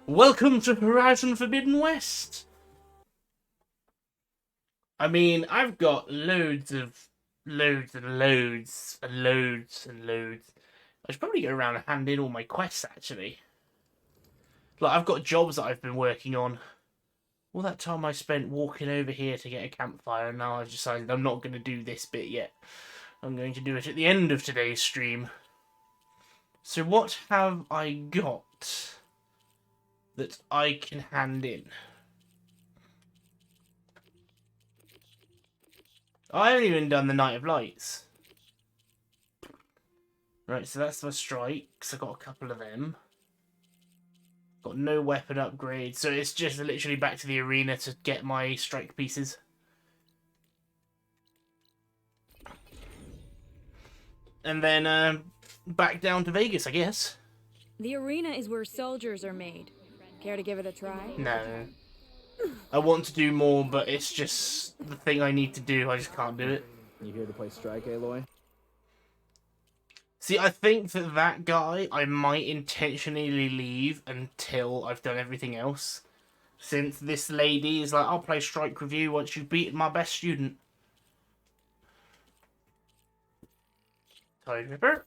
Welcome to Horizon Forbidden West! I mean, I've got loads and loads and loads. I should probably go around and hand in all my quests, actually. Like, I've got jobs that I've been working on. All that time I spent walking over here to get a campfire, and now I've decided I'm not going to do this bit yet. I'm going to do it at the end of today's stream. So what have I got that I can hand in? I haven't even done the Night of Lights. Right, so that's my strikes. I've got a couple of them. Got no weapon upgrade, so it's just literally back to the arena to get my strike pieces. And then back down to Vegas, I guess. The arena is where soldiers are made. Care to give it a try? No. I want to do more, but it's just the thing I need to do. I just can't do it. You here to play Strike, Aloy? See, I think that guy, I might intentionally leave until I've done everything else. Since this lady is like, I'll play Strike with you once you've beaten my best student. Tide Ripper.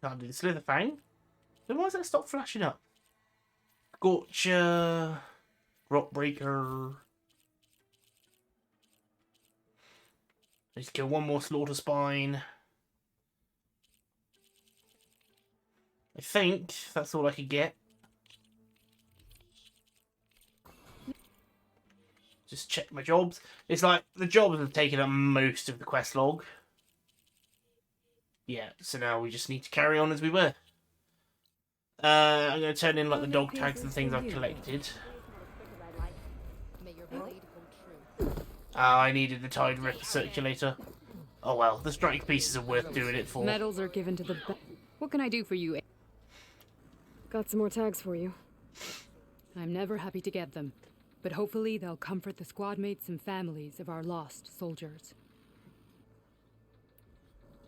Can't do the Slither Fang. Then why does that stop flashing up? Scorcher. Rockbreaker. Let's kill one more Slaughter Spine. I think that's all I could get. Just check my jobs. It's like the jobs have taken up most of the quest log. Yeah, so now we just need to carry on as we were. I'm going to turn in like the dog tags and things I've collected. I needed the Tide Ripper circulator. Oh well, the strike pieces are worth doing it for. Medals are given to the... What can I do for you? Got some more tags for you. I'm never happy to get them, but hopefully they'll comfort the squad mates and families of our lost soldiers.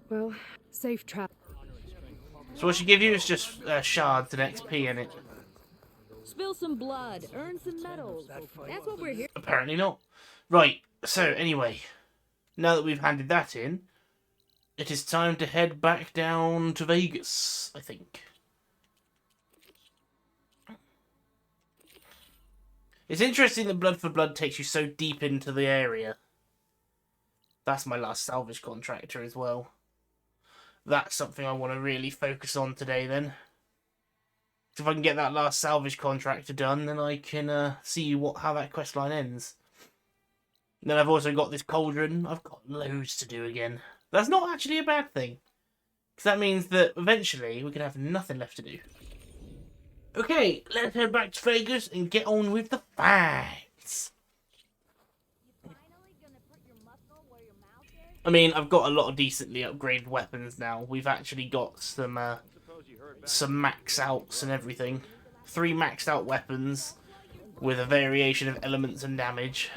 Well, safe travel. So what she give you is just shards and XP in it. Spill some blood, earn some medals. That's what we're here. Apparently not. Right, so anyway, now that we've handed that in, it is time to head back down to Vegas, I think. It's interesting that Blood for Blood takes you so deep into the area. That's my last salvage contractor as well. That's something I want to really focus on today then. If I can get that last salvage contractor done, then I can see how that questline ends. And then I've also got this cauldron. I've got loads to do again. That's not actually a bad thing. Because that means that eventually we can have nothing left to do. Okay, let's head back to Vegas and get on with the fights. I mean, I've got a lot of decently upgraded weapons now. We've actually got some max outs and everything. 3 maxed out weapons with a variation of elements and damage.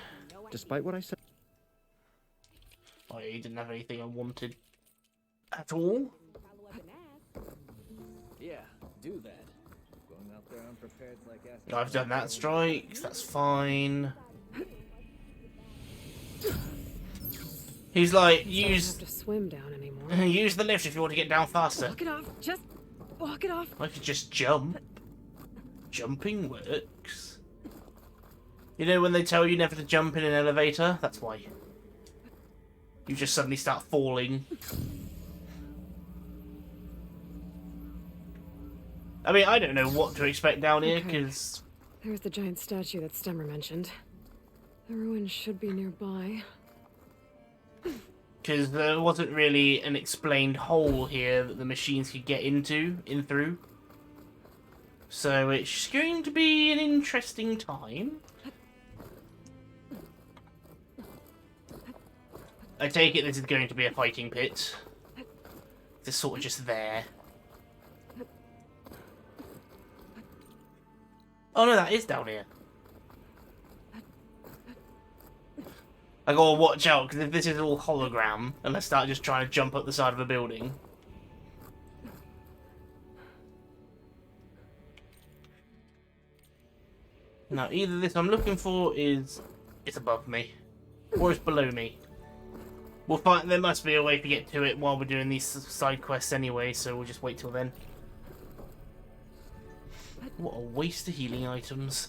Despite what I said. Oh yeah, he didn't have anything I wanted at all. Yeah, do that. Going out there unprepared like asking. I've done that strike, that's fine. He's like, Don't have to swim down anymore. use the lift if you want to get down faster. Walk it off. Just walk it off. I could just jump. Jumping works. You know when they tell you never to jump in an elevator? That's why. You just suddenly start falling. I mean, I don't know what to expect down here, because... There's the giant statue that Stemmer mentioned. The ruins should be nearby. Because there wasn't really an explained hole here that the machines could get in through. So it's going to be an interesting time. I take it this is going to be a fighting pit. It's sort of just there. Oh no, that is down here. I gotta watch out, because if this is all hologram, and I start just trying to jump up the side of a building. Now, either this I'm looking for is it's above me, or it's below me. We'll find. There must be a way to get to it while we're doing these side quests anyway, so we'll just wait till then. What a waste of healing items.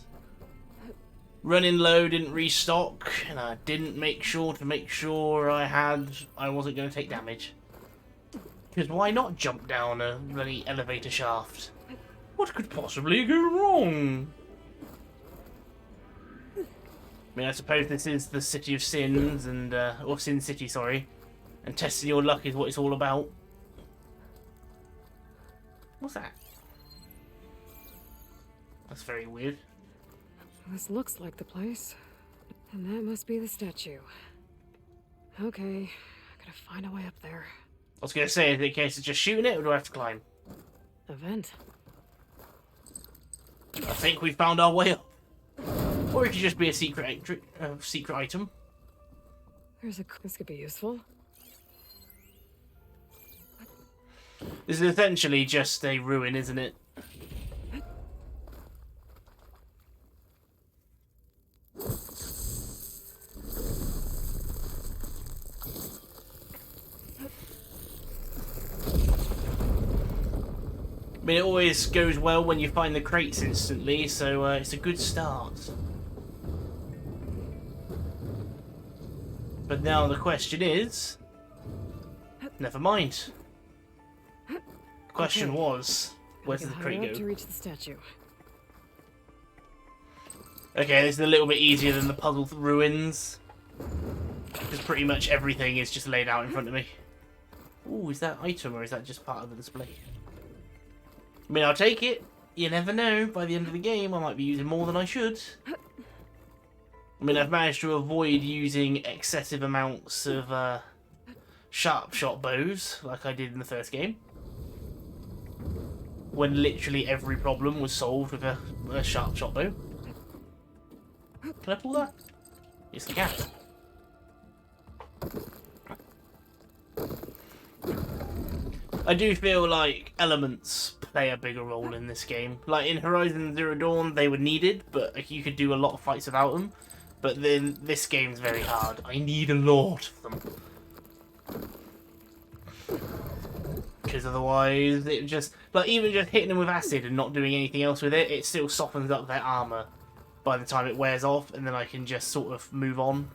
Running low, didn't restock, and I didn't make sure I wasn't going to take damage. Because why not jump down a bloody elevator shaft? What could possibly go wrong? I mean, I suppose this is the City of Sins, and or Sin City, sorry, and testing your luck is what it's all about. What's that? That's very weird. This looks like the place. And that must be the statue. Okay, I gotta find a way up there. I was going to say, is it a case of just shooting it, or do I have to climb? A vent. I think we found our way up. Or it could just be a secret item. This could be useful. This is essentially just a ruin, isn't it? I mean, it always goes well when you find the crates instantly, so it's a good start. But now the question is... Never mind. The question was, where does the crate go? To reach the statue. Okay, this is a little bit easier than the puzzle ruins. Because pretty much everything is just laid out in front of me. Ooh, is that item or is that just part of the display? I mean, I'll take it. You never know. By the end of the game, I might be using more than I should. I mean, I've managed to avoid using excessive amounts of sharp shot bows, like I did in the first game. When literally every problem was solved with a sharp shot bow. Can I pull that? Yes, I can. I do feel like elements play a bigger role in this game. Like in Horizon Zero Dawn, they were needed, but you could do a lot of fights without them. But then this game's very hard. I need a lot of them. Because otherwise, it just... Like, even just hitting them with acid and not doing anything else with it, it still softens up their armour by the time it wears off, and then I can just sort of move on.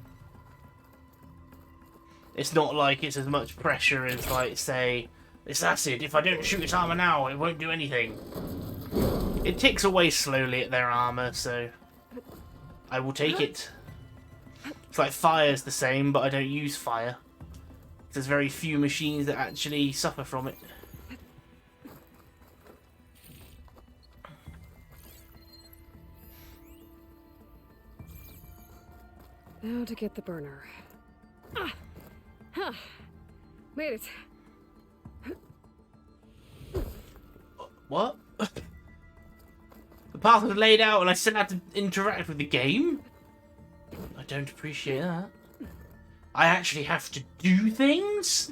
It's not like it's as much pressure as, like, say... It's acid. If I don't shoot its armour now, it won't do anything. It ticks away slowly at their armour, so I will take it. It's like fire's the same, but I don't use fire. There's very few machines that actually suffer from it. Now to get the burner. Ah! Huh. Made it. What? The path was laid out and I still had to interact with the game? I don't appreciate that. I actually have to do things?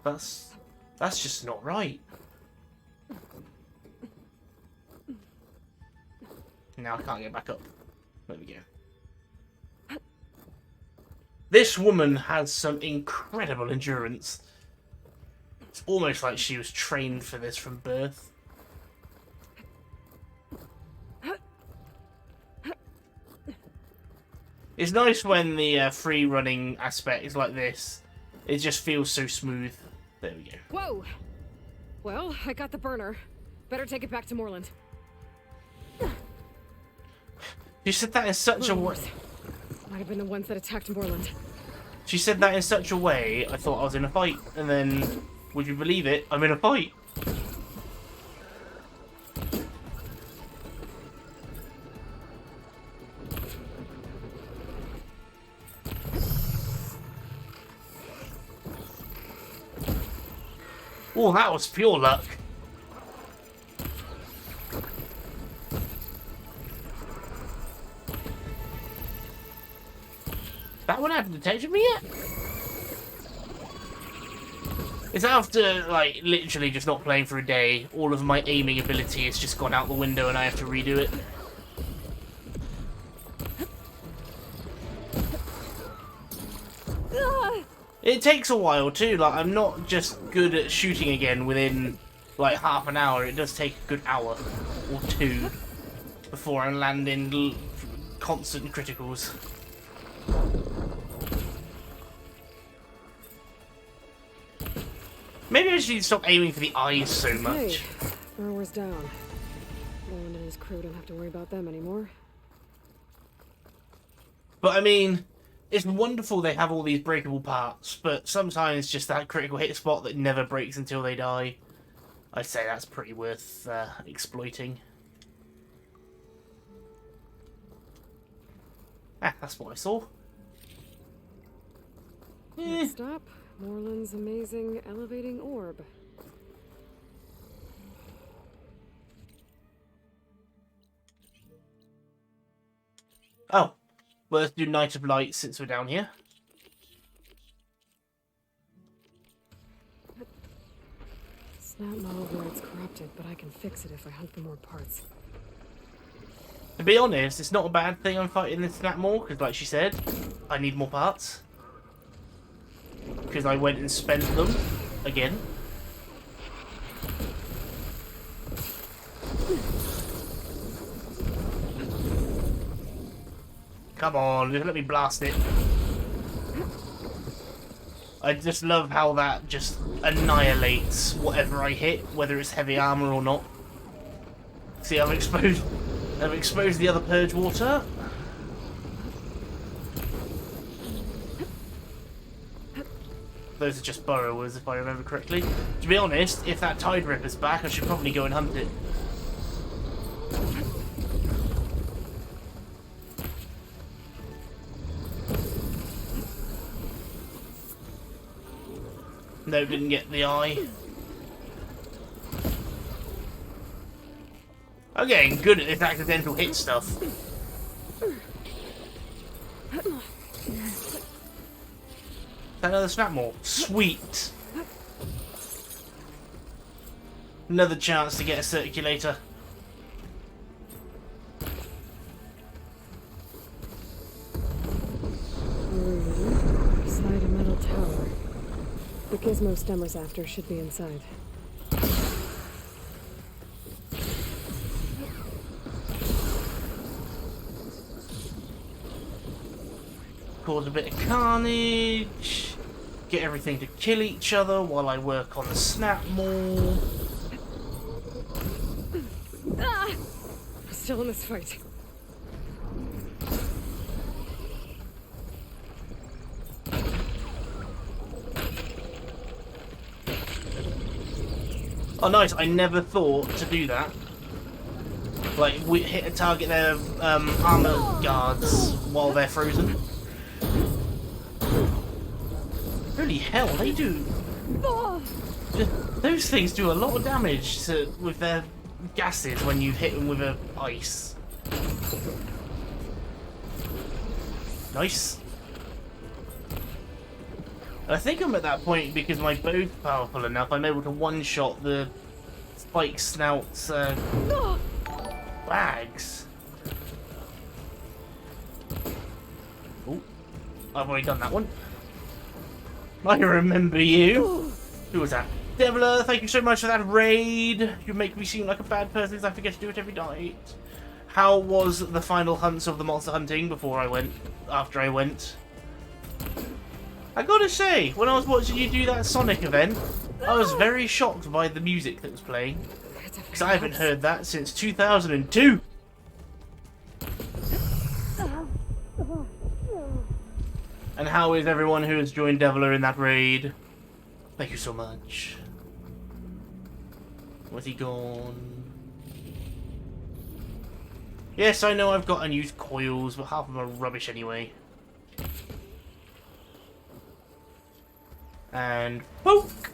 That's just not right. Now I can't get back up. There we go. This woman has some incredible endurance. It's almost like she was trained for this from birth. It's nice when the free running aspect is like this. It just feels so smooth. There we go. Whoa! Well, I got the burner. Better take it back to Moreland. You said that in such a way. Might have been the ones that attacked Moreland. She said that in such a way, I thought I was in a fight, and then, would you believe it, I'm in a fight. Oh, that was pure luck. That one hasn't detected me yet? It's after, like, literally just not playing for a day. All of my aiming ability has just gone out the window and I have to redo it. It takes a while too. Like, I'm not just good at shooting again within like half an hour. It does take a good hour or two before I land in constant criticals. Maybe I just need to stop aiming for the eyes so Hey, much. Burrower's down. Roland and his crew don't have to worry about them anymore. But I mean, it's wonderful they have all these breakable parts, but sometimes just that critical hit spot that never breaks until they die, I'd say that's pretty worth exploiting. Ah, that's what I saw. Next up, Moreland's amazing elevating orb. Oh, well, let's do Night of Light since we're down here. Snap my override's corrupted, but I can fix it if I hunt for more parts. To be honest, it's not a bad thing I'm fighting this snap more, because like she said, I need more parts. Because I went and spent them again. Come on, just let me blast it. I just love how that just annihilates whatever I hit, whether it's heavy armor or not. See, I've exposed the other purge water. Those are just burrowers, if I remember correctly. To be honest, if that Tide Ripper's back, I should probably go and hunt it. No, didn't get the eye. I'm getting good at this accidental hit stuff. Another snap more. Sweet. Another chance to get a circulator. Inside a metal tower. The gizmo Stemmer's after should be inside. Cause a bit of carnage. Get everything to kill each other while I work on the snap more. I'm still in this fight. Oh nice, I never thought to do that. Like, we hit a target their armor guards while they're frozen. Holy hell, they do... Those things do a lot of damage with their gases when you hit them with a ice. Nice. I think I'm at that point because my bow's powerful enough, I'm able to one-shot the spike snout's wags. Oh, I've already done that one. I remember you. Who was that? Deviler, thank you so much for that raid. You make me seem like a bad person because I forget to do it every night. How was the final hunts of the monster hunting after I went? I gotta say, when I was watching you do that Sonic event, I was very shocked by the music that was playing. Because I haven't heard that since 2002. And how is everyone who has joined Deviler in that raid? Thank you so much. Where's he gone? Yes, I know I've got unused coils, but half of them are rubbish anyway. And poke!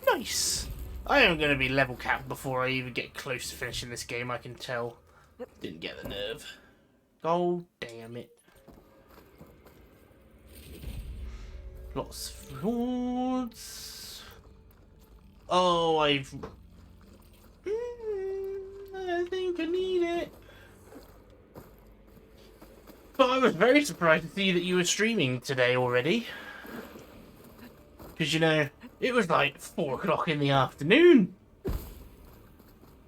Nice! I am going to be level capped before I even get close to finishing this game, I can tell. Didn't get the nerve. Oh, damn it. Lots of swords. Oh, I think I need it. But I was very surprised to see that you were streaming today already. Because, you know, it was like 4 o'clock in the afternoon.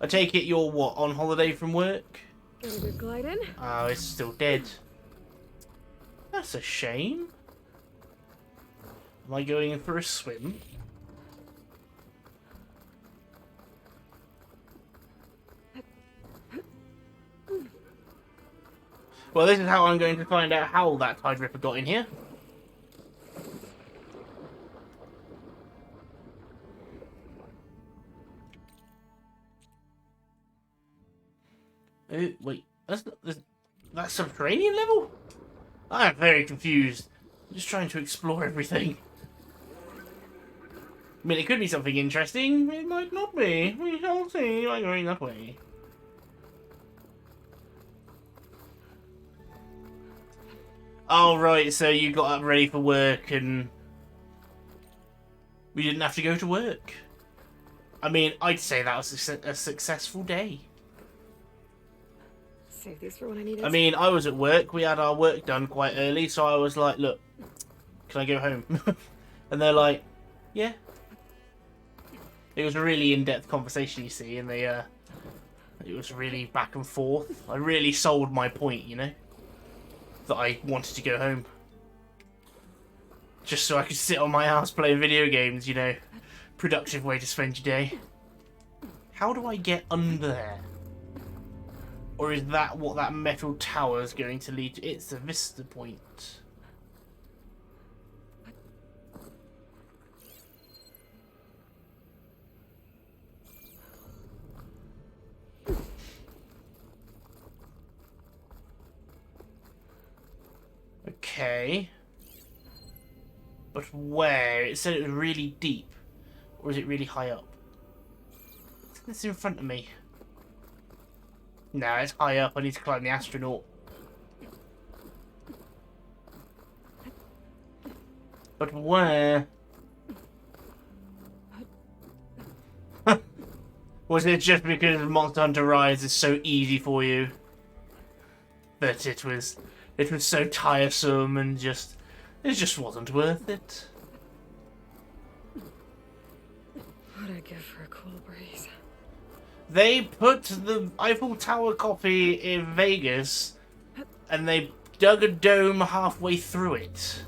I take it you're, what, on holiday from work? Get a good glide in. Oh, it's still dead. That's a shame. Am I going in for a swim? Well, this is how I'm going to find out how that Tide Ripper got in here. Oh, wait, that's subterranean level? I am very confused. I'm just trying to explore everything. I mean, it could be something interesting. It might not be. We shall see by going that way. Oh, right, so you got up ready for work and we didn't have to go to work. I mean, I'd say that was a successful day. Save these for when I need it. I mean, I was at work. We had our work done quite early, so I was like, look, can I go home? And they're like, yeah. It was a really in-depth conversation, you see, and it was really back and forth. I really sold my point, you know, that I wanted to go home. Just so I could sit on my ass playing video games, you know. Productive way to spend your day. How do I get under there? Or is that what that metal tower is going to lead to? It's a vista point. Okay. But where? It said it was really deep. Or is it really high up? It's in front of me. Nah, it's high up. I need to climb the astronaut. But where? Was it just because Monster Hunter Rise is so easy for you that it was so tiresome and it just wasn't worth it? What'd I give for a cool breeze? They put the Eiffel Tower copy in Vegas and they dug a dome halfway through it.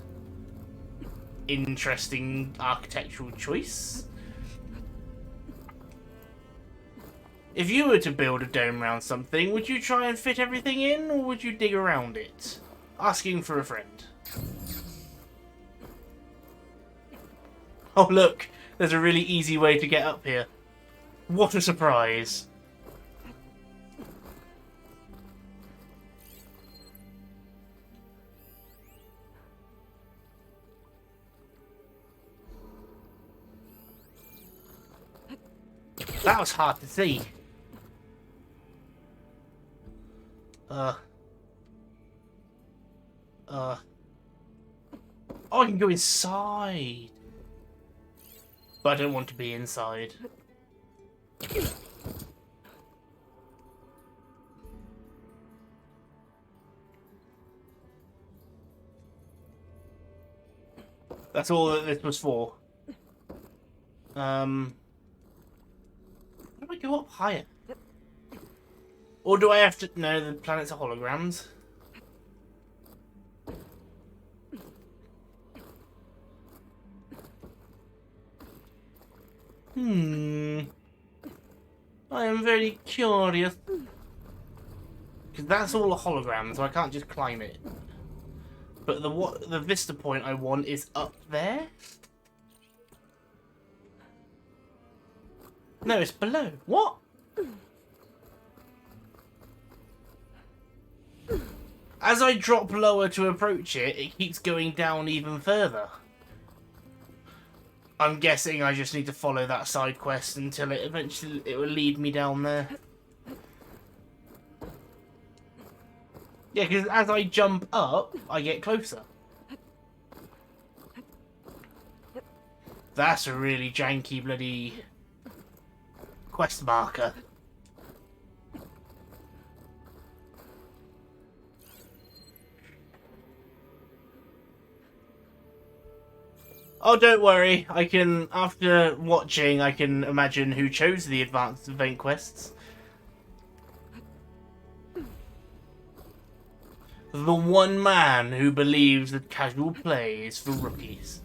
Interesting architectural choice. If you were to build a dome around something, would you try and fit everything in, or would you dig around it? Asking for a friend. Oh look, there's a really easy way to get up here. What a surprise. That was hard to see. Oh, I can go inside. But I don't want to be inside. That's all that this was for. How do I go up higher? Or do I have to... No, the planets are holograms. I am very curious. Because that's all a hologram, so I can't just climb it. But the vista point I want is up there? No, it's below. What? As I drop lower to approach it, it keeps going down even further. I'm guessing I just need to follow that side quest until it will lead me down there. Yeah, because as I jump up, I get closer. That's a really janky bloody quest marker. Oh, don't worry. I can, after watching, I can imagine who chose the advanced event quests. The one man who believes that casual play is for rookies.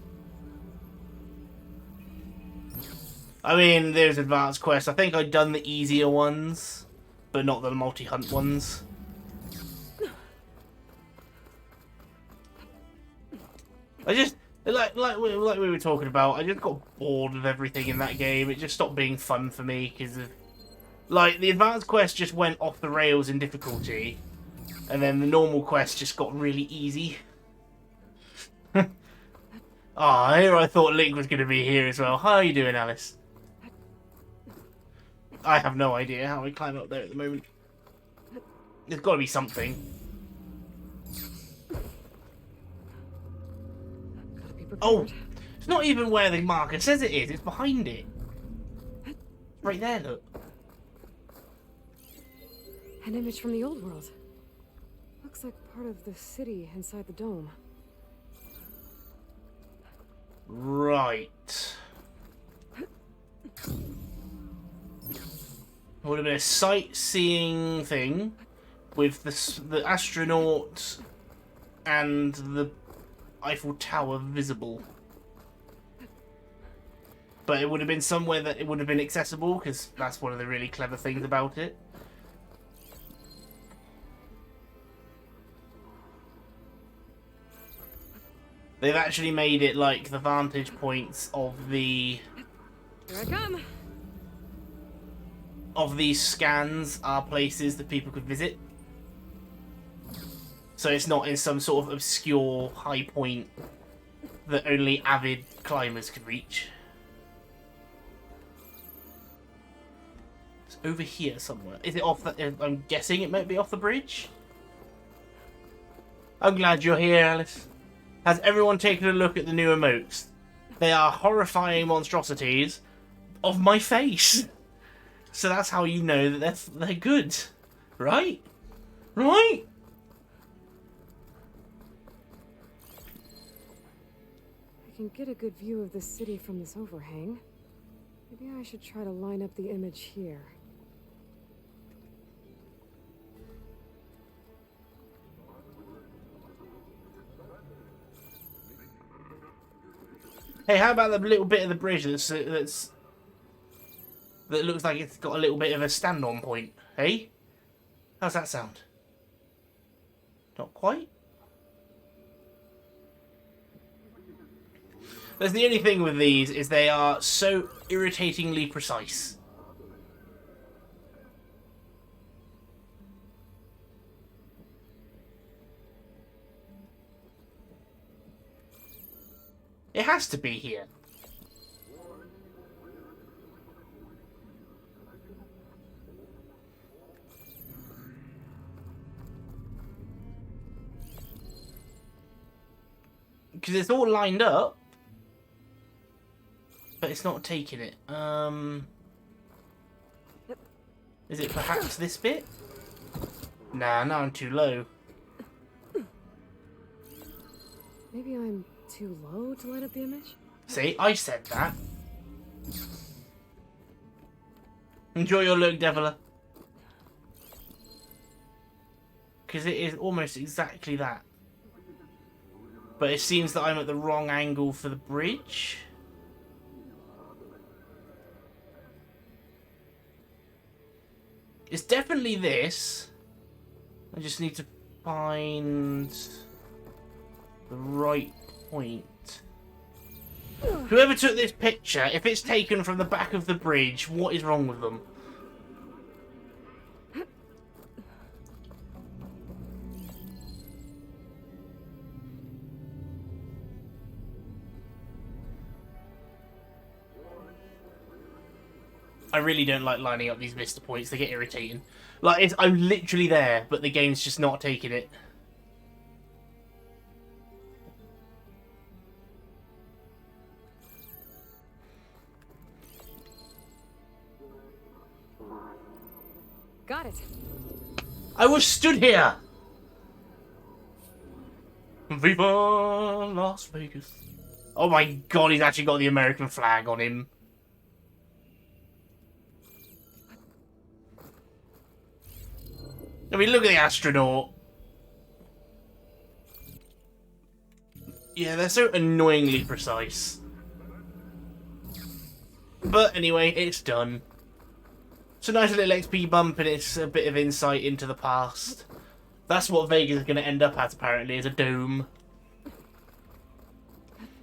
I mean, there's advanced quests. I think I'd done the easier ones, but not the multi-hunt ones. I just... Like we were talking about, I just got bored of everything in that game. It just stopped being fun for me because of... Like, the advanced quest just went off the rails in difficulty, and then the normal quest just got really easy. Ah, here I thought Link was going to be here as well. How are you doing, Alice? I have no idea how I climb up there at the moment. There's got to be something. Oh, it's not even where the marker says it is. It's behind it. Right there, look. An image from the old world. Looks like part of the city inside the dome. Right. It would have been a sightseeing thing with the astronaut and the Eiffel Tower visible. But it would have been somewhere that it would have been accessible, because that's one of the really clever things about it. They've actually made it like the vantage points of the... Here I come! Of these scans are places that people could visit. So it's not in some sort of obscure high point that only avid climbers could reach. It's over here somewhere. Is it off the... I'm guessing it might be off the bridge? I'm glad you're here, Alice. Has everyone taken a look at the new emotes? They are horrifying monstrosities of my face. So that's how you know that they're good. Right? Right? I can get a good view of the city from this overhang. Maybe I should try to line up the image here. Hey, how about the little bit of the bridge that looks like it's got a little bit of a stand-on point? Hey? How's that sound? Not quite? That's the only thing with these, is they are so irritatingly precise. It has to be here. Because it's all lined up. But it's not taking it. Is it perhaps this bit? Nah, now I'm too low. Maybe I'm too low to light up the image? See, I said that. Enjoy your look, Deviler. Because it is almost exactly that. But it seems that I'm at the wrong angle for the bridge. It's definitely this. I just need to find the right point. Whoever took this picture, if it's taken from the back of the bridge, what is wrong with them? I really don't like lining up these vista points. They get irritating. Like, I'm literally there, but the game's just not taking it. Got it. I was stood here! Viva Las Vegas. Oh my god, he's actually got the American flag on him. I mean, look at the astronaut. Yeah, they're so annoyingly precise. But anyway, it's done. It's a nice little XP bump and it's a bit of insight into the past. That's what Vegas is going to end up at, apparently, is a dome.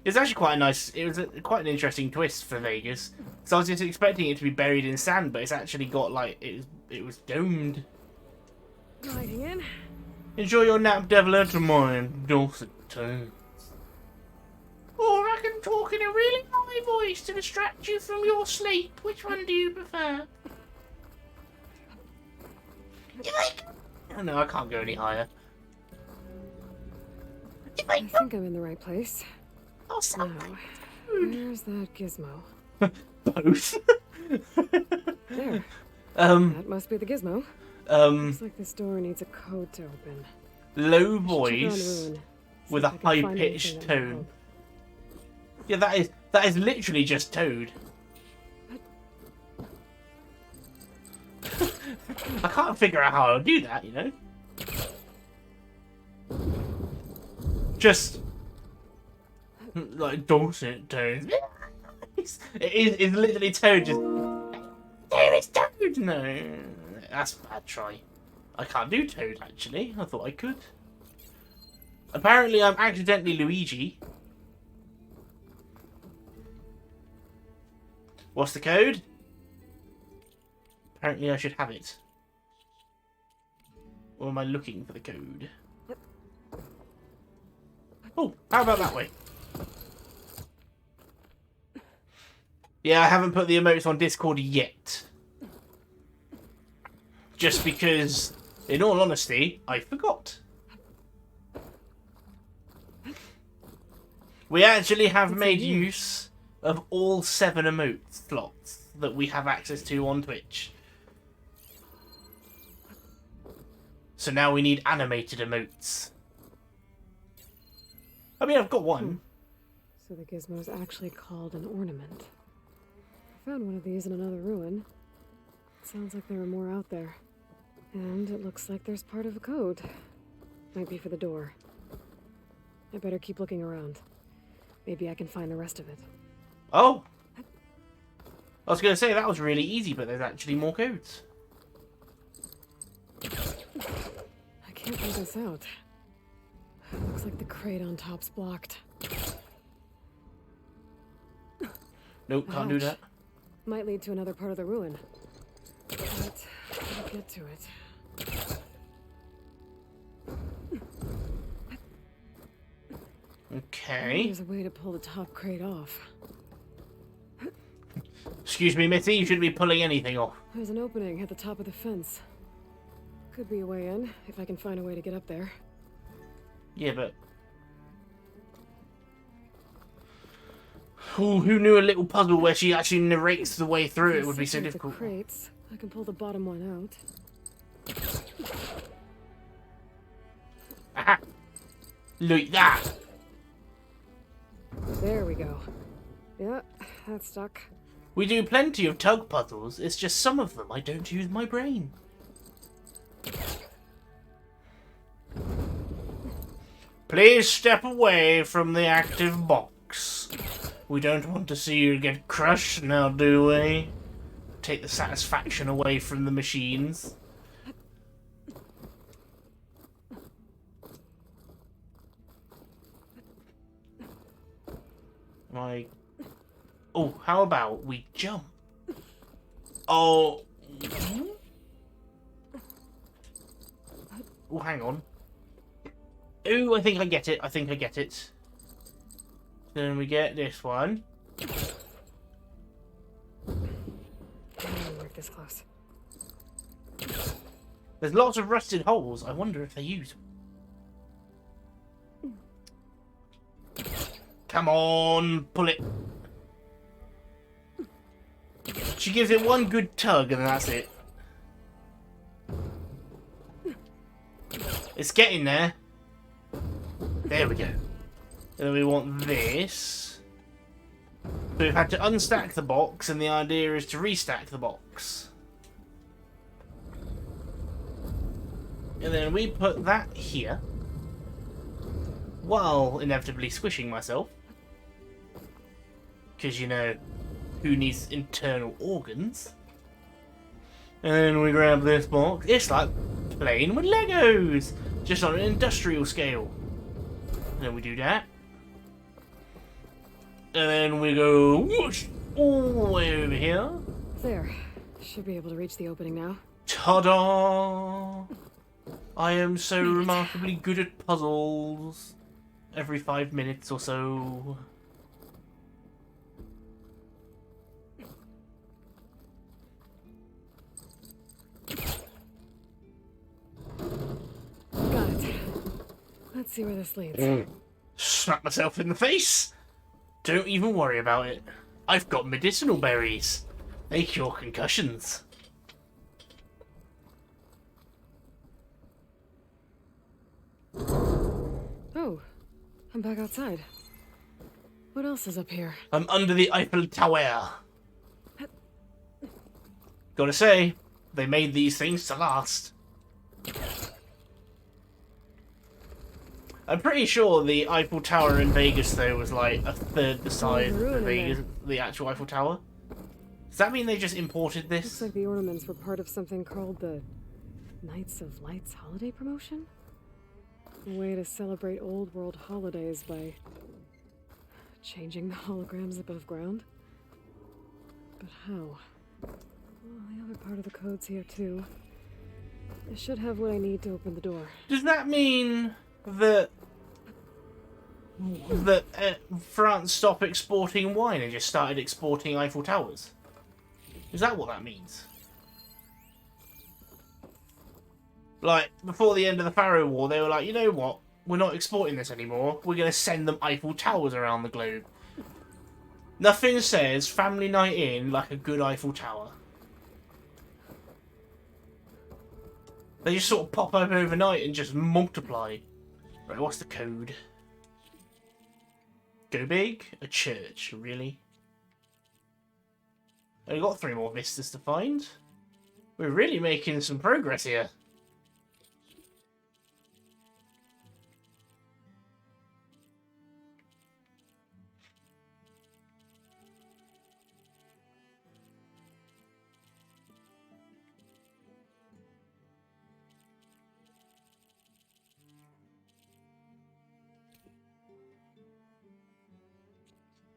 It's actually quite a nice... It was quite an interesting twist for Vegas. Because I was just expecting it to be buried in sand, but it's actually got, like... It was domed. Gliding in. Enjoy your nap, Devler, to mine, dulcet tones. Or I can talk in a really high voice to distract you from your sleep. Which one do you prefer? Oh no, I can't go any higher. I think I'm in the right place. Oh, Now, where's that gizmo? both. There. um, That must be the gizmo. um, Looks like this door needs a code to open. low Check around the voice ruin, see with if a I can find high-pitched anything that might tone. help. Yeah, that is literally just Toad. I can't figure out how I'll do that, you know? Just like dulcet tones. It's literally Toad just there is Toad. No, that's a bad try. I can't do Toad actually. I thought I could. Apparently I'm accidentally Luigi. What's the code? Apparently I should have it. Or am I looking for the code? Oh, how about that way? Yeah, I haven't put the emotes on Discord yet. Just because, in all honesty, I forgot. We actually have made use of all 7 emote slots that we have access to on Twitch. So now we need animated emotes. I mean, I've got one. So the gizmo is actually called an ornament. I found one of these in another ruin. It sounds like there are more out there. And it looks like there's part of a code. Might be for the door. I better keep looking around. Maybe I can find the rest of it. Oh! I was going to say that was really easy, but there's actually more codes. I can't figure this out. Looks like the crate on top's blocked. Nope, can't do that. Might lead to another part of the ruin. But I'll get to it. Okay. There's a way to pull the top crate off. Excuse me, Mitty, you shouldn't be pulling anything off. There's an opening at the top of the fence. Could be a way in, if I can find a way to get up there. Yeah, but... Ooh, who knew a little puzzle where she actually narrates the way through it would be so Separate the difficult. crates. I can pull the bottom one out. Aha! Like that! There we go. Yeah, that's stuck. We do plenty of tug puzzles, it's just some of them I don't use my brain. Please step away from the active box. We don't want to see you get crushed now, do we? Take the satisfaction away from the machines. Like, oh, how about we jump? Oh. Oh, hang on. Ooh, I think I get it. I think I get it. Then we get this one. Work this close. There's lots of rusted holes. I wonder if they use them. Come on, pull it. She gives it one good tug and that's it. It's getting there. There we go. And then we want this. So we've had to unstack the box, and the idea is to restack the box. And then we put that here, while inevitably squishing myself. Because, you know, who needs internal organs? And then we grab this box. It's like playing with Legos, just on an industrial scale. And then we do that. And then we go whoosh, all the way over here. There. Should be able to reach the opening now. Ta-da! I am so remarkably good at puzzles. Every 5 minutes or so. Got it. Let's see where this leads. Smack myself in the face. Don't even worry about it. I've got medicinal berries. They cure concussions. Oh, I'm back outside. What else is up here? I'm under the Eiffel Tower. Gotta say, they made these things to last. I'm pretty sure the Eiffel Tower in Vegas, though, was like a third the size of the actual Eiffel Tower. Does that mean they just imported this? Looks like the ornaments were part of something called the Knights of Lights holiday promotion? A way to celebrate old world holidays by changing the holograms above ground? But how? Well, the other part of the code's here too. I should have what I need to open the door. Does that mean that France stopped exporting wine and just started exporting Eiffel Towers? Is that what that means? Like, before the end of the Pharaoh War, they were like, you know what? We're not exporting this anymore. We're going to send them Eiffel Towers around the globe. Nothing says family night in like a good Eiffel Tower. They just sort of pop up overnight and just multiply. Right, what's the code? Go big? A church, really? Only got 3 more vistas to find. We're really making some progress here.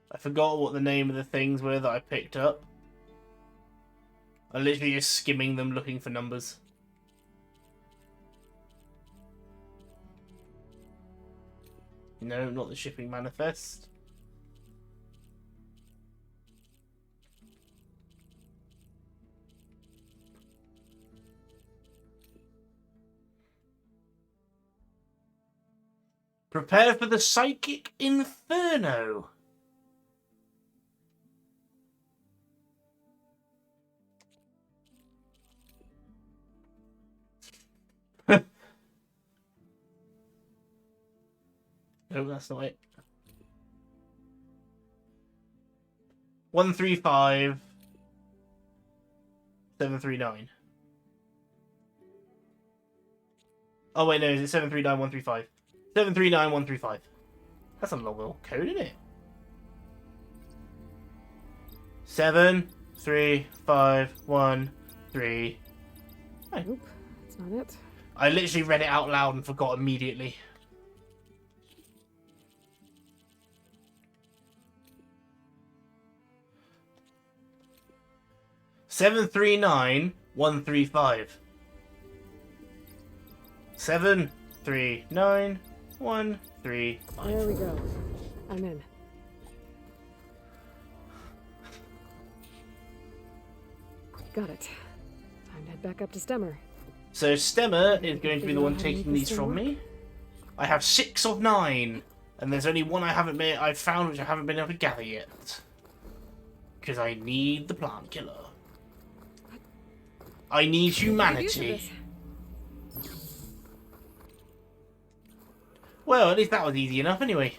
I forgot what the name of the things were that I picked up. I'm literally just skimming them looking for numbers. No, not the shipping manifest. Prepare for the psychic inferno. No, that's not it. 135 739. Oh wait, no, is it 739 135? 739 135. That's a long little code, isn't it? 7 3 5 1 3. Nope, that's not it. I literally read it out loud and forgot immediately. Seven three nine 135. 739 135. There we go. I'm in. Got it. Time to head back up to Stemmer. So Stemmer is going to be the one taking these from me. I have 6 of 9, and there's only one I've found which I haven't been able to gather yet. Because I need the plant killer. I need humanity. Well, at least that was easy enough anyway.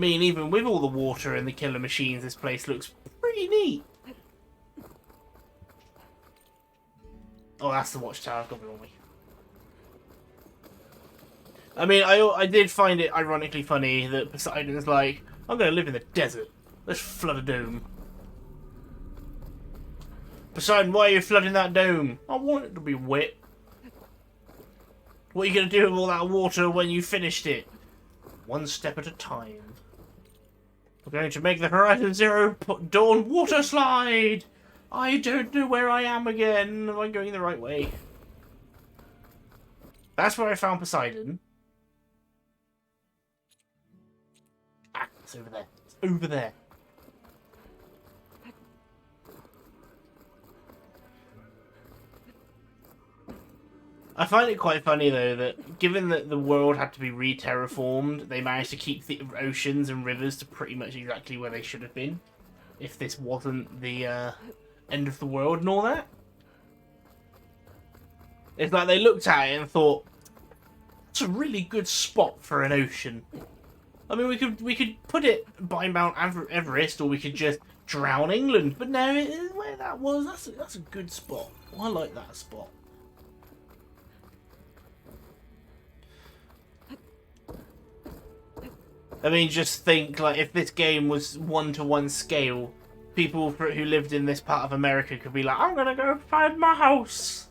mean, even with all the water and the killer machines, this place looks pretty neat. Oh, that's the watchtower. I've got it on me. I mean, I did find it ironically funny that Poseidon's like, I'm going to live in the desert. Let's flood a dome. Poseidon, why are you flooding that dome? I want it to be wet. What are you going to do with all that water when you finished it? One step at a time. We're going to make the Horizon Zero Dawn water slide. I don't know where I am again. Am I going the right way? That's where I found Poseidon. Ah, it's over there. It's over there. I find it quite funny, though, that given that the world had to be re-terraformed, they managed to keep the oceans and rivers to pretty much exactly where they should have been. If this wasn't the end of the world and all that. It's like they looked at it and thought, it's a really good spot for an ocean. I mean, we could put it by Mount Everest, or we could just drown England. But no, where that was, that's a good spot. I like that spot. I mean, just think, like, if this game was 1-to-1 scale, people who lived in this part of America could be like, I'm gonna go find my house.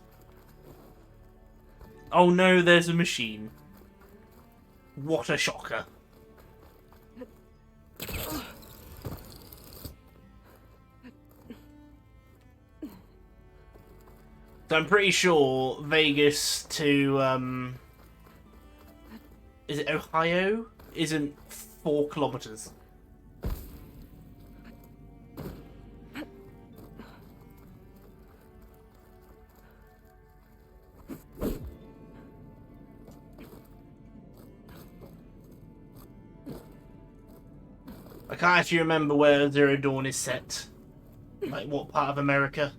Oh no, there's a machine. What a shocker. So I'm pretty sure Vegas to, is it Ohio? Isn't 4 kilometers. I can't actually remember where Zero Dawn is set. Like, what part of America.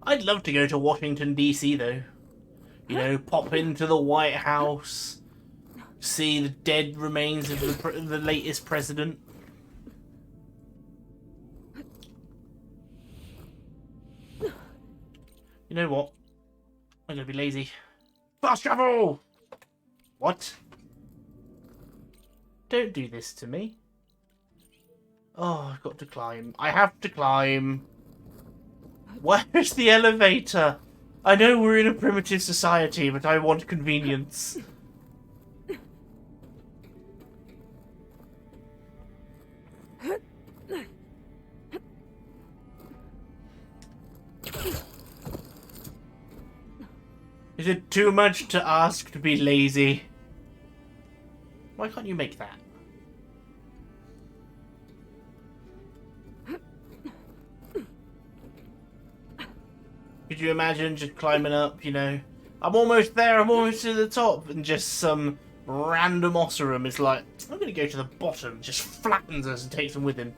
I'd love to go to Washington, D.C., though. You know, pop into the White House, see the dead remains of the latest president. You know what? I'm gonna be lazy. Fast travel! What? Don't do this to me. Oh, I've got to climb. I have to climb. Where's the elevator? I know we're in a primitive society, but I want convenience. Is it too much to ask to be lazy? Why can't you make that? Could you imagine just climbing up, you know? I'm almost there, I'm almost to the top, and just some random Osserum is like, I'm gonna go to the bottom, just flattens us and takes them with him.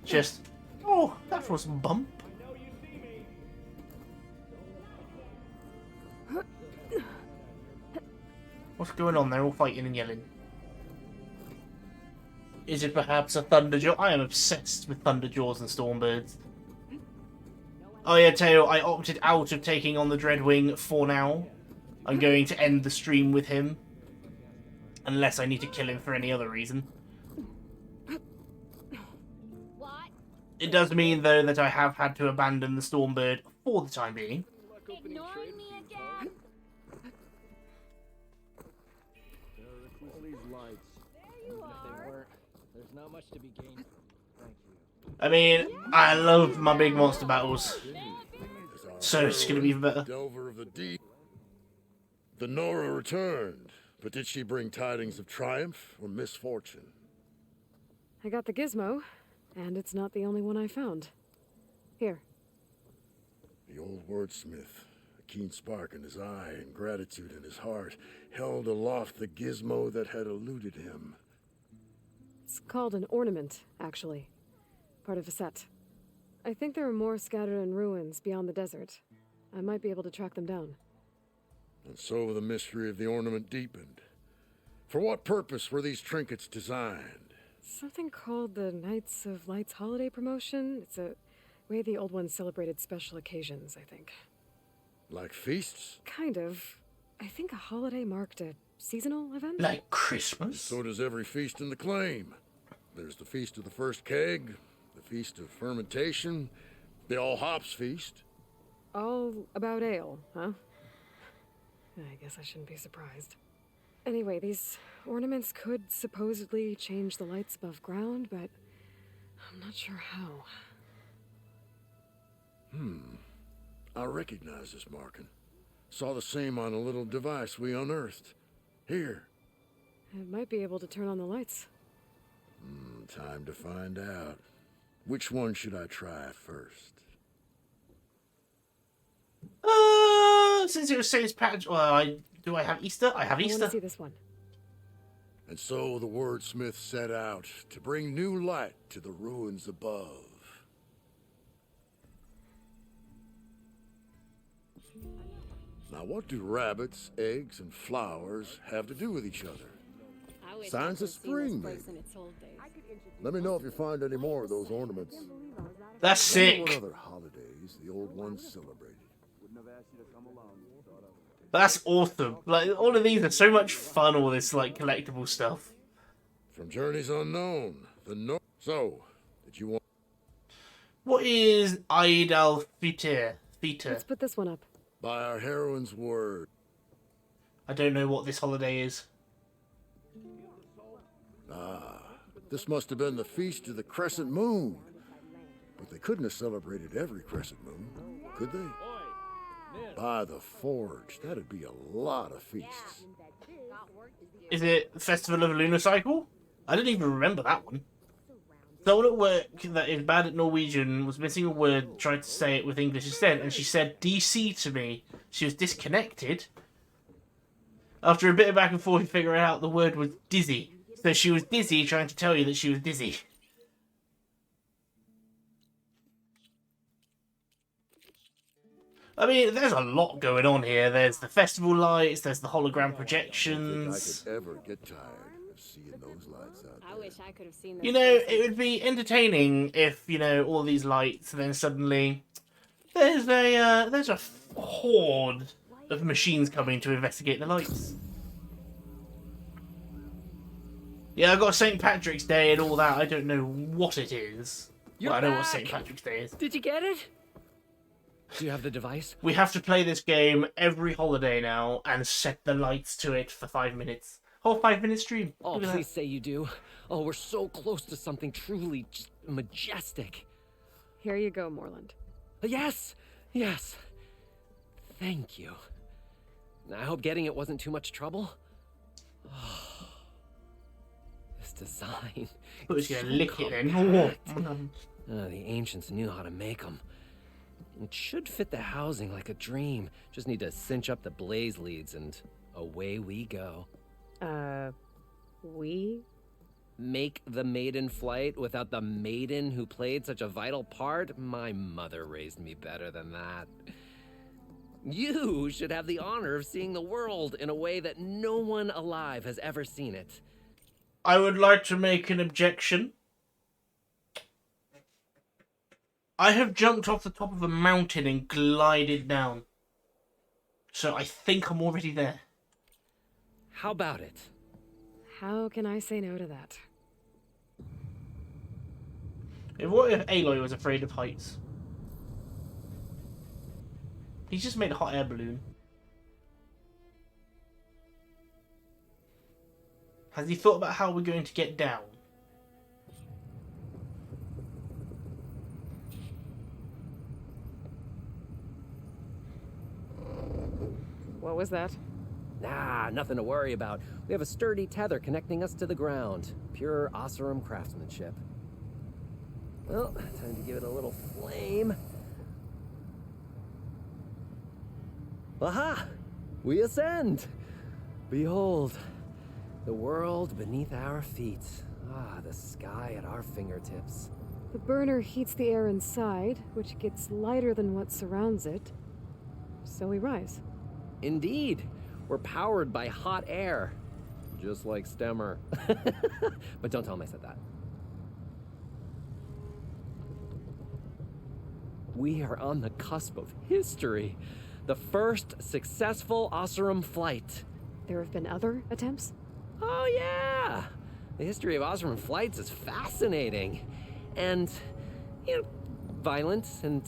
Just, oh, that was a bump. What's going on? They're all fighting and yelling. Is it perhaps a Thunderjaw? I am obsessed with Thunderjaws and Stormbirds. Oh yeah, Teo, I opted out of taking on the Dreadwing for now. I'm going to end the stream with him. Unless I need to kill him for any other reason. What? It does mean, though, that I have had to abandon the Stormbird for the time being. Ignoring me again? All these lights. There you are. There's not much to be gained. Thank you. I mean, I love my big monster battles. So it's gonna be better. Delver of the deep. The Nora returned, but did she bring tidings of triumph or misfortune? I got the gizmo, and it's not the only one I found. Here. The old wordsmith, a keen spark in his eye and gratitude in his heart, held aloft the gizmo that had eluded him. It's called an ornament, actually. Part of a set. I think there are more scattered in ruins beyond the desert. I might be able to track them down. And so the mystery of the ornament deepened. For what purpose were these trinkets designed? Something called the Knights of Lights holiday promotion. It's a way the old ones celebrated special occasions, I think. Like feasts? Kind of. I think a holiday marked a seasonal event? Like Christmas? So does every feast in the claim. There's the Feast of the First Keg, the Feast of Fermentation, the All Hops Feast. All about ale, huh? I guess I shouldn't be surprised. Anyway, these ornaments could supposedly change the lights above ground, but I'm not sure how. I recognize this marking. Saw the same on a little device we unearthed. Here. It might be able to turn on the lights. Time to find out. Which one should I try first? Since it was St. Patrick's, well, do I have Easter? I have I want Easter. to see this one. And so the wordsmith set out to bring new light to the ruins above. Now what do rabbits, eggs, and flowers have to do with each other? Signs of spring, maybe. Let me know if you find any more of those ornaments. That's What sick. other holidays the old ones celebrated? That's awesome. Like, all of these are so much fun, all this, like, collectible stuff. From Journeys Unknown, the North. So, did you want... What is Eid al-Fitr? Let's put this one up. By our heroine's word. I don't know what this holiday is. This must have been the Feast of the Crescent Moon. But they couldn't have celebrated every crescent moon, could they? By the Forge, that'd be a lot of feasts. Is it Festival of a Lunar Cycle? I didn't even remember that one. Someone at work that is bad at Norwegian was missing a word, tried to say it with English instead, and she said DC to me. She was disconnected. After a bit of back and forth, we figured out the word was dizzy. So she was dizzy trying to tell you that she was dizzy. I mean, there's a lot going on here. There's the festival lights, there's the hologram I don't think I projections. could ever get tired of seeing those lights out there. I wish I could have seen You know, it would be entertaining if, you know, all these lights, and then suddenly there's a horde of machines coming to investigate the lights. Yeah, I got St. Patrick's Day and all that. I don't know what it is. You're Well, I know what back! St. Patrick's Day is. Did you get it? Do you have the device? We have to play this game every holiday now and set the lights to it for 5 minutes. Whole 5-minute stream. Oh, Look at please say you do. Oh, we're so close to something truly just majestic. Here you go, Moreland. Yes, yes. Thank you. I hope getting it wasn't too much trouble. Oh, this design. I was it's gonna so lick it then. compact. The ancients knew how to make them. It should fit the housing like a dream. Just need to cinch up the blaze leads and away we go. We? Make the maiden flight without the maiden who played such a vital part? My mother raised me better than that. You should have the honor of seeing the world in a way that no one alive has ever seen it. I would like to make an objection. I have jumped off the top of a mountain and glided down. So I think I'm already there. How about it? How can I say no to that? What if Aloy was afraid of heights? He's just made a hot air balloon. Has he thought about how we're going to get down? What was that? Ah, nothing to worry about. We have a sturdy tether connecting us to the ground. Pure Oseram craftsmanship. Well, time to give it a little flame. Aha! We ascend! Behold, the world beneath our feet. Ah, the sky at our fingertips. The burner heats the air inside, which gets lighter than what surrounds it. So we rise. Indeed, we're powered by hot air. Just like Stemmer. But don't tell him I said that. We are on the cusp of history. The first successful Oseram flight. There have been other attempts? Oh, yeah! The history of Oseram flights is fascinating. And, violent and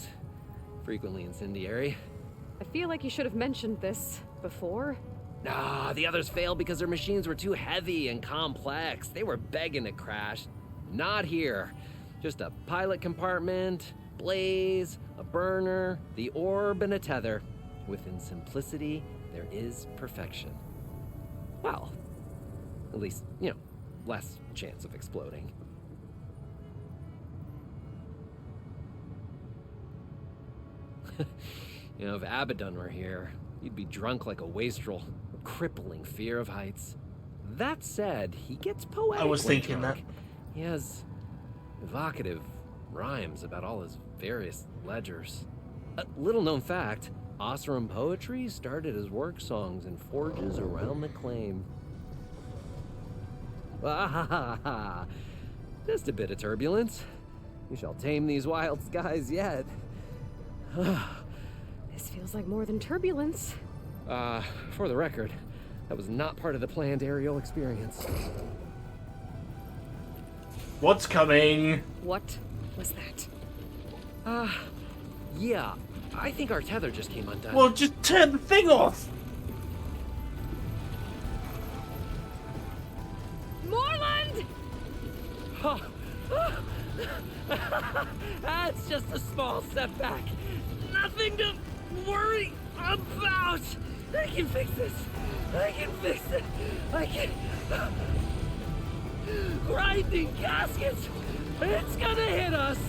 frequently incendiary. I feel like you should have mentioned this before. Nah, the others failed because their machines were too heavy and complex. They were begging to crash. Not here. Just a pilot compartment, blaze, a burner, the orb, and a tether. Within simplicity, there is perfection. Well, at least, less chance of exploding. If Abaddon were here, you'd be drunk like a wastrel. Crippling fear of heights. That said, he gets poetic. I was when thinking drunk. that. He has evocative rhymes about all his various ledgers. A little known fact, Oseram poetry started as work songs in forges around the claim. Ah, just a bit of turbulence. We shall tame these wild skies yet. This feels like more than turbulence. For the record, that was not part of the planned aerial experience. What's coming? What was that? Yeah, I think our tether just came undone. Well, just turn the thing off. Moreland! That's just a small setback. Nothing to worry about. I can fix this. I can fix it. I can... Grinding gaskets! It's gonna hit us!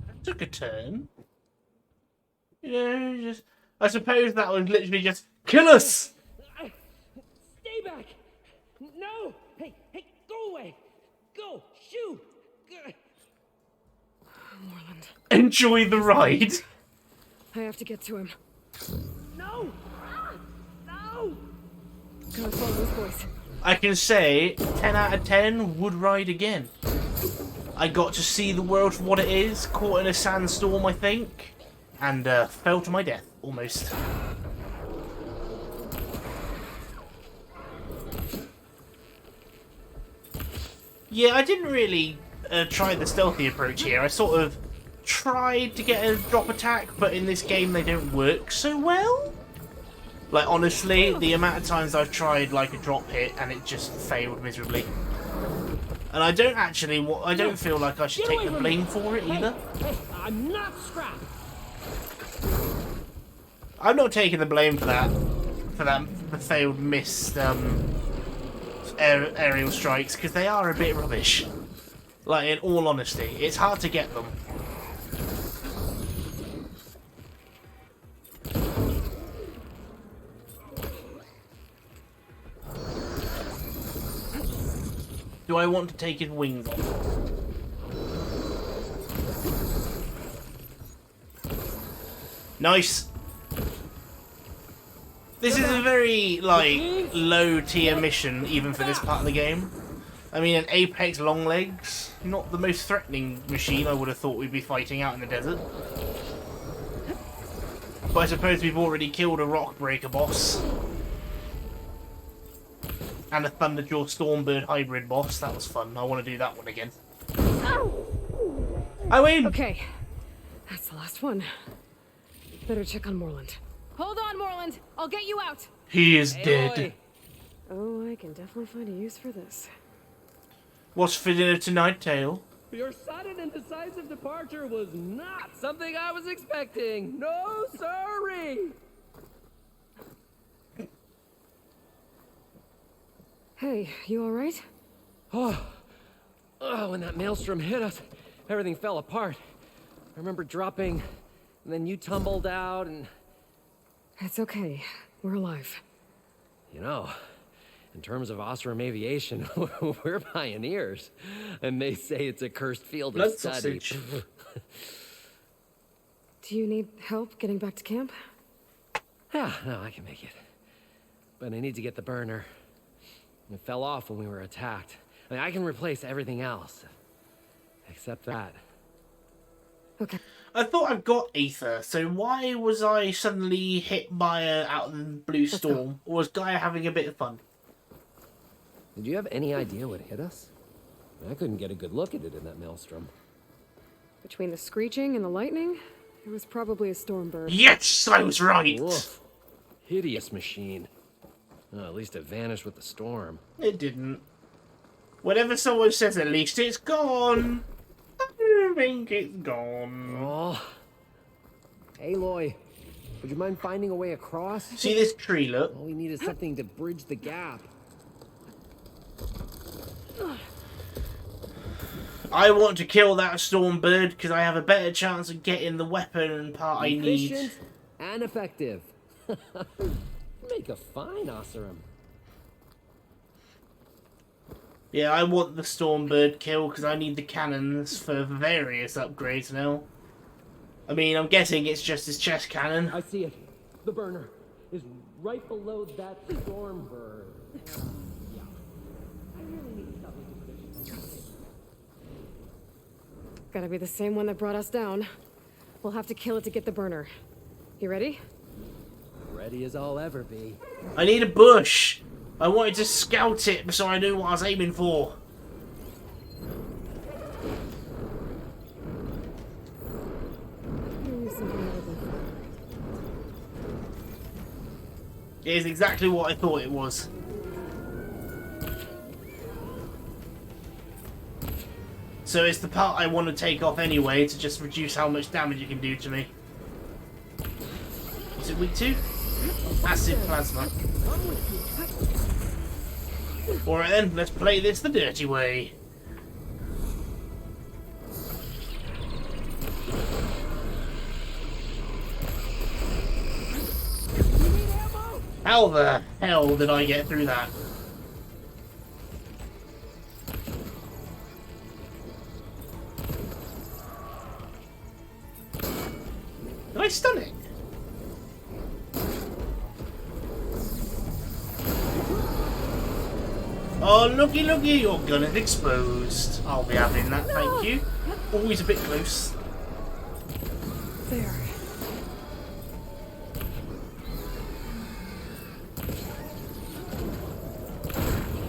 That took a turn. Just... I suppose that was literally just kill us! Stay back! No! Hey, go away! Go! Shoot! Moreland. Enjoy the ride. I have to get to him. No! No! Gotta follow his voice. I can say 10 out of 10 would ride again. I got to see the world for what it is, caught in a sandstorm, I think, and fell to my death, almost. Yeah, I didn't really try the stealthy approach here. I sort of tried to get a drop attack, but in this game they don't work so well. Like, honestly, the amount of times I've tried like a drop hit and it just failed miserably. And I don't actually, I don't feel like I should take the blame for it either. Hey, I'm not Scrap! I'm not taking the blame for that. The failed missed aerial strikes, because they are a bit rubbish. Like, in all honesty, it's hard to get them. Do I want to take his wings off? Nice! This is a very, like, low-tier mission, even for this part of the game. I mean, an Apex Longlegs, not the most threatening machine I would have thought we'd be fighting out in the desert. But I suppose we've already killed a Rockbreaker boss. And a Thunderjaw Stormbird hybrid boss. That was fun. I want to do that one again. I win! Okay, that's the last one. Better check on Moreland. Hold on, Moreland. I'll get you out. He is dead. Aloy. Oh, I can definitely find a use for this. What's for dinner tonight, Tail? Your sudden and decisive departure was not something I was expecting. No, sorry. Hey, you alright? Oh, when that maelstrom hit us, everything fell apart. I remember dropping, and then you tumbled out, and... It's okay. We're alive. You know, in terms of Oseram aviation, we're pioneers. And they say it's a cursed field of Blood study. sausage. Do you need help getting back to camp? Yeah, no, I can make it. but I need to get the burner. It fell off when we were attacked. I mean, I can replace everything else. Except that. Okay. I thought I've got ether, so why was I suddenly hit by a out of the blue storm? Or was Gaia having a bit of fun? Did you have any idea what hit us? I couldn't get a good look at it in that maelstrom. Between the screeching and the lightning, it was probably a storm bird. Yes, I was right! Woof. Hideous machine. Well, at least it vanished with the storm. It didn't. Whenever someone says at least it's gone, I think it's gone. Oh. Aloy, would you mind finding a way across? See this tree, look? All we need is something to bridge the gap. I want to kill that storm bird because I have a better chance of getting the weapon and part I need. Efficient and effective. Make a fine Oseram. Yeah, I want the storm bird kill because I need the cannons for various upgrades now. I mean, I'm guessing it's just his chest cannon. I see it. The burner is right below that storm bird. Yeah. I really need something to finish. Gotta be the same one that brought us down. We'll have to kill it to get the burner. You ready? Ready as I'll ever be. I need a bush. I wanted to scout it so I knew what I was aiming for. It is exactly what I thought it was. So it's the part I want to take off anyway to just reduce how much damage it can do to me. Is it weak 2? Acid plasma. Alright then, let's play this the dirty way. How the hell did I get through that? Did I stun it? Oh, looky, looky, your gun is exposed. I'll be having that, thank you. Always a bit close. There.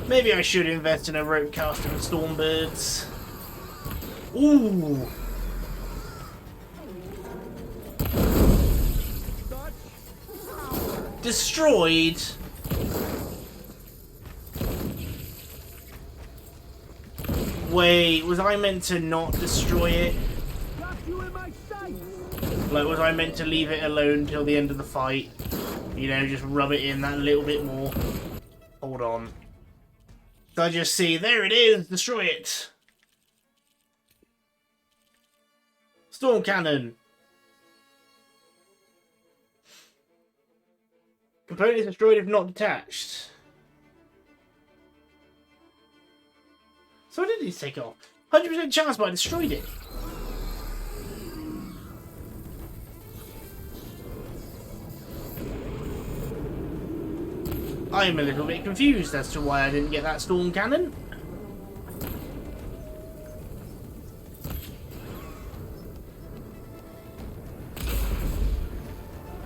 Maybe I should invest in a rope caster for Stormbirds. Ooh! Destroyed! Wait, was I meant to not destroy it? Like, was I meant to leave it alone till the end of the fight? You know, just rub it in that little bit more. Hold on. Did I just see? There it is! Destroy it! Storm cannon! Components destroyed if not detached. So I did need to take it off. 100% chance, but I destroyed it. I'm a little bit confused as to why I didn't get that storm cannon.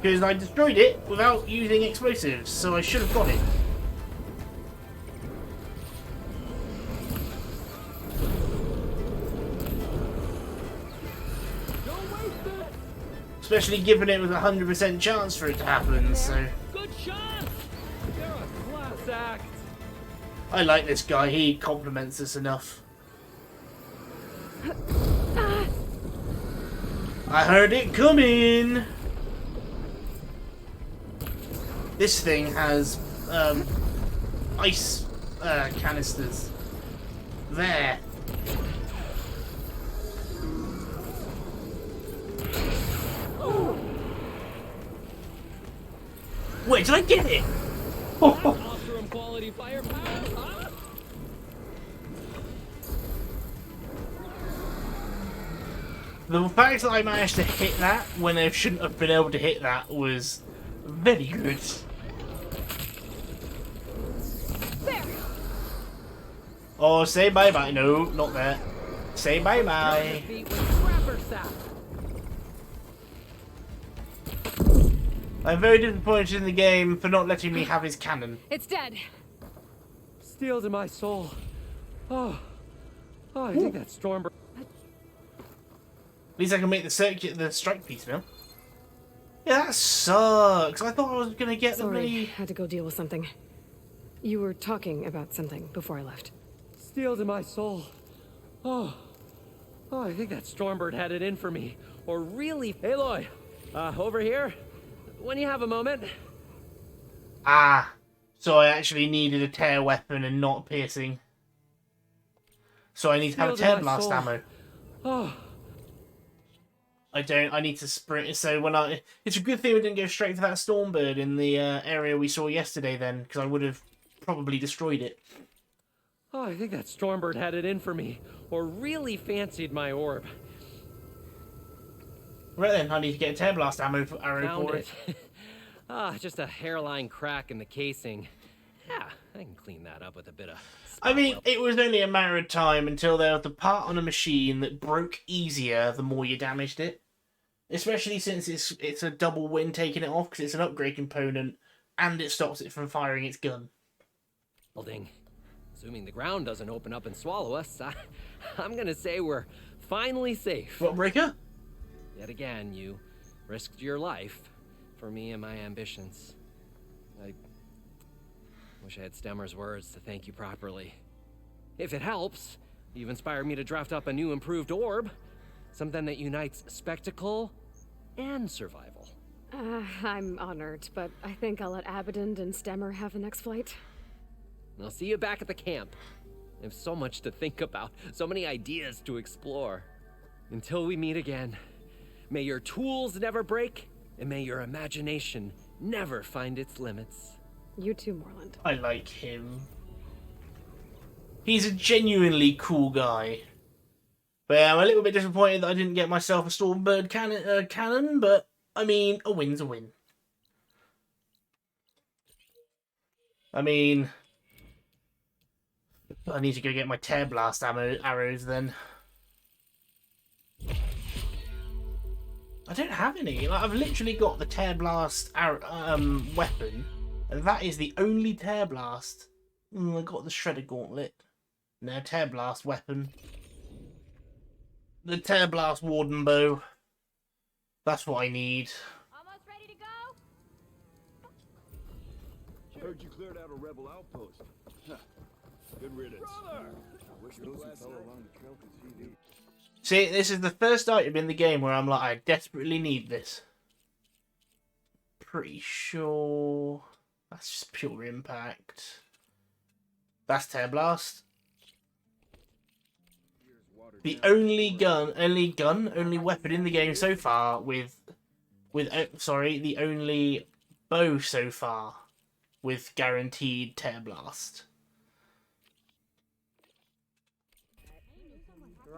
Because I destroyed it without using explosives, so I should have got it. Especially given it was a 100% chance for it to happen, so... Good shot! You're a class act! I like this guy, he compliments us enough. I heard it coming! This thing has, ice, canisters. There. Wait, did I get it? Awesome quality firepower, huh? The fact that I managed to hit that when I shouldn't have been able to hit that was very good. Oh, say bye-bye. No, not there. Say bye-bye. Feet with scrapper sap. I'm very disappointed in the game for not letting me have his cannon. It's dead. Steel to my soul. Oh, I think that Stormbird. At least I can make the strike piece now. Yeah, that sucks. I thought I was gonna get the Sorry, bloody... had to go deal with something. You were talking about something before I left. Steel to my soul. Oh, I think that Stormbird had it in for me. Or really, Aloy, over here. When you have a moment. Ah, so I actually needed a tear weapon and not piercing. So I need to have a Steel to tear my blast soul. ammo. Oh, I need to sprint. So it's a good thing we didn't go straight for that Stormbird in the area we saw yesterday then, because I would have probably destroyed it. oh, I think that Stormbird had it in for me. Or really fancied my orb. Right then, I need to get a tear blast arrow Found for it. it. Just a hairline crack in the casing. Yeah, I can clean that up with a bit of... I mean, it was only a matter of time until there was the part on a machine that broke easier the more you damaged it. Especially since it's a double win taking it off, because it's an upgrade component, and it stops it from firing its gun. Building. Assuming the ground doesn't open up and swallow us, I'm gonna say we're finally safe. What, Breaker? Yet again, you risked your life for me and my ambitions. I wish I had Stemmer's words to thank you properly. If it helps, you've inspired me to draft up a new improved orb. Something that unites spectacle and survival. I'm honored, but I think I'll let Abaddon and Stemmer have the next flight. I'll see you back at the camp. I have so much to think about, so many ideas to explore. Until we meet again, may your tools never break, and may your imagination never find its limits. You too, Morland. I like him. He's a genuinely cool guy. But yeah, I'm a little bit disappointed that I didn't get myself a Stormbird cannon, but, I mean, a win's a win. I mean, I need to go get my Tear Blast arrows then. I don't have any. Like, I've literally got the Tear Blast weapon, and that is the only Tear Blast. I got the Shredder Gauntlet. No, Tear Blast weapon. The Tear Blast Warden Bow. That's what I need. Almost ready to go? Heard you cleared out a rebel outpost. Huh. Good riddance. Brother! Wish those who fell along the trail could see these. See, this is the first item in the game where I'm like, I desperately need this. Pretty sure that's just pure impact. That's Tear Blast. The only weapon in the game so far the only bow so far with guaranteed Tear Blast.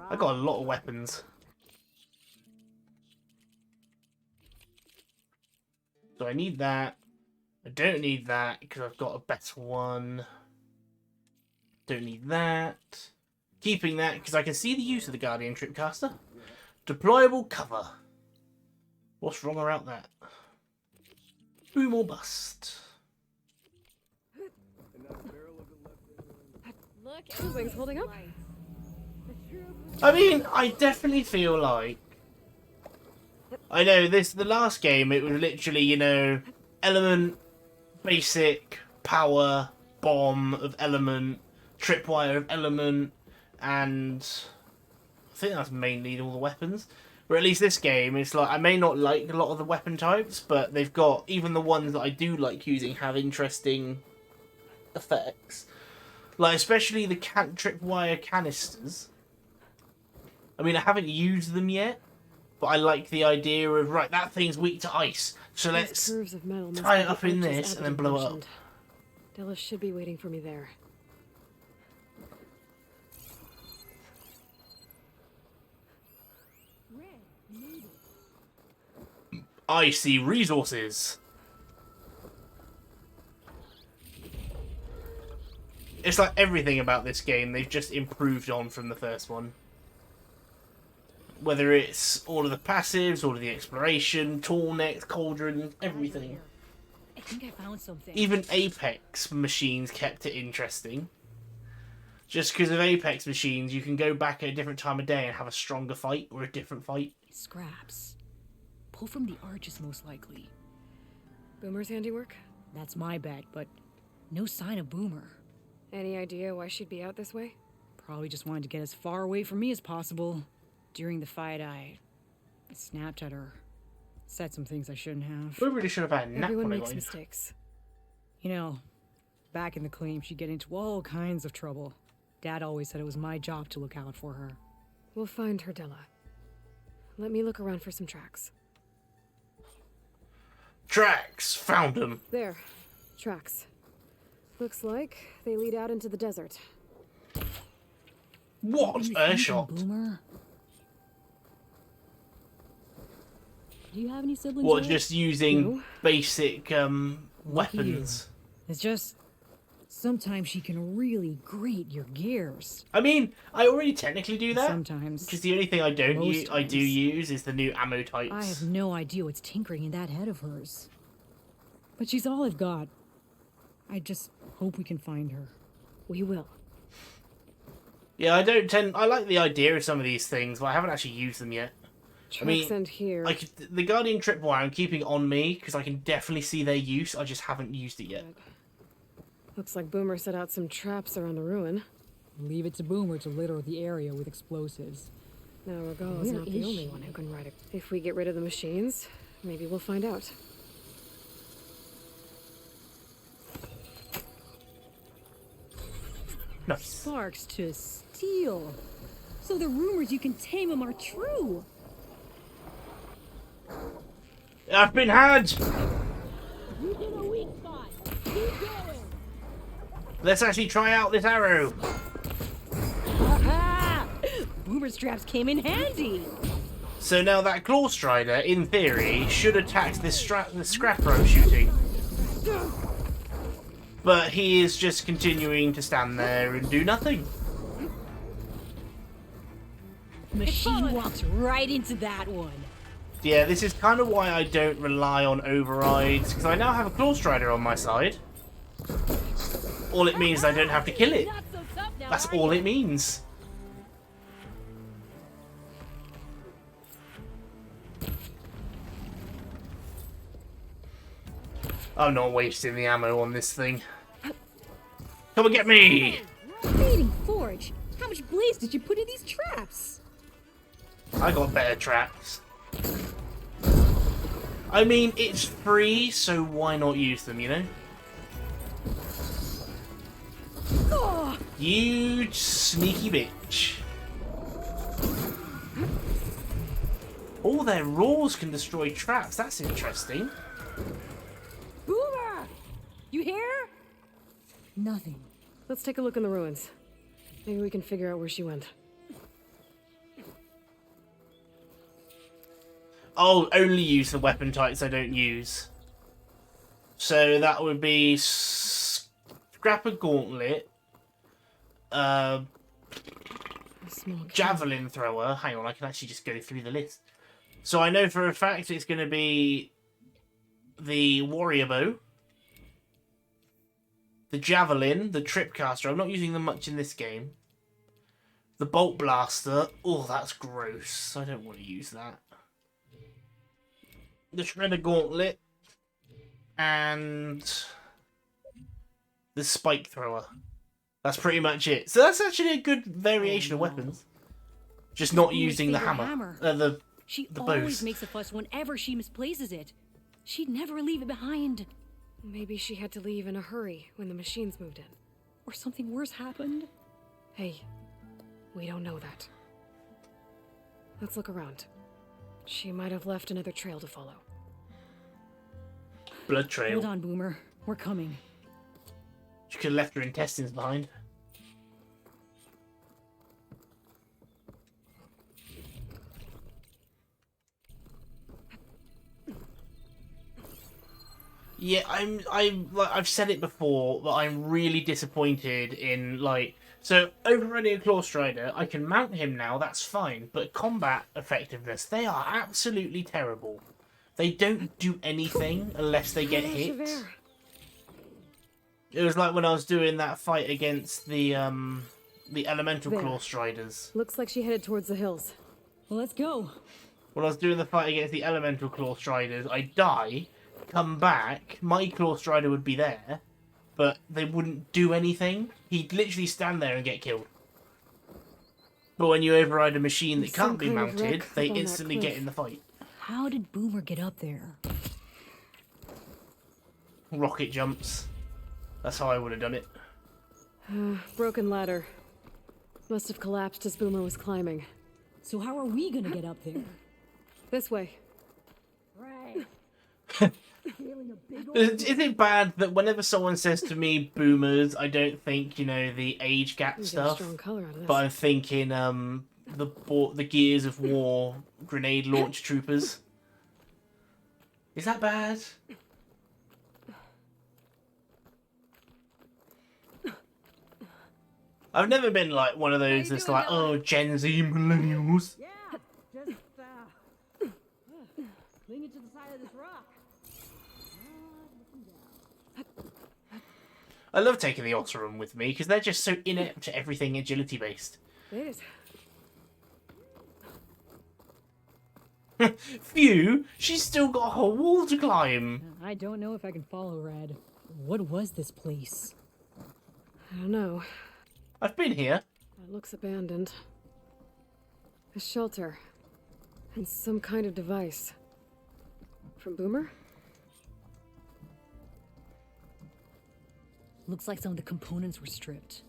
I got a lot of weapons. So I need that. I don't need that because I've got a better one. Don't need that. Keeping that because I can see the use of the Guardian Tripcaster. Deployable cover. What's wrong about that? Boom or bust. Look The wing's holding up. I mean, I definitely feel like... I know, the last game, it was literally, you know, element, basic, power, bomb of element, tripwire of element, and I think that's mainly all the weapons. Or at least this game, it's like, I may not like a lot of the weapon types, but they've got, even the ones that I do like using have interesting effects. Like, especially the tripwire canisters. I mean, I haven't used them yet, but I like the idea of, right, that thing's weak to ice, so These let's curves of metal must tie be it the up in arches this and then Abaddon blow it up. mentioned. Dallas should be waiting for me there. I see resources. It's like everything about this game, they've just improved on from the first one. Whether it's all of the passives, all of the exploration, tall necks, cauldron, everything. I think I found something. Even Apex machines kept it interesting. Just because of Apex machines, you can go back at a different time of day and have a stronger fight or a different fight. Scraps. Pull from the arches, most likely. Boomer's handiwork? That's my bet, but no sign of Boomer. Any idea why she'd be out this way? Probably just wanted to get as far away from me as possible. During the fight, I snapped at her. Said some things I shouldn't have. We really should have had a nap Everyone when I makes got in. mistakes. You know, back in the claim, she'd get into all kinds of trouble. Dad always said it was my job to look out for her. We'll find her, Della. Let me look around for some tracks. Tracks! Found them! There. Tracks. Looks like they lead out into the desert. What You a thinking, shot! Boomer? Do you have any siblings? What, Ray? just using No. basic Lucky weapons? It's just sometimes she can really grate your gears. I mean, I already technically do that. Sometimes. Because the only thing I don't Most use, I do times. use is the new ammo types. I have no idea what's tinkering in that head of hers. But she's all I've got. I just hope we can find her. We will. Yeah, I like the idea of some of these things, but I haven't actually used them yet. Tracks mean, end here. The Guardian Tripwire I'm keeping on me because I can definitely see their use. I just haven't used it yet. Looks like Boomer set out some traps around the ruin. Leave it to Boomer to litter the area with explosives. Now Regal is Where not the is only she? one who can ride it. If we get rid of the machines, maybe we'll find out. Nice. Sparks to steel. So the rumors you can tame him are true. I've been had! You hit a weak spot. Keep going. Let's actually try out this arrow. Aha! Boomer straps came in handy. So now that Claw Strider, in theory, should attack this scrapper I'm shooting. But he is just continuing to stand there and do nothing. Machine walks right into that one. Yeah, this is kind of why I don't rely on overrides, because I now have a Claw Strider on my side. All it means is I don't have to kill it. Not so tough now, That's are all you? it means. I'm not wasting the ammo on this thing. Come and get me! Fading Forge. How much blaze did you put in these traps? I got better traps. I mean, it's free, so why not use them, you know? Oh, You sneaky bitch. All their roars can destroy traps. That's interesting. Boomer! You hear? Nothing. Let's take a look in the ruins. Maybe we can figure out where she went. I'll only use the weapon types I don't use. So that would be Scrapper Gauntlet, A small key. Javelin Thrower. Hang on, I can actually just go through the list. So I know for a fact it's going to be the Warrior Bow, the Javelin, the Tripcaster. I'm not using them much in this game. The Bolt Blaster. Oh, that's gross. I don't want to use that. The Shredder Gauntlet. And the Spike Thrower. That's pretty much it. So that's actually a good variation of weapons. Just not Boomer's using the favorite hammer. hammer. The She The always bows. makes a fuss whenever she misplaces it. She'd never leave it behind. Maybe she had to leave in a hurry when the machines moved in. Or something worse happened. Hey, we don't know that. Let's look around. She might have left another trail to follow. blood trail. Hold on, Boomer. We're coming. She could have left her intestines behind. Yeah, I'm like I've said it before, but I'm really disappointed in like. So overrunning a Claw Strider, I can mount him now. That's fine, but combat effectiveness, they are absolutely terrible. They don't do anything unless they get hit. It was like when I was doing that fight against the elemental Claw Striders. Looks like she headed towards the hills. Well, let's go. When I was doing the fight against the elemental Claw Striders, I die, come back, my Claw Strider would be there, but they wouldn't do anything. He'd literally stand there and get killed. But when you override a machine that can't be mounted, they instantly get in the fight. How did Boomer get up there? Rocket jumps. That's how I would have done it. Broken ladder. Must have collapsed as Boomer was climbing. So how are we gonna get up there? This way. Right. Is it bad that whenever someone says to me boomers, I don't think, you know, the age gap You get a stuff, strong color out of this. but I'm thinking the Gears of War grenade launch troopers. Is that bad? I've never been like one of those that's like, oh, Gen Z millennials. Yeah, just lean it to the side of this rock. I love taking the Otterum with me because they're just so inept to everything agility based. It is. Phew, she's still got a whole wall to climb. I don't know if I can follow Red. What was this place? I don't know. I've been here. It looks abandoned. A shelter. And some kind of device. From Boomer? Looks like some of the components were stripped.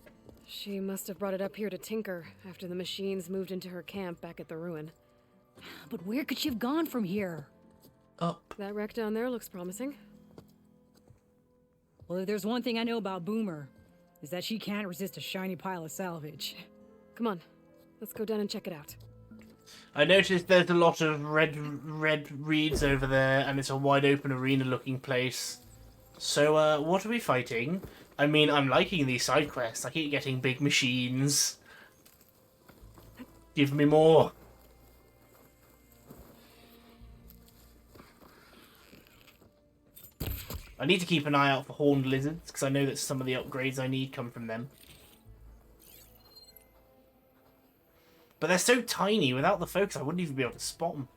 She must have brought it up here to tinker after the machines moved into her camp back at the ruin. But where could she have gone from here? Up. That wreck down there looks promising. Well, if there's one thing I know about Boomer, is that she can't resist a shiny pile of salvage. Come on, let's go down and check it out. I noticed there's a lot of red reeds over there, and it's a wide open arena looking place. So, what are we fighting? I mean, I'm liking these side quests. I keep getting big machines. Give me more. I need to keep an eye out for horned lizards, because I know that some of the upgrades I need come from them. But they're so tiny, without the focus I wouldn't even be able to spot them.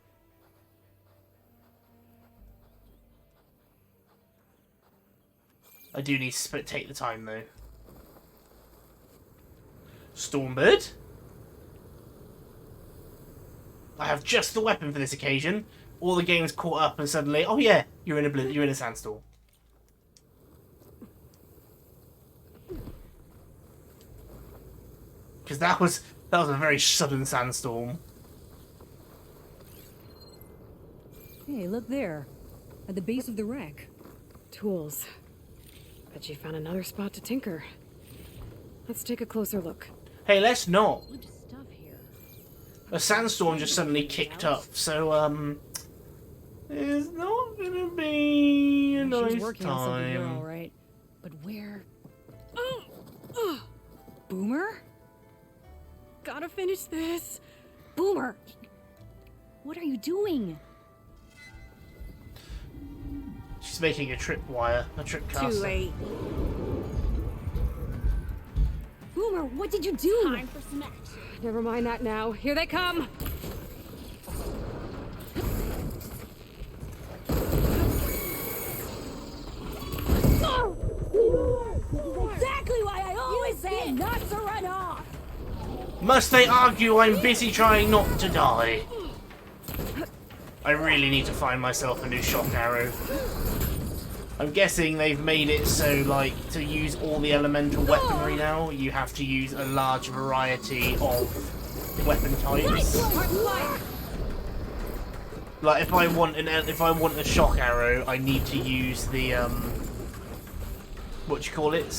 I do need to take the time, though. Stormbird? I have just the weapon for this occasion. All the game's caught up and suddenly, oh yeah, you're in a sandstorm. Because that was a very sudden sandstorm. Hey, look there. At the base of the wreck. Tools. Bet you found another spot to tinker. Let's take a closer look. Hey, let's not. Bunch of stuff here. A sandstorm just suddenly kicked up, so it's not gonna be a nice She's working on something here, all time. right. But where? Boomer? Gotta finish this. Boomer! What are you doing? She's making a tripcaster. Too late. Boomer, what did you do? Time for some action. Never mind that now. Here they come! Exactly why I always say not to run off. Must they argue I'm busy trying not to die? I really need to find myself a new shock arrow. I'm guessing they've made it so, like, to use all the elemental weaponry now, you have to use a large variety of weapon types. Like, if I want a shock arrow, I need to use the what do you call it?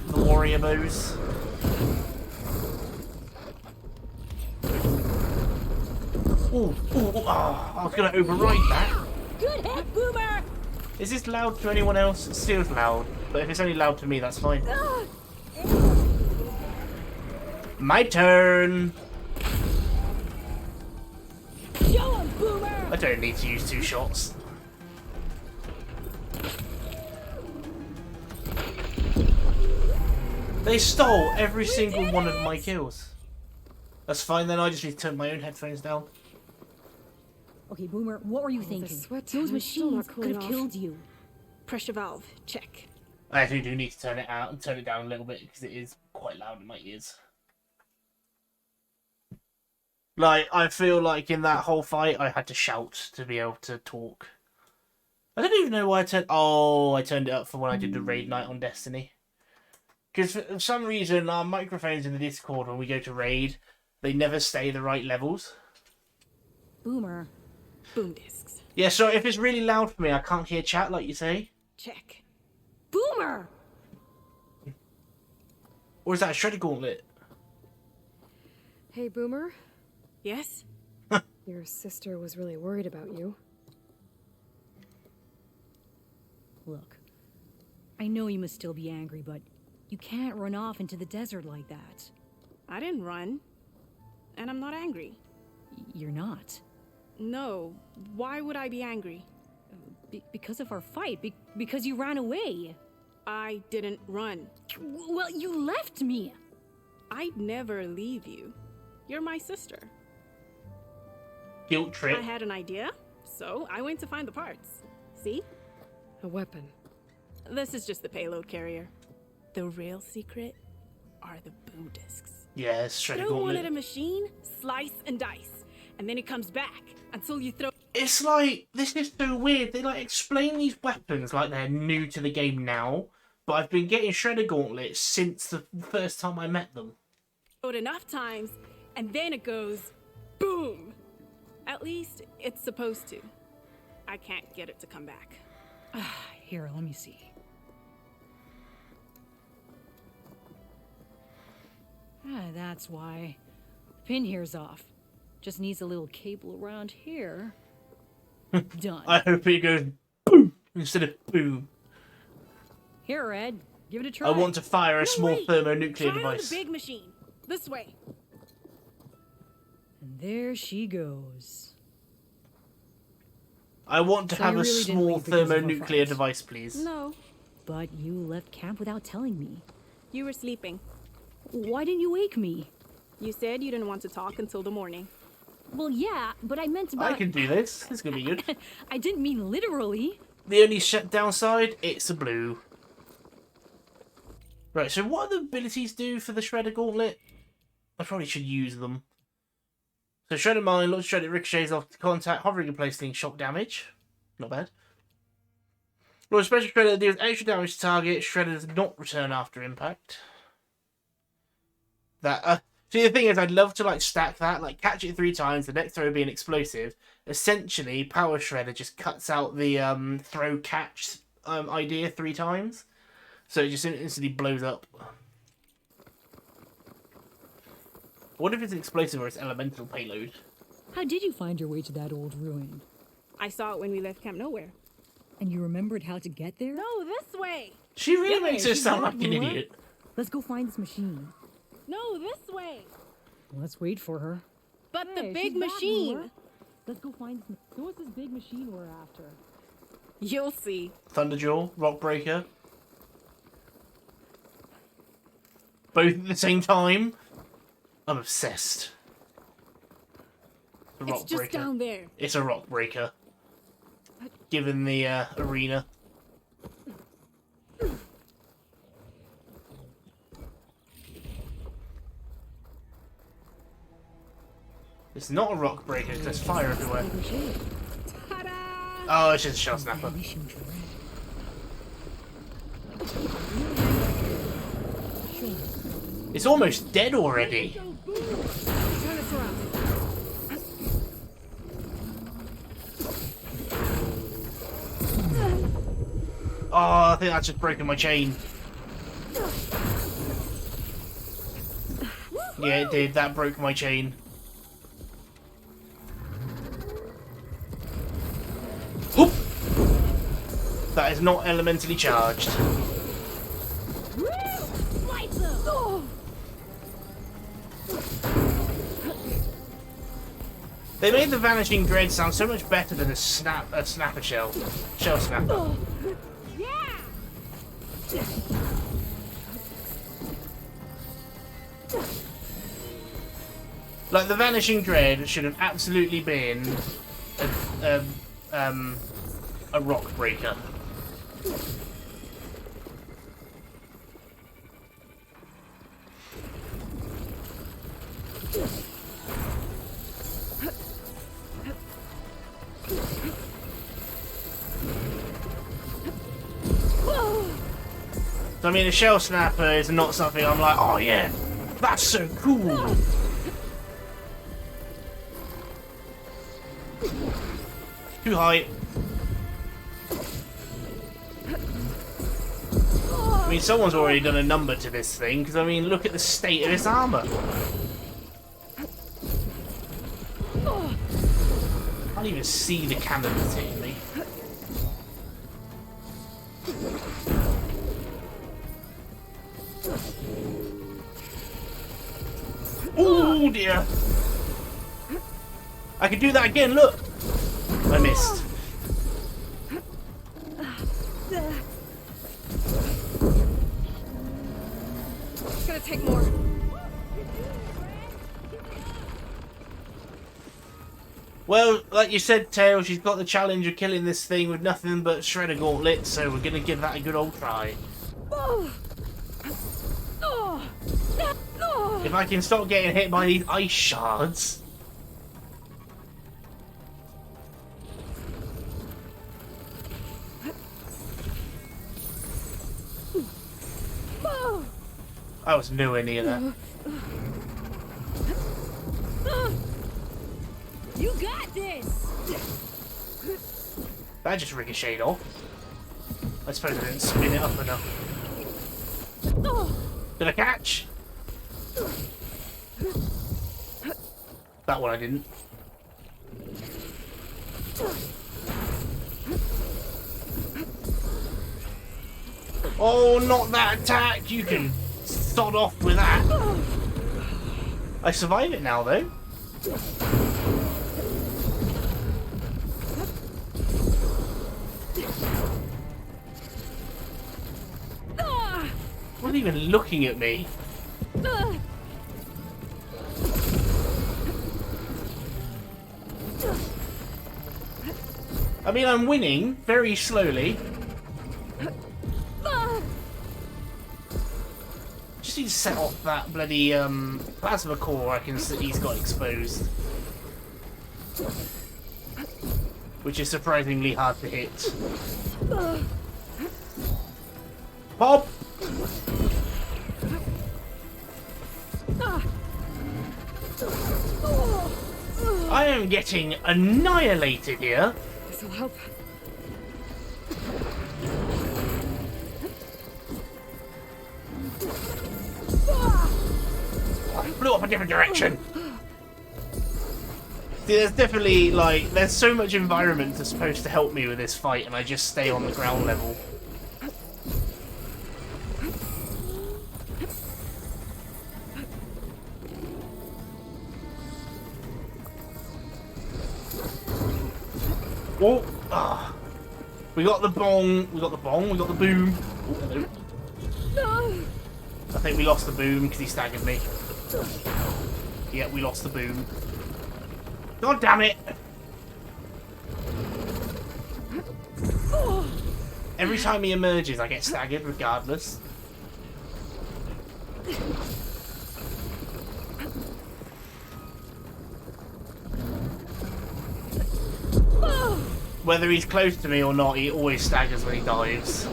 The warrior bows. I was gonna override that. Good hit, Boomer. Is this loud to anyone else? It feels loud, but if it's only loud to me, that's fine. My turn! Show 'em, Boomer! I don't need to use 2 shots. They stole every single one of my kills. That's fine then, I just need to turn my own headphones down. Okay, Boomer, what were you The thinking? sweat Those is still machines not could cooling have off. killed you. Pressure valve, check. I actually do need to turn it out and turn it down a little bit because it is quite loud in my ears. Like, I feel like in that whole fight I had to shout to be able to talk. I don't even know why I turned... Oh, I turned it up for when I did the raid night on Destiny. Because for some reason our microphones in the Discord when we go to raid, they never stay the right levels. Boomer, boom discs, Yeah, so if it's really loud for me, I can't hear chat like you say. check. Boomer! Or is that a shredder gauntlet? Hey, Boomer. Yes? Your sister was really worried about you. Look, I know you must still be angry, but you can't run off into the desert like that. I didn't run. And I'm not angry. You're not. No. Why would I be angry? Because of our fight. Because you ran away. I didn't run. Well, you left me. I'd never leave you. You're my sister. Guilt trip. I had an idea, so I went to find the parts. See? A weapon. This is just the payload carrier. The real secret are the boom discs. Yeah, it's shredder Throw one gauntlet. at a machine, slice and dice, and then it comes back until you throw. It's like, this is so weird. They like explain these weapons like they're new to the game now, but I've been getting shredder gauntlets since the first time I met them. It enough times, and then it goes boom. At least it's supposed to. I can't get it to come back. Here, let me see. That's why. The pin here's off. Just needs a little cable around here. Done. I hope it goes boom instead of boom. Here, Ed. Give it a try. I want to fire a No, small wait. thermonuclear Try on device. the big machine. This way. And there she goes. I want to So have you a really didn't small leave because of our thermonuclear fight? device, please. No, But you left camp without telling me. you were sleeping. Why didn't you wake me? You said you didn't want to talk until the morning. Well, yeah, but I meant I about... can do this. This is going to be good. I didn't mean literally. The only downside, it's a blue. Right, so what do the abilities do for the Shredder Gauntlet? I probably should use them. So Shredder Mine, launch Shredder ricochets off the contact, hovering in place, dealing shock damage. Not bad. Launch Special Shredder that deals extra damage to target. Shredder does not return after impact. That, see, the thing is, I'd love to, like, stack that, like, catch it 3 times, the next throw be an explosive. Essentially, Power Shredder just cuts out the throw-catch idea 3 times. So it just instantly blows up. What if it's an explosive or it's elemental payload? How did you find your way to that old ruin? I saw it when we left Camp Nowhere. And you remembered how to get there? No, this way. She really Yeah, makes her she's sound not like an more. idiot. Let's go find this machine. No, this way. Let's wait for her. But the Hey, big she's back, machine. Laura. Let's go find this. So what's this big machine we're after? You'll see. Thunderjaw, Rockbreaker. Both at the same time. I'm obsessed. The It's just Rockbreaker. down there. It's a Rockbreaker. Given the arena. It's not a Rockbreaker because there's fire everywhere. Ta-da! Oh, it's just a shell snapper. It's almost dead already. Turn us around. Oh, I think that's just broken my chain. Yeah, it did. That broke my chain. Whoop! That is not elementally charged. They made the Vanishing Dread sound so much better than a snapper shell snapper. Like, the Vanishing Dread should have absolutely been a rock breaker. So, I mean, a shell snapper is not something I'm like, oh yeah, that's so cool. Too high. I mean, someone's already done a number to this thing, because, I mean, look at the state of its armor. I can't even see the cannon that's hitting me. Oh dear! I can do that again, look! I missed. It's gonna take more. Well, like you said, Tails, she's got the challenge of killing this thing with nothing but shredder gauntlets, so we're gonna give that a good old try. If I can stop getting hit by these ice shards. I was nowhere near that. You got this. That just ricocheted off. I suppose I didn't spin it up enough. Did I catch? That one I didn't. Oh, not that attack! You can sod off with that. I survive it now, though. Wasn't even looking at me. I mean, I'm winning very slowly. Just need to set off that bloody plasma core I can see he's got exposed. Which is surprisingly hard to hit. Pop! I am getting annihilated here. This'll help. I flew up a different direction. See, there's definitely, like, there's so much environment that's supposed to help me with this fight, and I just stay on the ground level. Oh, we got the bong, we got the boom. Oh, hello. I think we lost the boom because he staggered me. Yeah, we lost the boom. God damn it! Every time he emerges, I get staggered regardless. Whether he's close to me or not, he always staggers when he dives.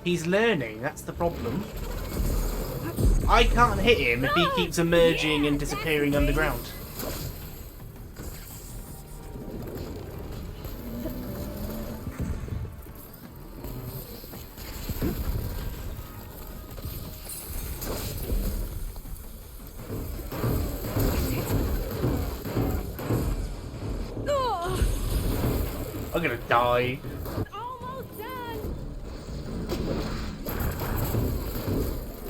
He's learning, that's the problem. I can't hit him if he keeps emerging and disappearing underground. I'm gonna die. Almost done.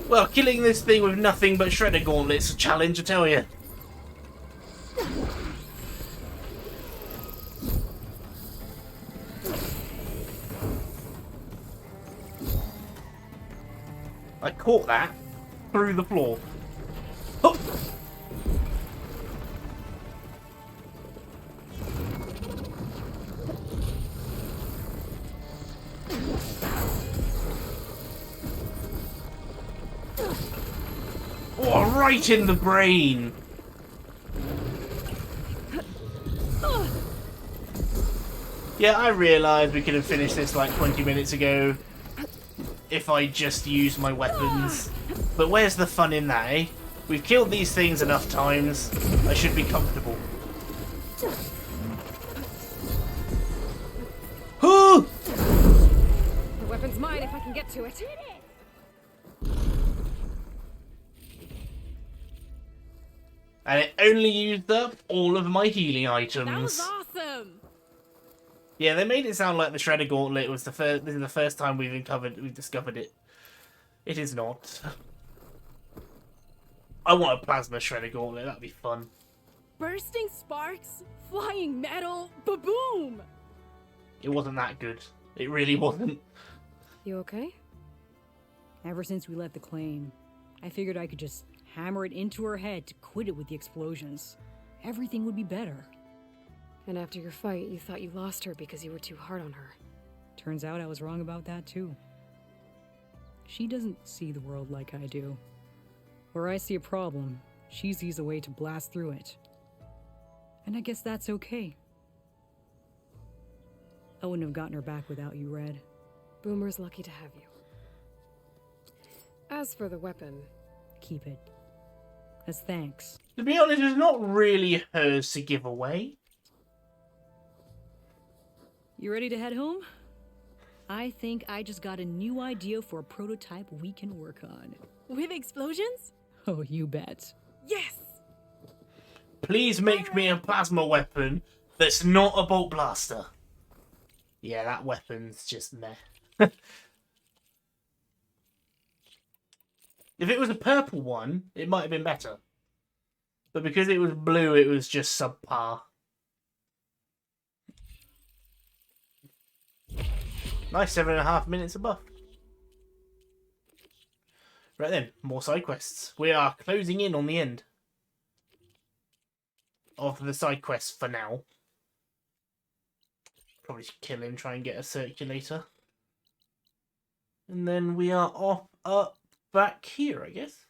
Well, killing this thing with nothing but shredder gauntlets is a challenge, I tell you. I caught that through the floor. Oh! Oh, right in the brain! Yeah, I realised we could have finished this like 20 minutes ago if I just used my weapons. But where's the fun in that, eh? We've killed these things enough times. I should be comfortable. Whoo! The weapon's mine if I can get to it. And it only used up all of my healing items. That was awesome. Yeah, they made it sound like the Shredder Gauntlet was the first. This is the first time we've discovered it. It is not. I want a plasma Shredder Gauntlet. That'd be fun. Bursting sparks, flying metal, ba-boom! It wasn't that good. It really wasn't. You okay? Ever since we left the claim, I figured I could just hammer it into her head to quit it with the explosions. Everything would be better. And after your fight, you thought you lost her because you were too hard on her. Turns out I was wrong about that too. She doesn't see the world like I do. Where I see a problem, she sees a way to blast through it. And I guess that's okay. I wouldn't have gotten her back without you, Red. Boomer's lucky to have you. As for the weapon... Keep it. As thanks. To be honest, it's not really hers to give away. You ready to head home? I think I just got a new idea for a prototype we can work on. With explosions? Oh, you bet. Yes! Please make me a plasma weapon that's not a bolt blaster. Yeah, that weapon's just meh. If it was a purple one, it might have been better. But because it was blue, it was just subpar. Nice, 7.5 minutes of buff. Right then, more side quests. We are closing in on the end of the side quests for now. Probably should kill him, try and get a circulator. And then we are off up back here, I guess.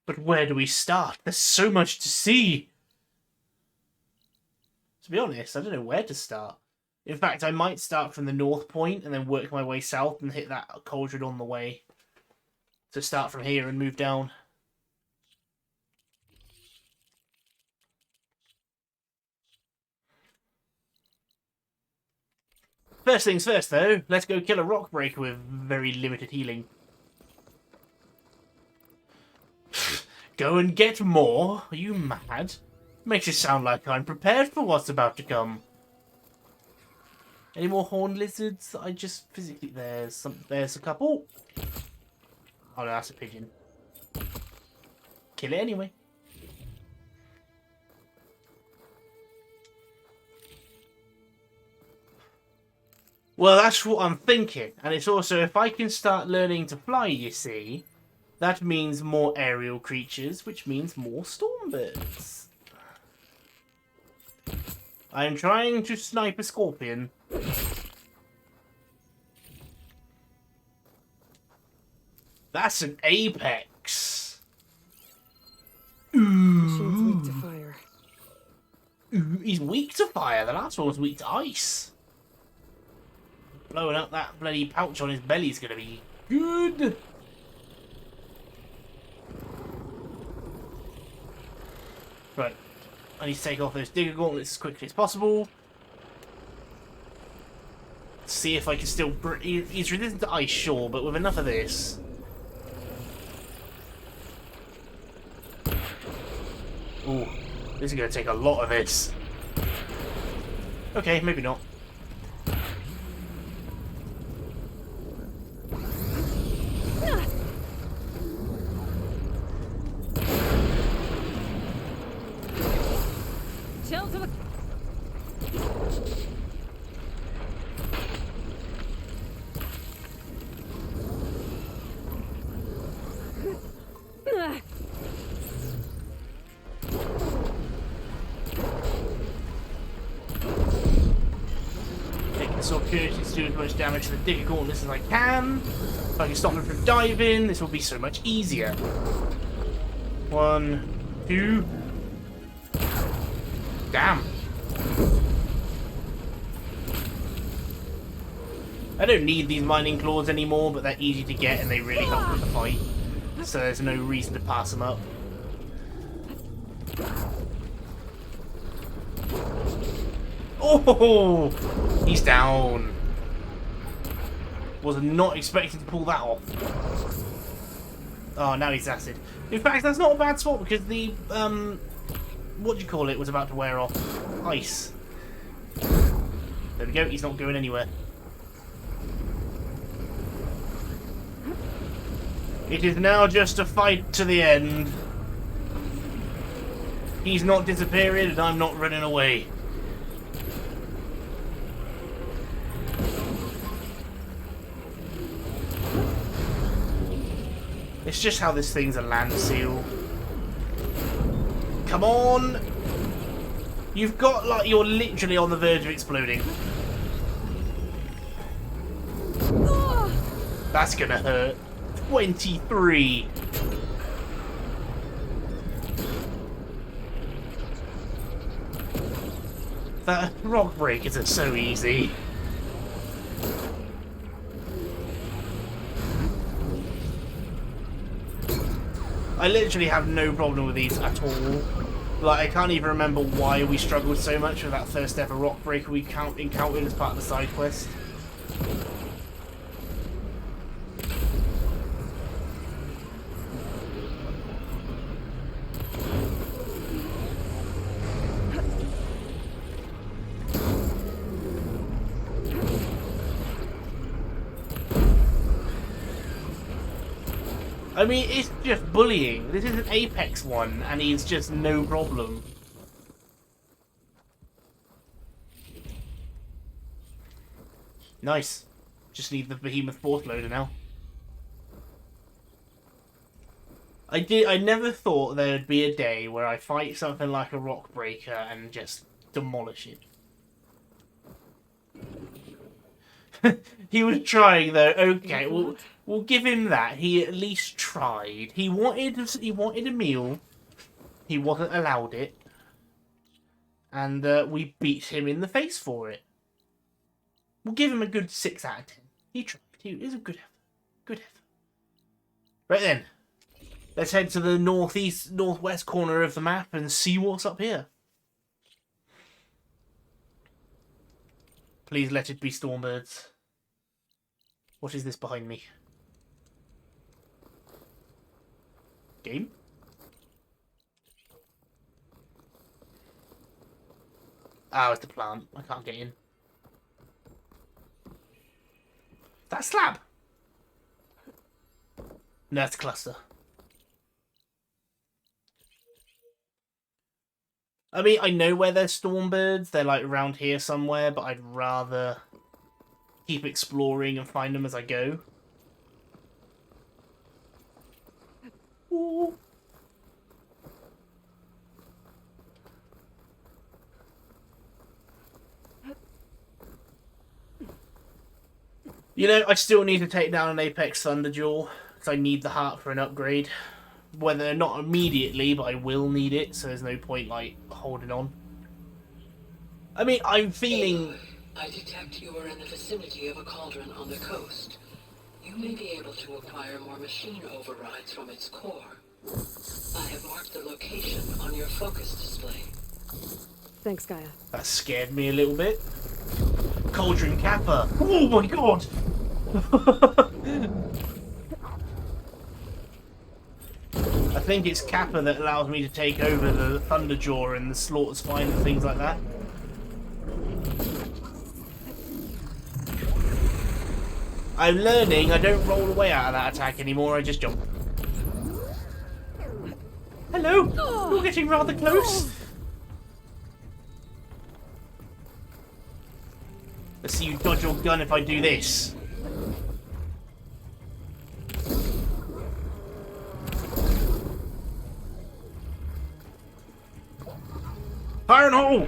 But where do we start? There's so much to see. To be honest, I don't know where to start. In fact, I might start from the north point and then work my way south and hit that cauldron on the way. To start from here and move down. First things first, though. Let's go kill a rock breaker with very limited healing. Go and get more? Are you mad? Makes it sound like I'm prepared for what's about to come. Any more horned lizards? I just physically... There's a couple. Oh no, that's a pigeon. Kill it anyway. Well, that's what I'm thinking. And it's also, if I can start learning to fly, you see, that means more aerial creatures, which means more stormbirds. I'm trying to snipe a scorpion. That's an apex. Machine's weak to fire. Ooh, he's weak to fire. The last one was weak to ice. Blowing up that bloody pouch on his belly is going to be good. Right. I need to take off those digger gauntlets as quickly as possible. See if I can still... He's resistant to ice, sure, but with enough of this... Ooh. This is going to take a lot of this. Okay, maybe not. Chill to the... Taking this opportunity to do as much damage to the Digger Gauntless as I can. If I can stop him from diving, this will be so much easier. 1, 2. Damn. I don't need these mining claws anymore, but they're easy to get and they really help with the fight. So there's no reason to pass them up. Oh, he's down. Was not expecting to pull that off. Oh, now he's acid. In fact, that's not a bad spot because the what do you call it was about to wear off. Ice. There we go. He's not going anywhere. It is now just a fight to the end. He's not disappearing and I'm not running away. It's just how this thing's a land seal. Come on! You've got, like, you're literally on the verge of exploding. That's gonna hurt. 23. That rock breakers are so easy. I literally have no problem with these at all. Like, I can't even remember why we struggled so much with that first ever rock breaker we encountered as part of the side quest. I mean, it's just bullying. This is an Apex one, and he's just no problem. Nice. Just need the Behemoth Force Loader now. I never thought there would be a day where I fight something like a rock breaker and just demolish it. He was trying though. Okay, we'll give him that. He at least tried. He wanted a meal. He wasn't allowed it. And we beat him in the face for it. We'll give him a good 6 out of 10. He tried. It was a good effort. Good effort. Right then. Let's head to the northwest corner of the map and see what's up here. Please let it be Stormbirds. What is this behind me? Game? Oh, it's the plant. I can't get in. That slab? No, it's a cluster. I mean, I know where there's Stormbirds. They're like around here somewhere, but I'd rather keep exploring and find them as I go. Ooh. You know, I still need to take down an Apex Thunderjaw, because I need the heart for an upgrade. Whether not immediately, but I will need it, so there's no point, like, holding on. I mean, I'm feeling... I detect you are in the vicinity of a cauldron on the coast. You may be able to acquire more machine overrides from its core. I have marked the location on your focus display. Thanks, Gaia. That scared me a little bit. Cauldron Kappa. Oh my god! I think it's Kappa that allows me to take over the Thunderjaw and the Slaughter Spine and things like that. I'm learning I don't roll away out of that attack anymore, I just jump. Hello! You're getting rather close. Let's see you dodge your gun if I do this. Fire and hole!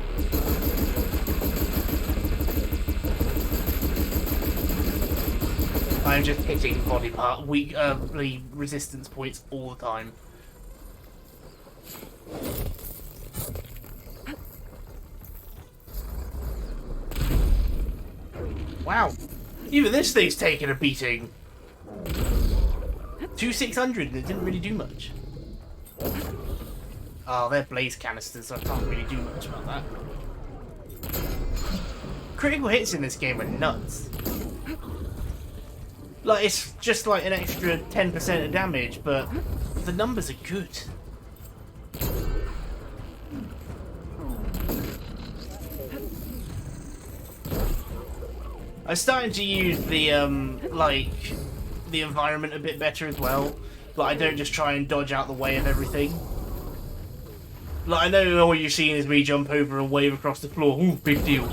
I'm just hitting body part, weak, the resistance points all the time. Wow, even this thing's taking a beating. 2,600 and it didn't really do much. Oh, they're blaze canisters, so I can't really do much about that. Critical hits in this game are nuts. Like, it's just like an extra 10% of damage, but the numbers are good. I'm starting to use the, like, the environment a bit better as well. Like, I don't just try and dodge out the way of everything. Like, I know all you're seeing is me jump over and wave across the floor. Ooh, big deal.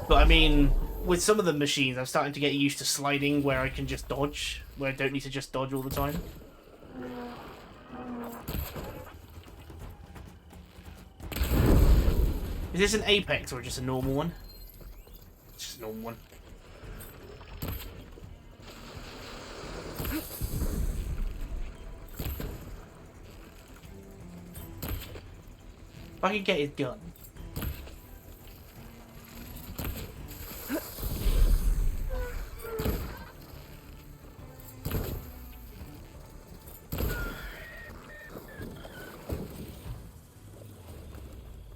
But I mean, with some of the machines, I'm starting to get used to sliding where I can just dodge. Where I don't need to just dodge all the time. Is this an Apex or just a normal one? It's just a normal one. If I could get his gun.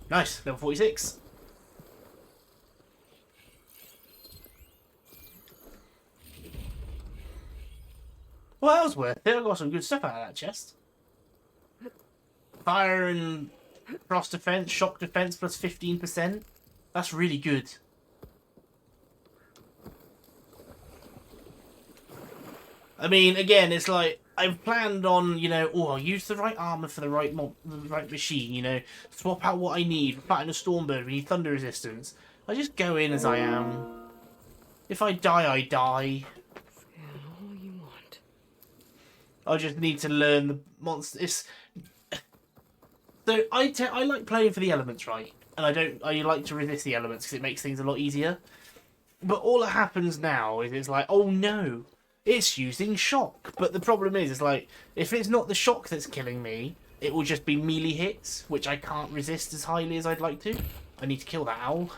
Nice, level 46. Well, that was worth it. I got some good stuff out of that chest. Fire and frost defense, shock defense plus 15%. That's really good. I mean, again, it's like I've planned on, you know, oh, I'll use the right armor for the right machine, you know, swap out what I need. Fighting a Stormbird, we need thunder resistance. I just go in as I am. If I die, I die. Scan all you want. I just need to learn the monsters. So I like playing for the elements, right? And I like to resist the elements because it makes things a lot easier. But all that happens now is it's like, oh no, it's using shock. But the problem is like, if it's not the shock that's killing me, it will just be melee hits, which I can't resist as highly as I'd like to. I need to kill that owl.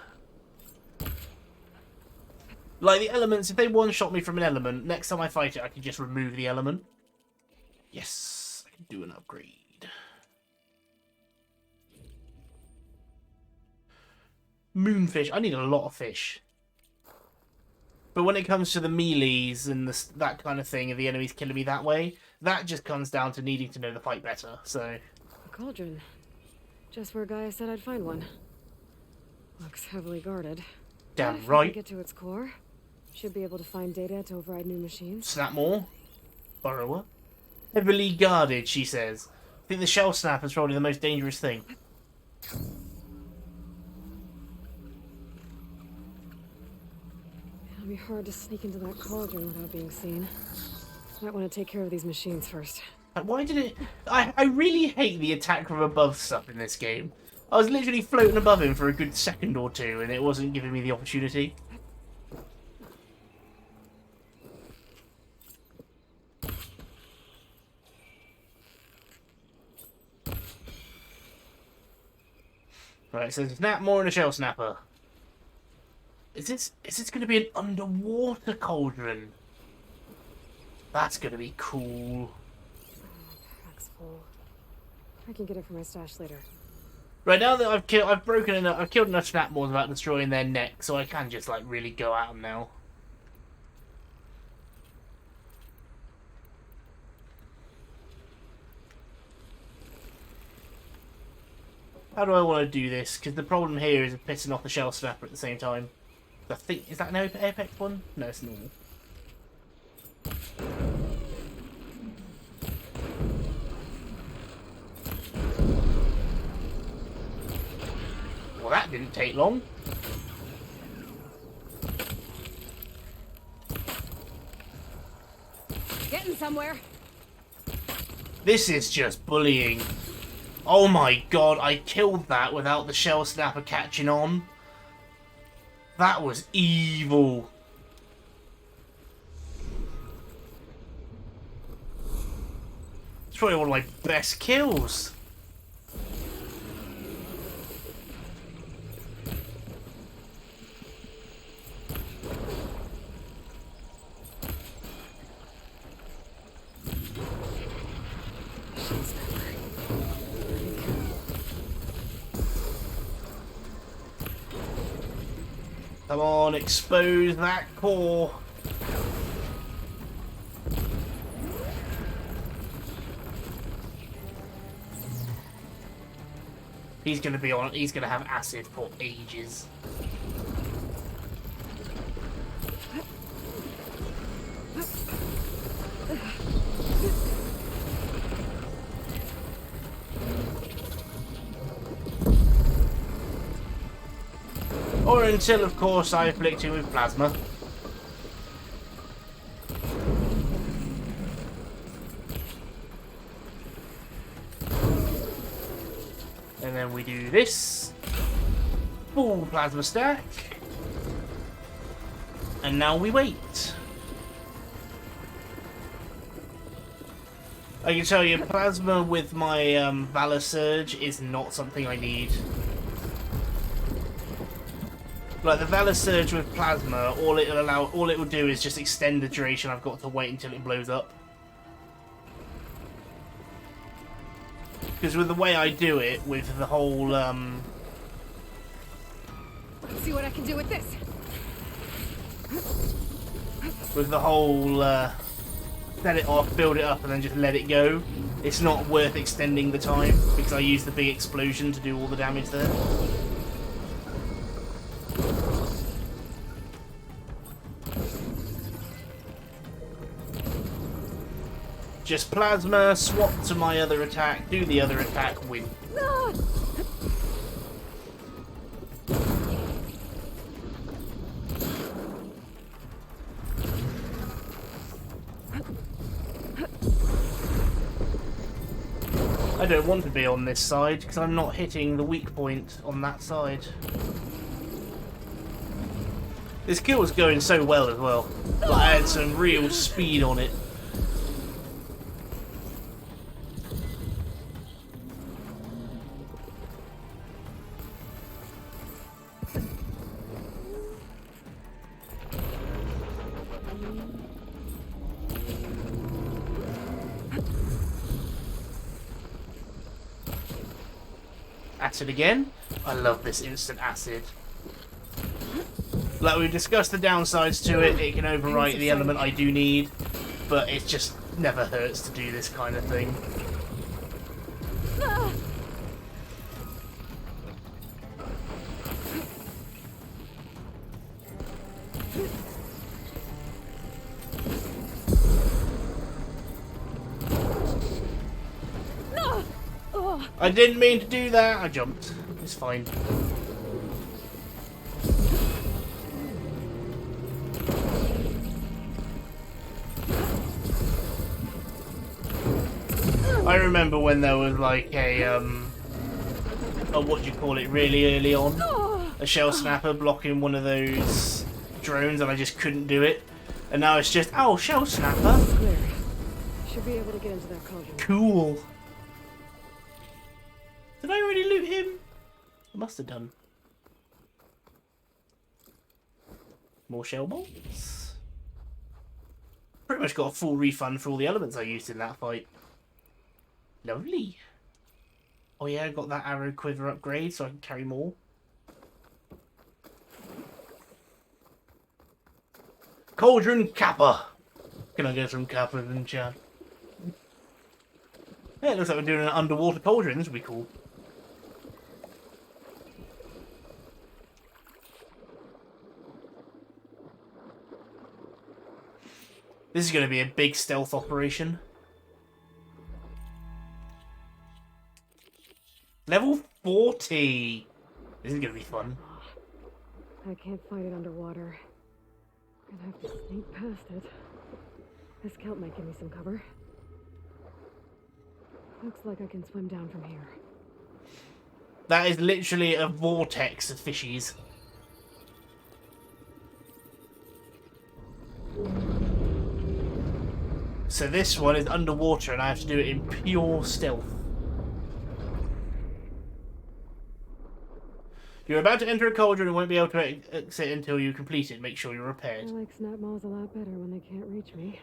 Like the elements, if they one-shot me from an element, next time I fight it, I can just remove the element. Yes, I can do an upgrade. Moonfish. I need a lot of fish. But when it comes to the melees and that kind of thing, and the enemies killing me that way, that just comes down to needing to know the fight better, so... A cauldron. Just where Gaia said I'd find one. Looks heavily guarded. Damn If I right. can get to its core, should be able to find data to override new machines. Snapmore. Burrower. Heavily guarded, she says. I think the shell snap is probably the most dangerous thing. It'll be hard to sneak into that cauldron without being seen. Might want to take care of these machines first. Why did it... I really hate the attack from above stuff in this game. I was literally floating above him for a good second or two, and it wasn't giving me the opportunity. Right, so Snapmore and a Shell Snapper. Is this going to be an underwater cauldron? That's going to be cool. Pack's full. I can get it for my stash later. Right, now that I've killed enough Snapmores without destroying their neck, so I can just like really go at them now. How do I want to do this? Because the problem here is pissing off the shell snapper at the same time. I think, is that an apex one? No, it's normal. Well, that didn't take long. Getting somewhere. This is just bullying. Oh my god, I killed that without the shell snapper catching on. That was evil. It's probably one of my best kills. Come on, expose that core. He's gonna be on. He's gonna have acid for ages. Or until, of course, I afflict him with plasma. And then we do this. Full plasma stack. And now we wait. I can tell you, plasma with my Valor Surge is not something I need. Like the Valor Surge with plasma, all it will do is just extend the duration I've got to wait until it blows up. Because with the way I do it, with the whole Let's see what I can do with this. with the whole set it off, build it up, and then just let it go, it's not worth extending the time because I use the big explosion to do all the damage there. Just plasma, swap to my other attack, do the other attack, win. I don't want to be on this side because I'm not hitting the weak point on that side. This kill was going so well as well. Like, I had some real speed on it. Acid again. I love this instant acid. Like, we've discussed the downsides to it. It can overwrite the element I do need, but it just never hurts to do this kind of thing. I didn't mean to do that. I jumped. It's fine. I remember when there was like a what do you call it, really early on, a shell snapper blocking one of those drones, and I just couldn't do it. And now it's just, oh, shell snapper. Clear. Should be able to get into that cauldron. Cool. Did I already loot him? I must have done. More shell bolts. Pretty much got a full refund for all the elements I used in that fight. Lovely. Oh yeah, I got that arrow quiver upgrade so I can carry more. Cauldron Kappa. Can I get some Kappas in chat? Yeah, it looks like we're doing an underwater cauldron. This will be cool. This is going to be a big stealth operation. Level 40! This is going to be fun. I can't fight it underwater. Gonna have to sneak past it. This kelp might give me some cover. Looks like I can swim down from here. That is literally a vortex of fishies. So this one is underwater and I have to do it in pure stealth. You're about to enter a cauldron and won't be able to exit until you complete it. Make sure you're I prepared. like snap maws a lot better when they can't reach me.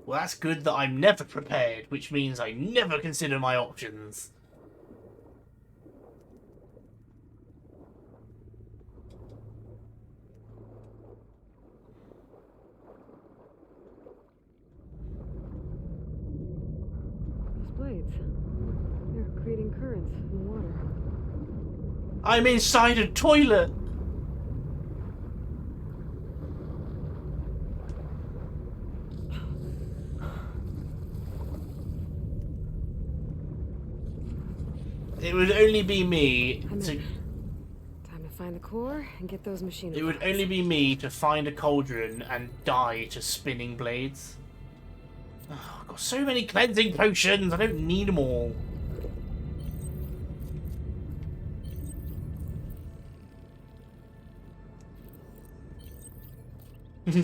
Well, that's good that I'm never prepared, which means I never consider my options. Those blades. They're creating currents in the water. I'm inside a toilet! It would only be me to... Time to find the core and get those machine It would only be me to find a cauldron and die to spinning blades. Oh, I've got so many cleansing potions, I don't need them all.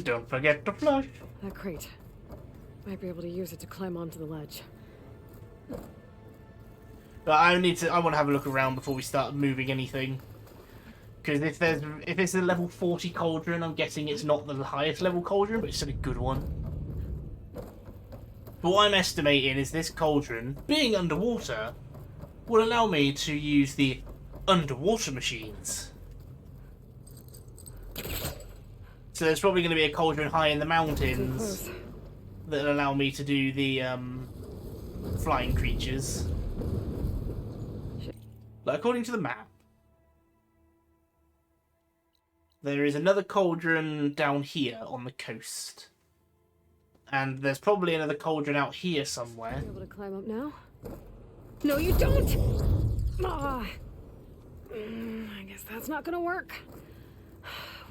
Don't forget to flush. That crate. Might be able to use it to climb onto the ledge. But I want to have a look around before we start moving anything. Because if it's a level 40 cauldron, I'm guessing it's not the highest level cauldron, but it's still a good one. But what I'm estimating is this cauldron, being underwater, will allow me to use the underwater machines. So there's probably going to be a cauldron high in the mountains that'll allow me to do the flying creatures. Like, according to the map, there is another cauldron down here on the coast. And there's probably another cauldron out here somewhere. Able to climb up now? No, you don't! Ah. I guess that's not gonna work.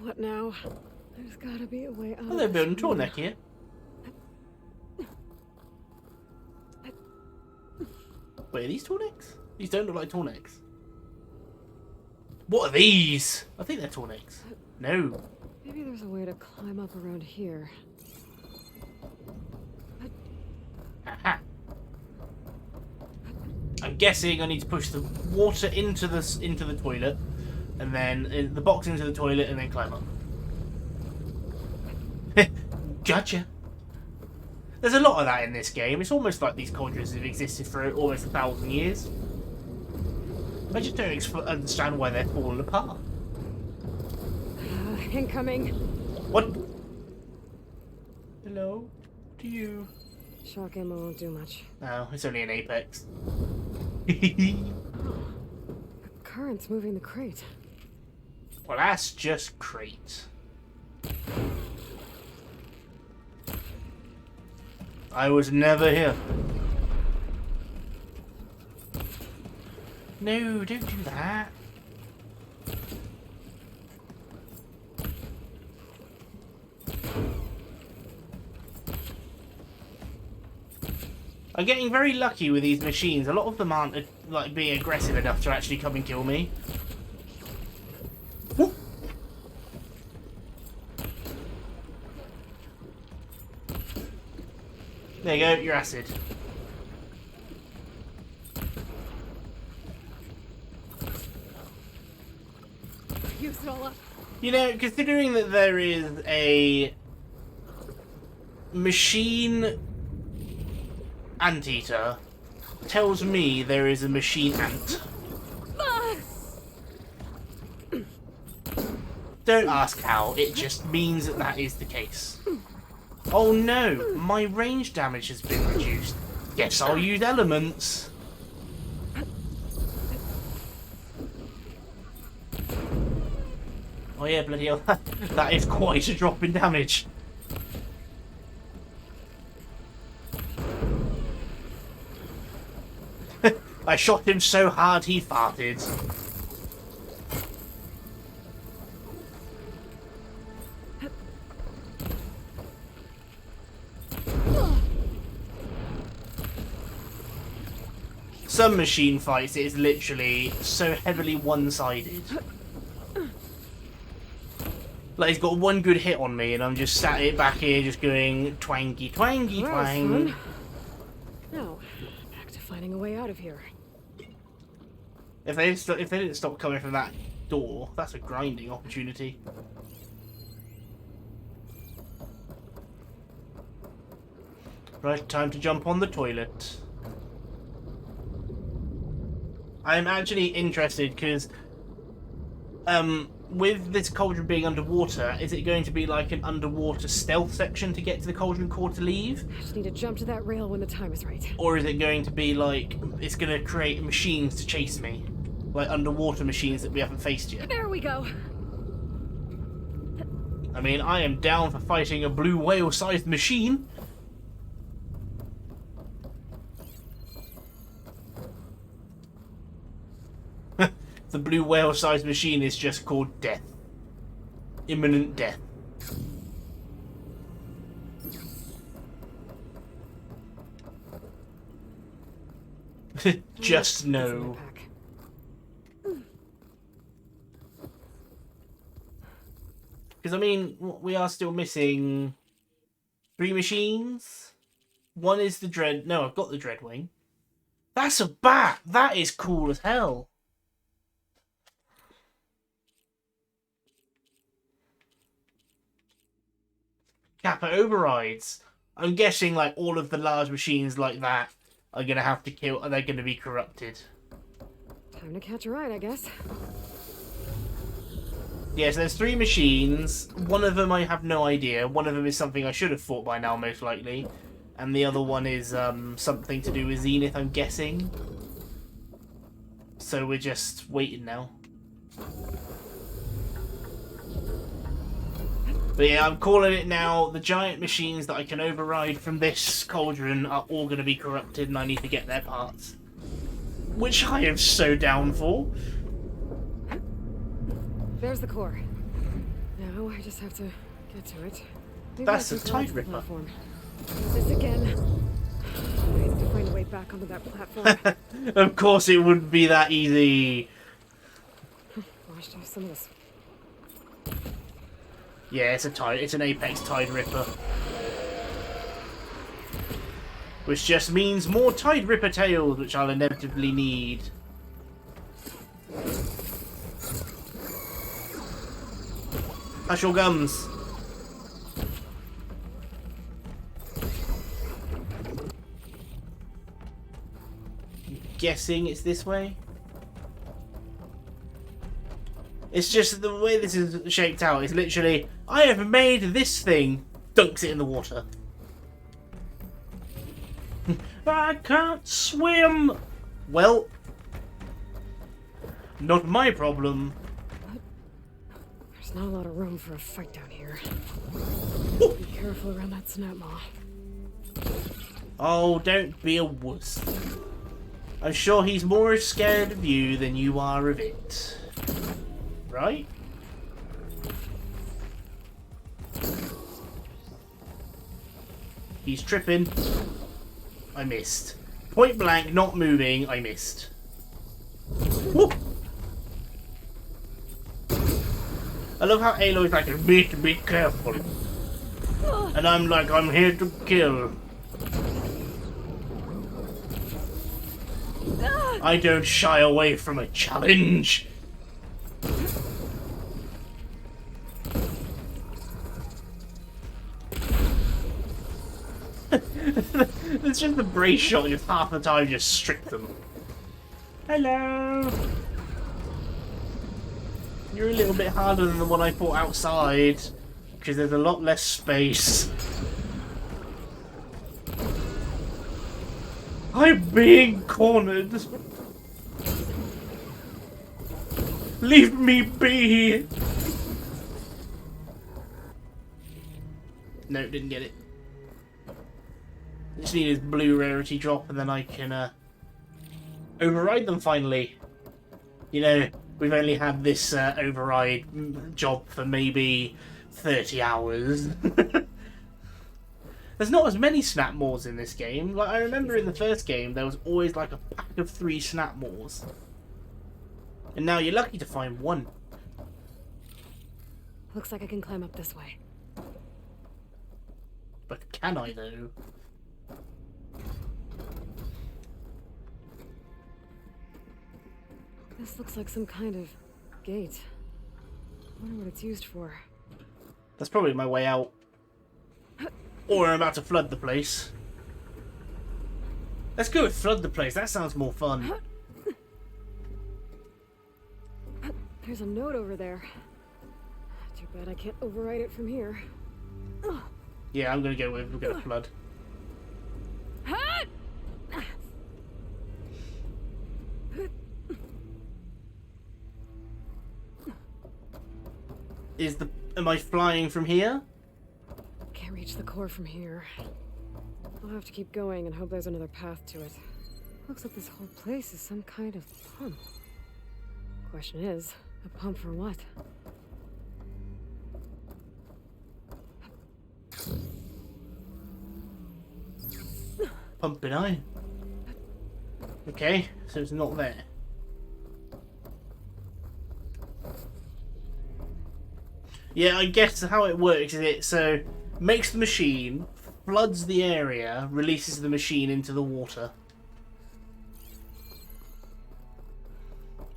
What now? There's gotta be a way out. Oh, they're building Tornek here. Wait, are these Torneks? These don't look like Torneks. What are these? I think they're Torneks. No. Maybe there's a way to climb up around here. Aha. I'm guessing I need to push the water into the toilet, and then the box into the toilet, and then climb up. Gotcha. There's a lot of that in this game. It's almost like these cauldrons have existed for almost 1,000 years. I just don't understand why they're falling apart. Incoming. What? Hello? To you? Shock ammo won't do much. No, it's only an Apex. The current's moving the crate. Well, that's just crate. I was never here. No, don't do that. I'm getting very lucky with these machines. A lot of them aren't like being aggressive enough to actually come and kill me. Woo. There you go, your acid. Use it all up. You know, considering that there is a machine anteater, tells me there is a machine ant. Don't ask how, it just means that that is the case. Oh no, my range damage has been reduced. Guess I'll use elements. Oh yeah, bloody hell. That is quite a drop in damage. I shot him so hard he farted. Some machine fights, it is literally so heavily one-sided. Like, he's got one good hit on me, and I'm just sat it back here, just going twangy, twangy, Well, twang. fun. Now, back to finding a way out of here. If they didn't stop coming from that door, that's a grinding opportunity. Right, time to jump on the toilet. I'm actually interested because, with this cauldron being underwater, is it going to be like an underwater stealth section to get to the cauldron core to leave? I just need to jump to that rail when the time is right. Or is it going to be like, it's going to create machines to chase me? Like underwater machines that we haven't faced yet? There we go. I mean, I am down for fighting a blue whale-sized machine. The blue whale-sized machine is just called death. Imminent death. Just no. Because, I mean, we are still missing 3 machines. One is the Dread... No, I've got the Dreadwing. That's a bat! That is cool as hell. Kappa overrides. I'm guessing, like, all of the large machines like that are going to have to kill... Are they going to be corrupted? Time to catch a ride, I guess. Yes, there's 3 machines. One of them I have no idea. One of them is something I should have fought by now, most likely. And the other one is something to do with Zenith, I'm guessing. So we're just waiting now. But yeah, I'm calling it now. The giant machines that I can override from this cauldron are all going to be corrupted, and I need to get their parts. Which I am so down for. There's the core. Now I just have to get to it. Maybe That's I a can climb Tide the Ripper. platform. There's this again. I have to find a way back onto that platform. Of course it wouldn't be that easy. Washed off some of this. Yeah, it's an Apex Tide Ripper. Which just means more Tide Ripper tails, which I'll inevitably need. Hush your gums. Guessing it's this way. It's just the way this is shaped out. It's literally, I have made this thing, dunks it in the water. I can't swim. Well, not my problem. There's not a lot of room for a fight down here. Be careful around that snap maw. Oh, don't be a wuss. I'm sure he's more scared of you than you are of it. Right? He's tripping. I missed. Point blank, not moving, I missed. Woo! I love how Aloy's like, be careful. And I'm like, I'm here to kill. I don't shy away from a challenge. It's just the brace shot, just half the time just strip them. Hello! You're a little bit harder than the one I fought outside, because there's a lot less space. I'm being cornered. Leave me be. No, didn't get it. Just need his blue rarity drop, and then I can override them finally. You know, we've only had this override job for maybe 30 hours. There's not as many Snapmaws in this game. Like, I remember in the first game, there was always like a pack of 3 Snapmaws. And now you're lucky to find 1. Looks like I can climb up this way. But can I, though? This looks like some kind of gate. I wonder what it's used for. That's probably my way out. Or I'm about to flood the place. Let's go with flood the place. That sounds more fun. There's a note over there. Too bad I can't override it from here. Yeah, I'm gonna go with we're gonna flood. Am I flying from here? Can't reach the core from here. I'll have to keep going and hope there's another path to it. Looks like this whole place is some kind of pump. Question is, a pump for what? Pumping iron. Okay, so it's not there. Yeah, I guess how it works is it so makes the machine, floods the area, releases the machine into the water.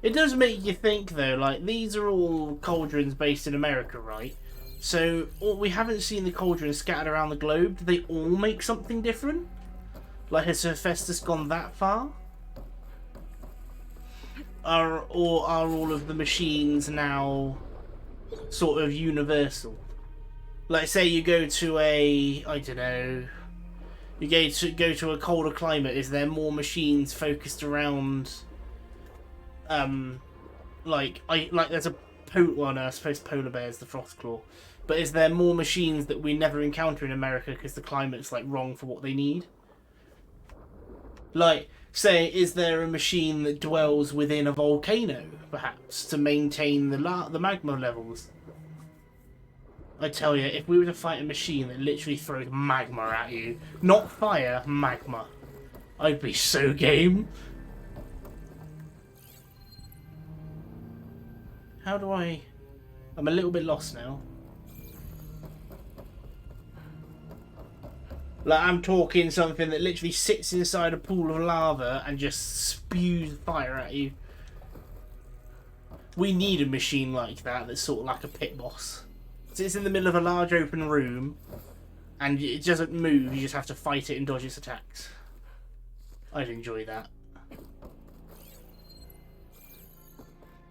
It does make you think though, like these are all cauldrons based in America, right? So we haven't seen the cauldrons scattered around the globe. Do they all make something different? Like has Hephaestus gone that far? Or are all of the machines now sort of universal? Like say you go to a, I don't know, you go to a colder climate, is there more machines focused around like there's a well, no, I suppose polar bears, the Frothclaw, but is there more machines that we never encounter in America because the climate's like wrong for what they need? Like say, is there a machine that dwells within a volcano, perhaps, to maintain the magma levels? I tell you, if we were to fight a machine that literally throws magma at you, not fire, magma, I'd be so game. How do I... I'm a little bit lost now. Like, I'm talking something that literally sits inside a pool of lava and just spews fire at you. We need a machine like that that's sort of like a pit boss. So it's in the middle of a large open room and it doesn't move, you just have to fight it and dodge its attacks. I'd enjoy that.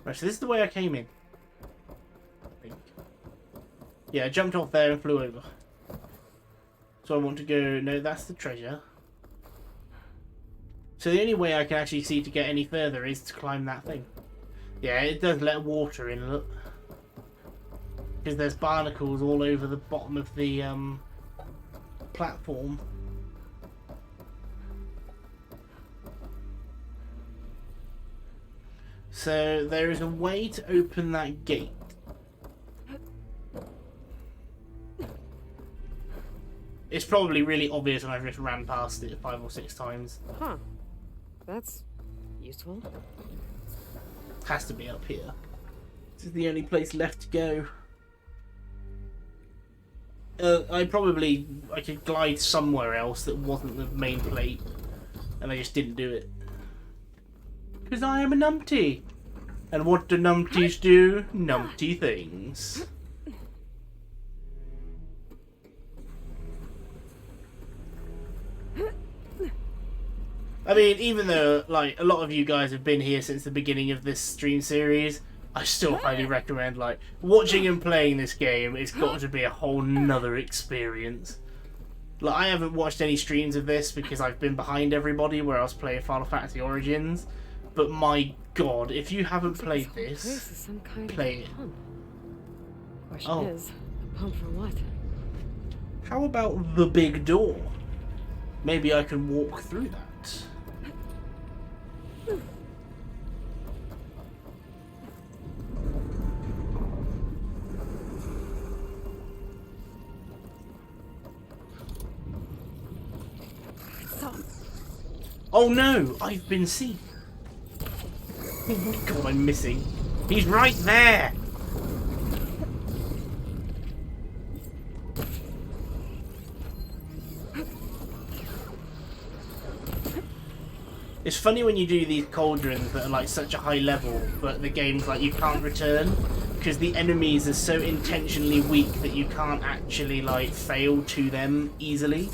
Right, so this is the way I came in. I think. Yeah, I jumped off there and flew over. So I want to go... No, that's the treasure. So the only way I can actually see to get any further is to climb that thing. Yeah, it does let water in, look. Because there's barnacles all over the bottom of the platform. So there is a way to open that gate. It's probably really obvious and I've just ran past it 5 or 6 times. Huh. That's useful. Has to be up here. This is the only place left to go. I could glide somewhere else that wasn't the main plate. And I just didn't do it. Because I am a numpty. And what do numpties do? Numpty things. I mean, even though like a lot of you guys have been here since the beginning of this stream series, I still highly recommend like watching and playing this game. It's got to be a whole nother experience. Like I haven't watched any streams of this because I've been behind everybody where I was playing Final Fantasy Origins. But my god, if you haven't played this, play it. Question is, a pump for what? How about the big door? Maybe I can walk through that. Oh no, I've been seen. Oh my god, I'm missing. He's right there! It's funny when you do these cauldrons that are like such a high level, but the game's like you can't return, because the enemies are so intentionally weak that you can't actually like fail to them easily.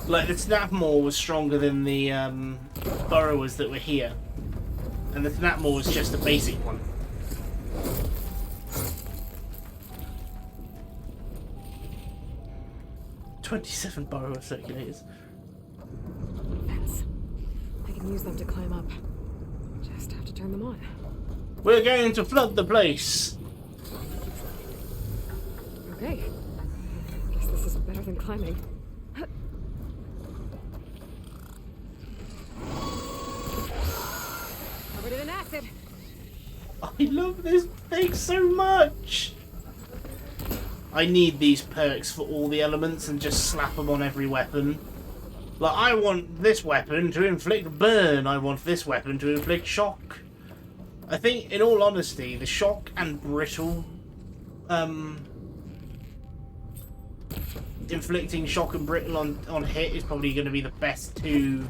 Like the Snapmaw was stronger than the burrowers that were here, and the Snapmaw was just a basic one. "27 burrower circulators." Vents. I can use them to climb up. Just have to turn them on. We're going to flood the place. Okay. Guess this is better than climbing. Covered it in acid. I love this thing so much. I need these perks for all the elements and just slap them on every weapon. Like, I want this weapon to inflict burn. I want this weapon to inflict shock. I think, in all honesty, the shock and brittle, inflicting shock and brittle on hit is probably going to be the best two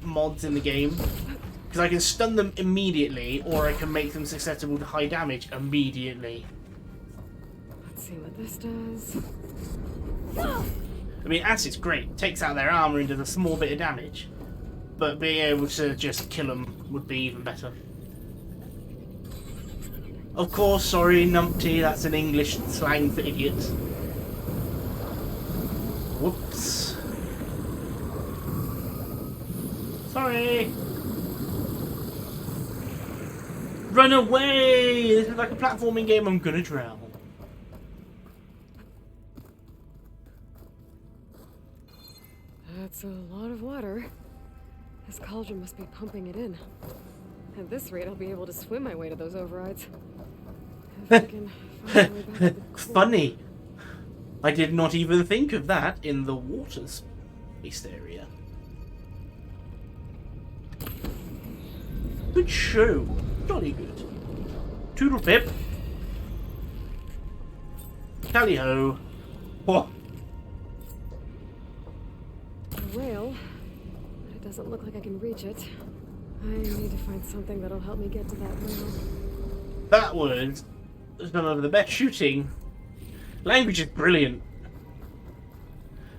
mods in the game. Because I can stun them immediately, or I can make them susceptible to high damage immediately. Let's see what this does. I mean, acid's great. Takes out their armor and does a small bit of damage. But being able to just kill them would be even better. Of course, sorry, numpty, that's an English slang for idiots. Whoops. Sorry. Run away! This is like a platforming game, I'm gonna drown. That's a lot of water. This cauldron must be pumping it in. At this rate, I'll be able to swim my way to those overrides. If I can find my way back to the core. Funny. I did not even think of that in the water-based area. Good show. Jolly good. Toodle pip. Tally ho. Whoa. A rail, but it doesn't look like I can reach it. I need to find something that'll help me get to that rail. That was some of the best shooting. Language is brilliant.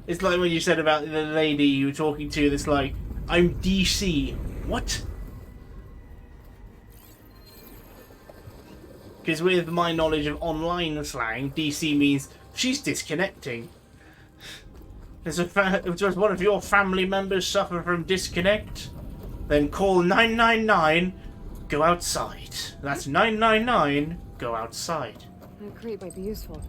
It's like when you said about the lady you were talking to that's like, I'm DC. What? Because with my knowledge of online slang, DC means she's disconnecting. Does one of your family members suffer from disconnect? Then call 999, go outside. That's 999, go outside. That crate might be useful.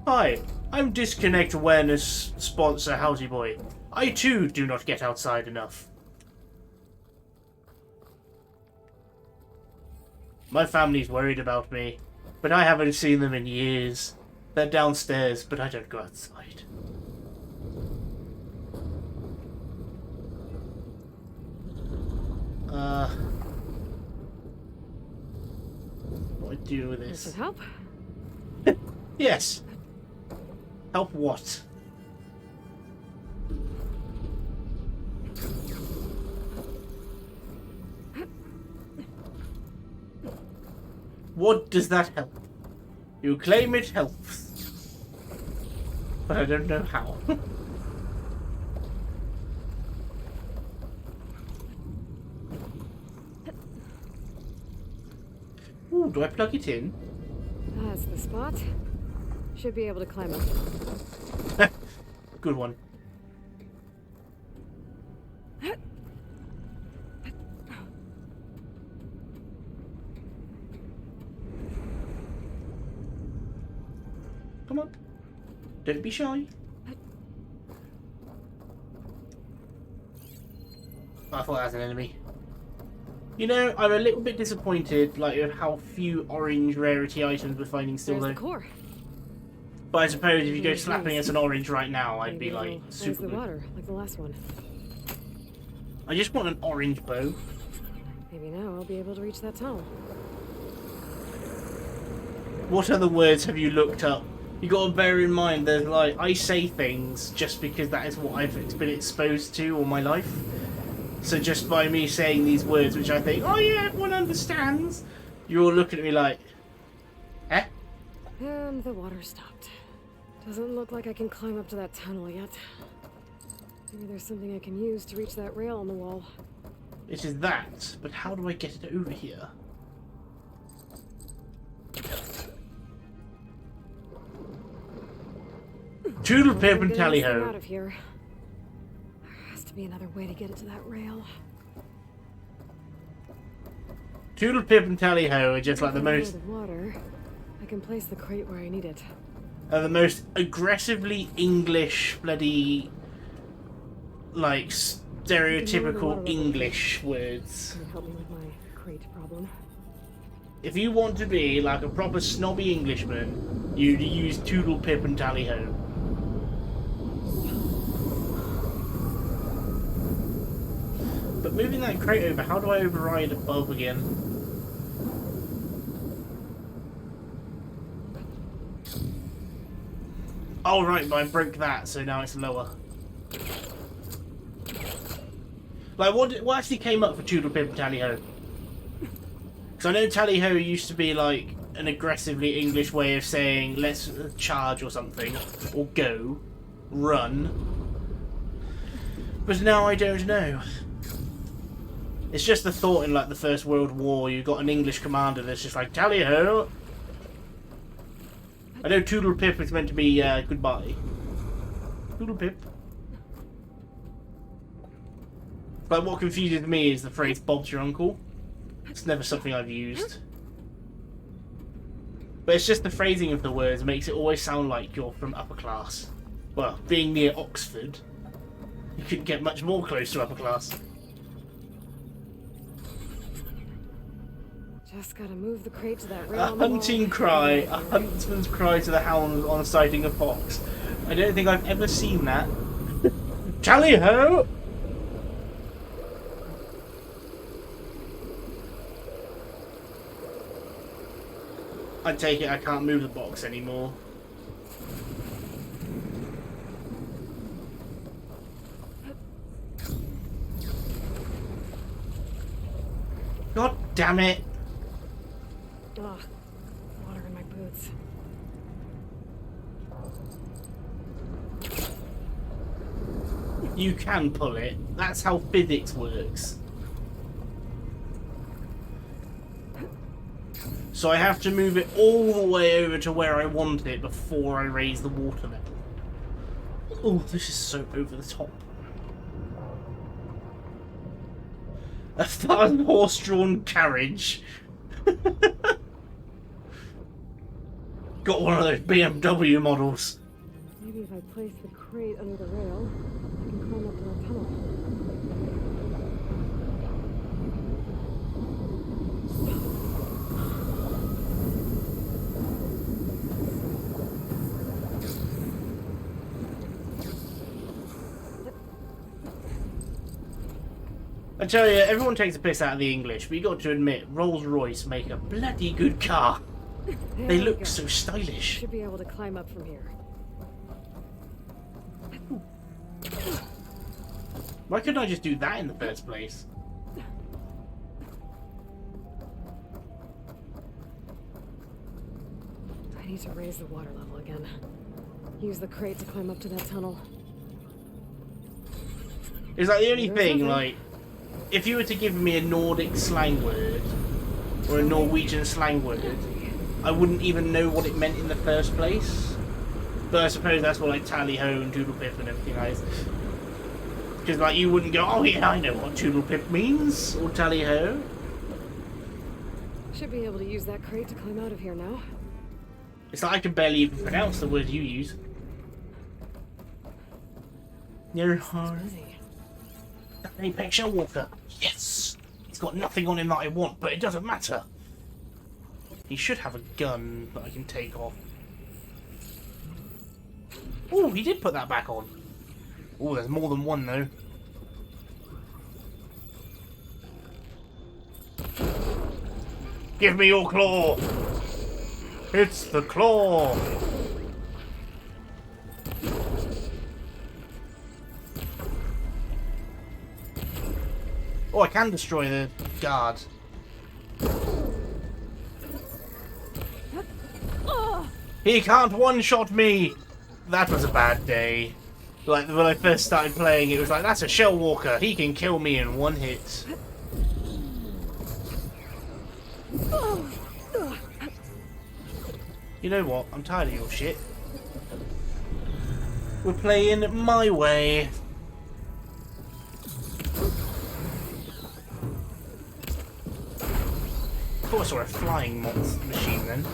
Hi, I'm Disconnect Awareness sponsor HowseyBoi. I too do not get outside enough. My family's worried about me, but I haven't seen them in years. They're downstairs, but I don't go outside. What do I do with This this? should help. Yes. Help what? What does that help? You claim it helps. But I don't know how. Ooh, do I plug it in? That's the spot. Should be able to climb up. Good one. Come on. Don't be shy. I thought that was an enemy. You know, I'm a little bit disappointed, like, with how few orange rarity items we're finding still, There's though. the core. But I suppose if you go slapping at an orange right now, I'd Maybe be like, it'll raise super the good. water, like the last one. I just want an orange bow. Maybe now I'll be able to reach that tunnel. What other words have you looked up? You got to bear in mind that, like, I say things just because that is what I've been exposed to all my life. So just by me saying these words, which I think, oh yeah, everyone understands, you're all looking at me like, eh? And the water stopped. Doesn't look like I can climb up to that tunnel yet. Maybe there's something I can use to reach that rail on the wall. It is that, but how do I get it over here? Toodle pip and tally Out ho. of here. There has to be another way to get it to that rail. Toodle pip and tally ho are just like the most, Water. I can place the crate where I need it. the most aggressively English bloody, like, stereotypical English words. Can you help me with my crate problem? If you want to be like a proper snobby Englishman, you use toodle pip and tally ho. But moving that crate over, how do I override above again? Oh right, but I broke that, so now it's lower. Like, what actually came up for Toodle Pip and Tally Ho? Because I know Tally Ho used to be like an aggressively English way of saying let's charge or something, or go, run. But now I don't know. It's just the thought in like the First World War, you got an English commander that's just like Tally Ho. I know Toodle Pip is meant to be goodbye. Toodle Pip. But what confuses me is the phrase Bob's your uncle. It's never something I've used. But it's just the phrasing of the words makes it always sound like you're from upper class. Well, being near Oxford, you couldn't get much more close to upper class. Just gotta move the crate to that rail. A hunting cry, a huntsman's cry to the hound on sighting a fox. I don't think I've ever seen that. Tally ho! I take it I can't move the box anymore. God damn it! Ugh, water in my boots. You can pull it. That's how physics works. So I have to move it all the way over to where I want it before I raise the water level. Oh, this is so over the top. A fast horse-drawn carriage. Got one of those BMW models. Maybe if I place the crate under the rail, I can climb up to that tunnel. I tell you, everyone takes a piss out of the English, but you got to admit, Rolls-Royce make a bloody good car. There They we look go. so stylish. Should be able to climb up from here. Why couldn't I just do that in the first place? I need to raise the water level again. Use the crate to climb up to that tunnel. It's like the only There's thing, nothing. like, if you were to give me a Nordic slang word, or a Norwegian slang word, I wouldn't even know what it meant in the first place. But I suppose that's what, like, tally ho and doodle pip and everything is. Because, like, you wouldn't go, oh yeah, I know what doodle pip means, or tally ho. Should be able to use that crate to climb out of here now. It's like I can barely even pronounce the word you use. Near hard. That Apex Shell Walker. Yes! He's got nothing on him that I want, but it doesn't matter. He should have a gun that I can take off. Oh, he did put that back on. Oh, there's more than one though. Give me your claw! It's the claw! Oh, I can destroy the guard. He can't one-shot me! That was a bad day. Like, when I first started playing, it was like, that's a Shell Walker. He can kill me in one hit. You know what? I'm tired of your shit. We're playing my way. I thought I saw a flying machine then.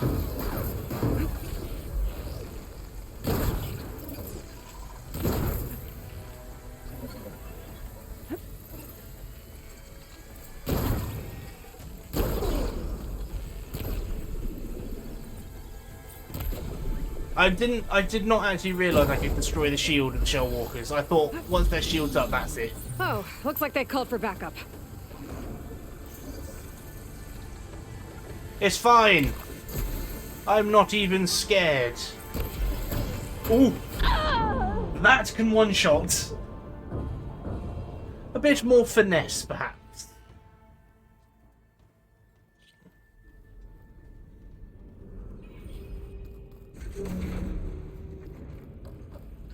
I did not actually realise I could destroy the shield of the Shell Walkers. I thought once their shield's up, that's it. Oh, looks like they called for backup. It's fine. I'm not even scared. Ooh. That can one-shot. A bit more finesse, perhaps.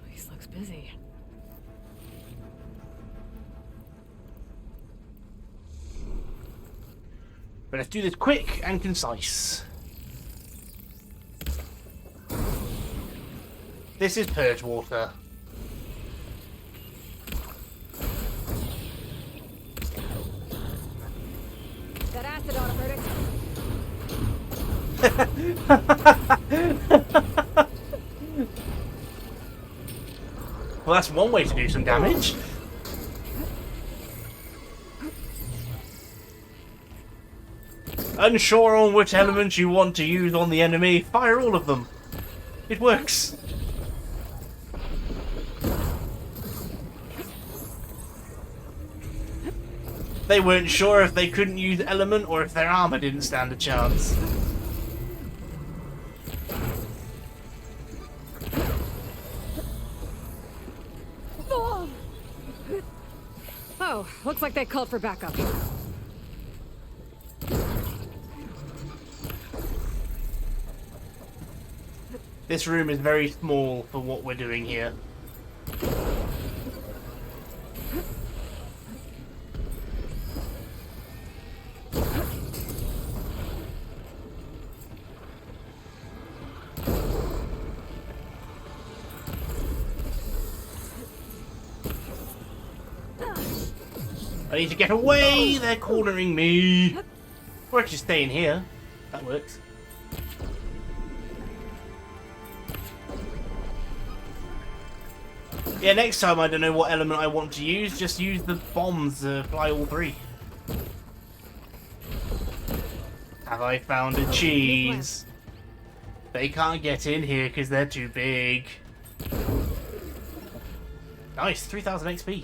Place looks busy. But let's do this quick and concise. This is Purge Water. That acid ought to hurt it. Well, that's one way to do some damage. Unsure on which element you want to use on the enemy, fire all of them. It works. They weren't sure if they couldn't use element or if their armor didn't stand a chance. Oh, looks like they called for backup. This room is very small for what we're doing here. I need to get away! They're cornering me! Or I can just stay in here. That works. Yeah, next time I don't know what element I want to use, just use the bombs to fly all three. Have I found a cheese? They can't get in here because they're too big. Nice, 3000 XP.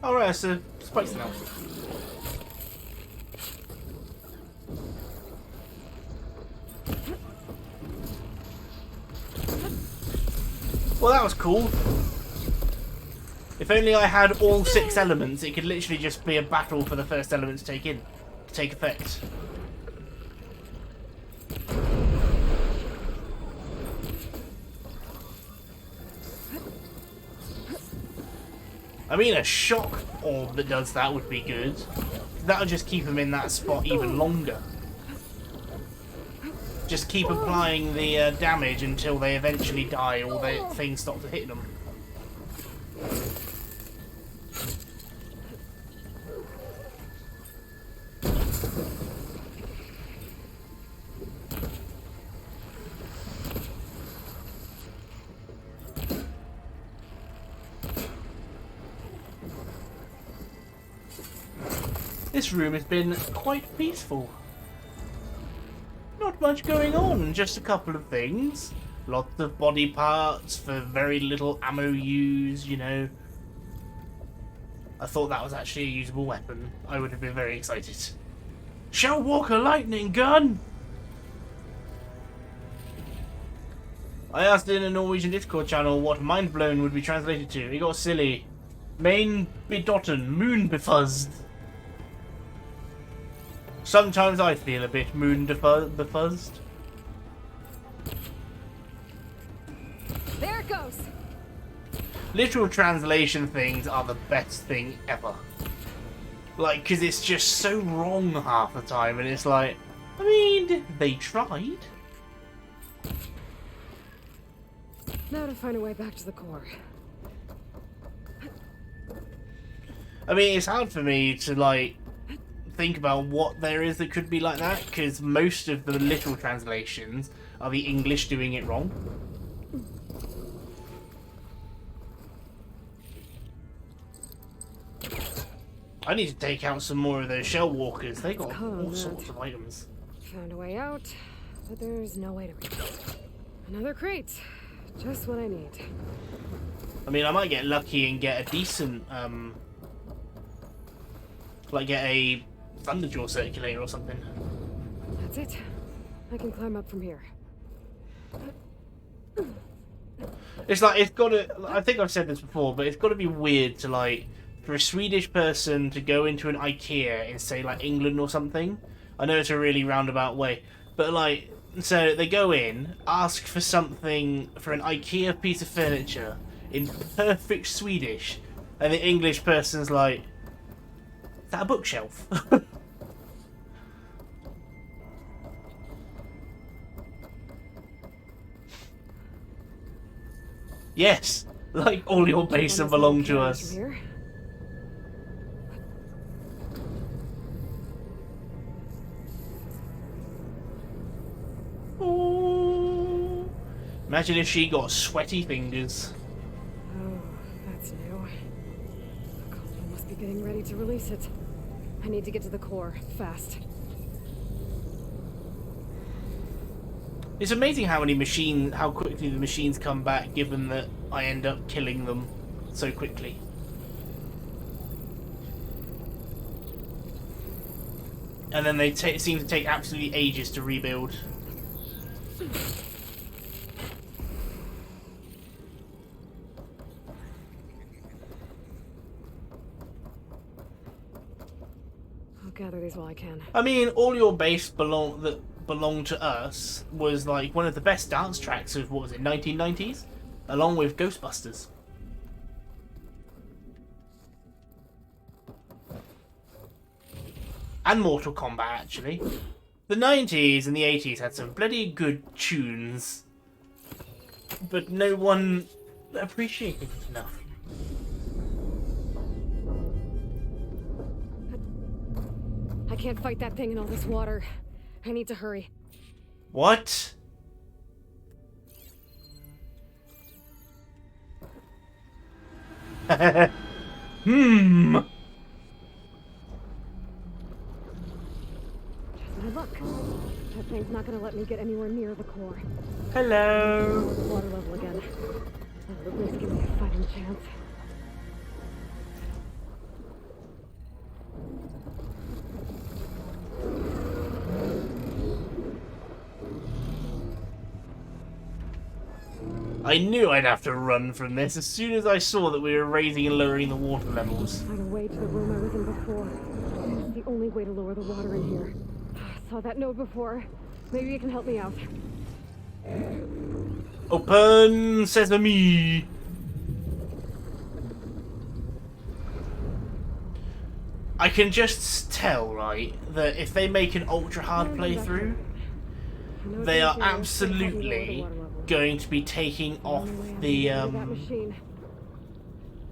Alright, so spikes now. Well, that was cool. If only I had all 6 elements, it could literally just be a battle for the first element to take effect. I mean, a shock orb that does that would be good. That'll just keep him in that spot even longer. just keep applying the damage until they eventually die or the thing stops hitting them. This room has been quite peaceful. Not much going on, just a couple of things. Lots of body parts for very little ammo used, you know. I thought that was actually a usable weapon. I would have been very excited. Shell Walker lightning gun! I asked in a Norwegian Discord channel what mind blown would be translated to. He got silly. Main bedotten, moon befuzzed. Sometimes I feel a bit moon befuzzed. There it goes. Literal translation things are the best thing ever. Like, because it's just so wrong half the time, and it's like, I mean, they tried. Now to find a way back to the core. I mean, it's hard for me to, like, think about what there is that could be like that, because most of the literal translations are the English doing it wrong. I need to take out some more of those shell walkers. They got all sorts of items. Found a way out, but there's no way to reach it. Another crate. Just what I need. I mean, I might get lucky and get a decent, like get a Thunderjaw circulator or something. That's it. I can climb up from here. It's like, it's gotta, I think I've said this before, but it's gotta be weird to, like, for a Swedish person to go into an IKEA in, say, like, England or something. I know it's a really roundabout way, but, like, so they go in, ask for something, for an IKEA piece of furniture in perfect Swedish, and the English person's like, is that a bookshelf? Yes, like all your bases belong to us. Oh. Imagine if she got sweaty fingers. Oh, that's new. The cauldron must be getting ready to release it. I need to get to the core, fast. It's amazing how quickly the machines come back, given that I end up killing them so quickly. And then they seem to take absolutely ages to rebuild. I'll gather these while I can. I mean, all your base belonged to us was like one of the best dance tracks of, what was it, 1990s, along with Ghostbusters. And Mortal Kombat, actually. The 90s and the 80s had some bloody good tunes, but no one appreciated it enough. I can't fight that thing in all this water. I need to hurry. What? Hmm. Just my luck. That thing's not gonna let me get anywhere near the core. Hello. The water level again. That'll at least give me a fighting chance. I knew I'd have to run from this as soon as I saw that we were raising and lowering the water levels. Find a way to the room I was in before. It's the only way to lower the water in here. I saw that note before. Maybe it can help me out. Open sesame! I can just tell, right, that if they make an ultra hard playthrough, know they it's are dangerous, but it helped me lower the absolutely water level. going to be taking off the That machine.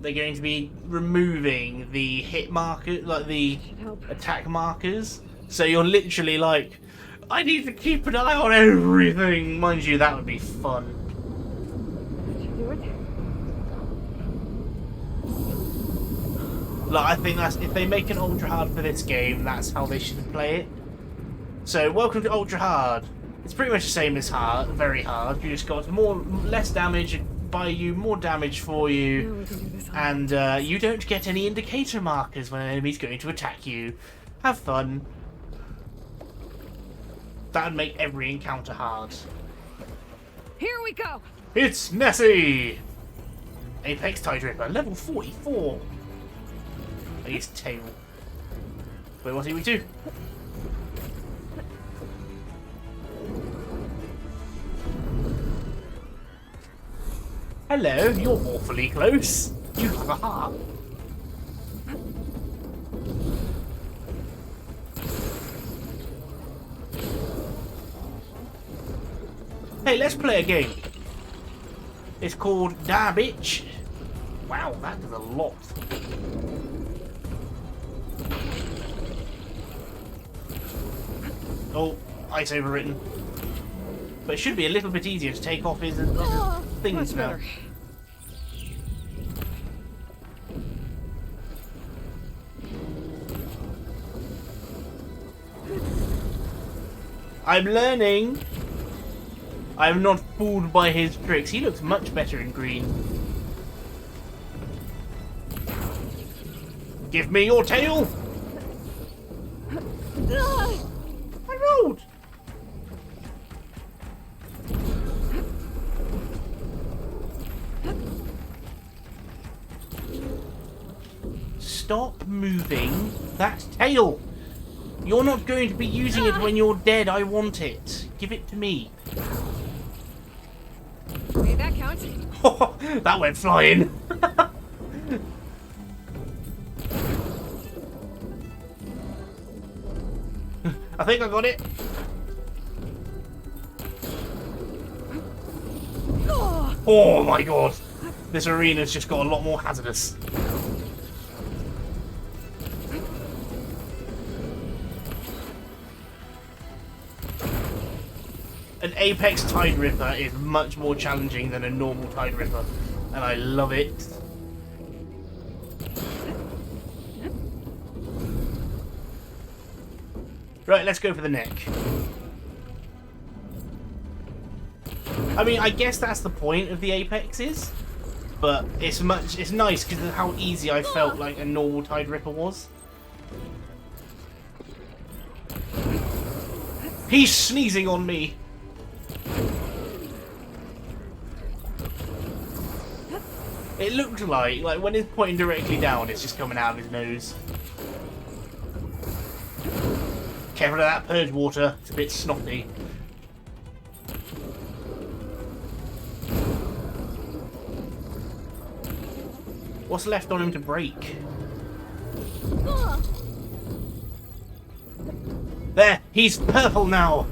they're going to be removing the hit marker, like the Should help. attack markers. So you're literally like, I need to keep an eye on everything. Mind you, that would be fun. Should do it. Like, I think that's, if they make an ultra hard for this game, that's how they should play it. So welcome to ultra hard. It's pretty much the same as hard, very hard. You just got less damage by you, more damage for you. Now we can do this. And you don't get any indicator markers when an enemy's going to attack you. Have fun. That would make every encounter hard. Here we go! It's Nessie! Apex Tide Ripper, level 44. I guess tail. Wait, what are we do? Hello, you're awfully close. You have a heart. Hey, let's play a game. It's called Da Bitch. Wow, that does a lot. Oh, ice overwritten. But it should be a little bit easier to take off his things now. better. I'm learning. I'm not fooled by his tricks. He looks much better in green. Give me your tail! I rolled! Stop moving that tail! You're not going to be using it when you're dead. I want it. Give it to me. Hey, that counts. That went flying. I think I got it. Oh my god. This arena's just got a lot more hazardous. An Apex Tide Ripper is much more challenging than a normal Tide Ripper, and I love it. Right, let's go for the neck. I mean, I guess that's the point of the Apexes, but it's nice because of how easy I felt like a normal Tide Ripper was. He's sneezing on me. It looked like when it's pointing directly down, it's just coming out of his nose. Careful of that purge water, it's a bit snotty. What's left on him to break? There, he's purple now.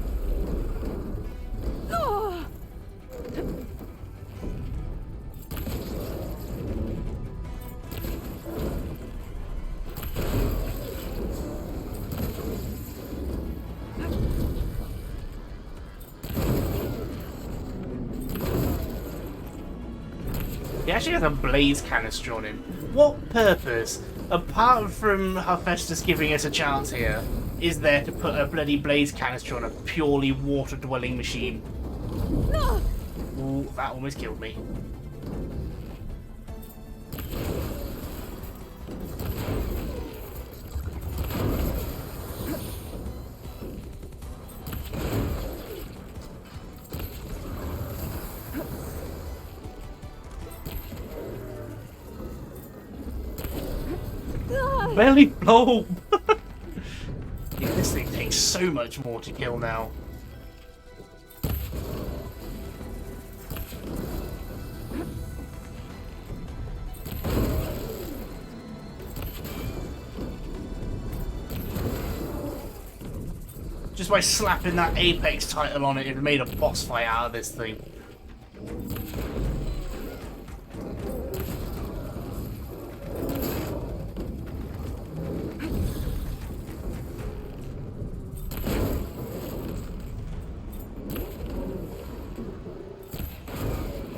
He actually has a blaze canister on him. What purpose, apart from Hephaestus giving us a chance here, is there to put a bloody blaze canister on a purely water-dwelling machine? Ooh, that almost killed me. Belly blow! Yeah, this thing takes so much more to kill now. Just by slapping that Apex title on it, it made a boss fight out of this thing.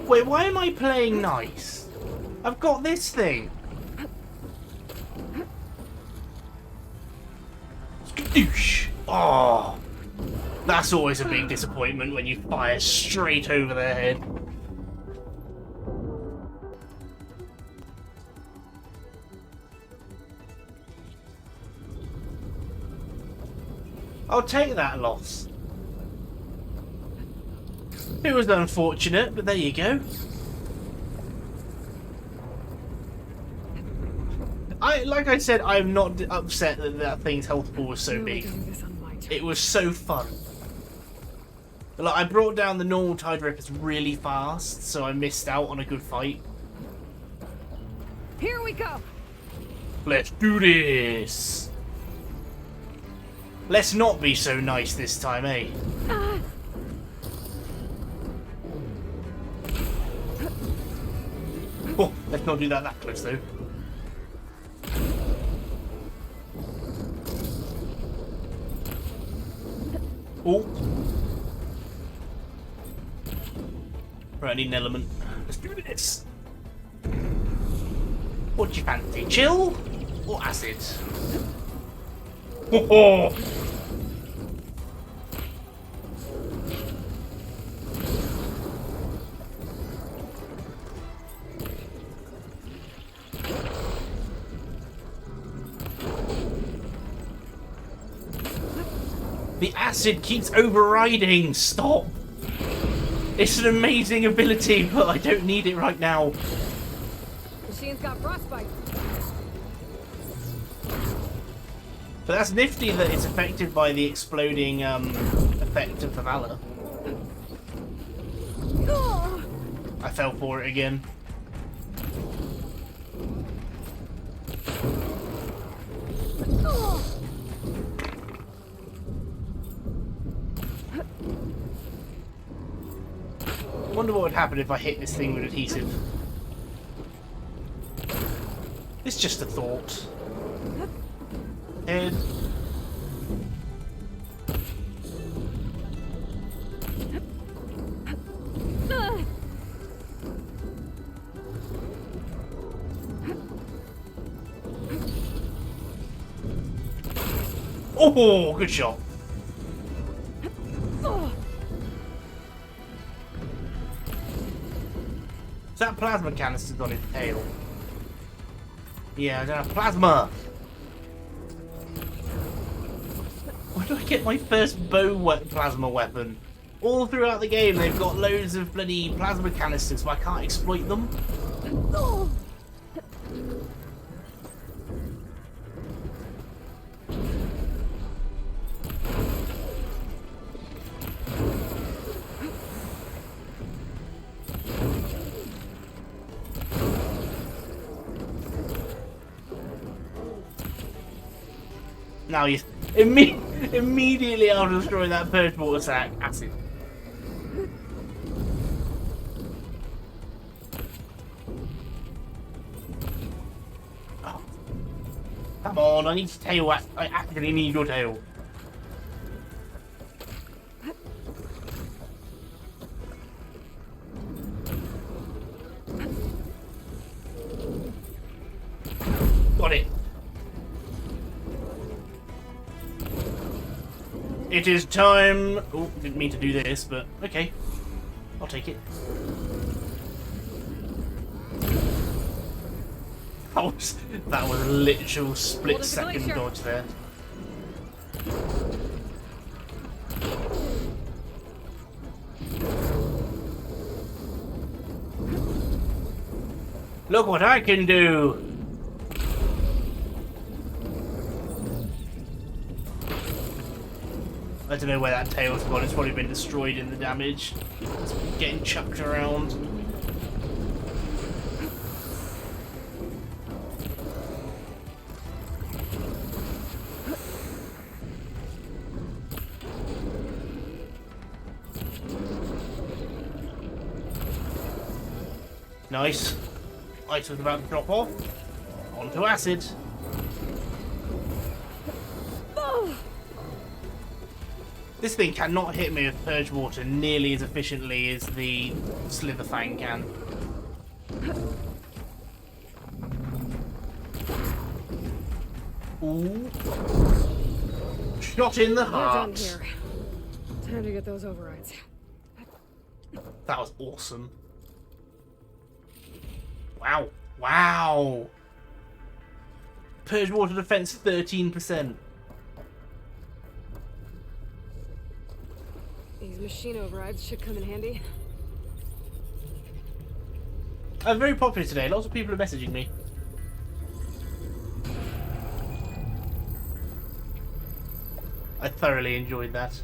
Wait, why am I playing nice? I've got this thing. Skadoosh. Oh, that's always a big disappointment when you fire straight over their head. I'll take that loss. It was unfortunate, but there you go. Like I said, I'm not upset that that thing's health pool was so big. It was so fun. Like, I brought down the normal Tide Rippers really fast, so I missed out on a good fight. Here we go. Let's do this. Let's not be so nice this time, eh? Oh, let's not do that close though. Oh. Right, I need an element. Let's do this. What do you fancy? Chill or acid? Oh. The acid keeps overriding. Stop. It's an amazing ability, but I don't need it right now. Machine's got frostbite. But that's nifty that it's affected by the exploding effect of the Valor. I fell for it again. I wonder what would happen if I hit this thing with adhesive. It's just a thought. Head. Oh, good shot. Is that plasma canisters on his tail? Yeah, I don't have plasma. Where do I get my first plasma weapon? All throughout the game, they've got loads of bloody plasma canisters, but I can't exploit them. Now you immediately after destroying that purge water sack, acid. Oh. Come on, I need your tail. I actually need your tail. Got it. It is time. Oh, didn't mean to do this, but okay. I'll take it. That was a literal split-second dodge there. Look what I can do! I don't know where that tail's gone. It's probably been destroyed in the damage. It's getting chucked around. Nice. Ice was about to drop off. Onto acid. This thing cannot hit me with purge water nearly as efficiently as the Slitherfang can. Ooh. Shot in the We're done heart. here. Time to get those overrides. That was awesome. Wow. Wow. Purge water defense 13%. These machine overrides should come in handy. I'm very popular today. Lots of people are messaging me. I thoroughly enjoyed that.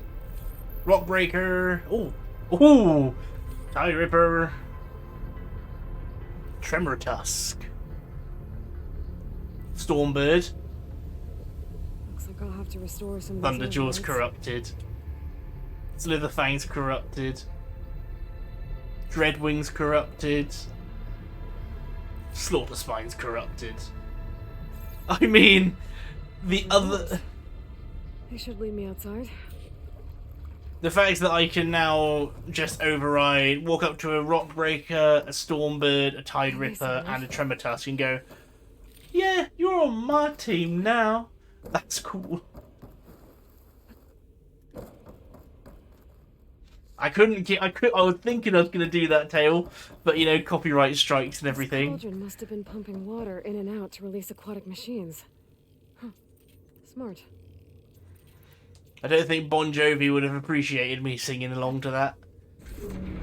Rock Breaker. Ooh. Ooh. Tie Ripper. Tremor Tusk. Stormbird. Looks like I'll have to restore some of these Thunderjaw's overrides. corrupted. Slitherfang's corrupted. Dreadwing's corrupted. Slaughterspine's corrupted. I mean, the other... They should leave me outside. The fact that I can now just override, walk up to a Rockbreaker, a Stormbird, a Tide Ripper, and a Tremor Tusk and go, yeah, you're on my team now. That's cool. I was thinking I was going to do that, Tail, but you know, copyright strikes and everything. This cauldron must have been pumping water in and out to release aquatic machines. Huh. Smart. I don't think Bon Jovi would have appreciated me singing along to that.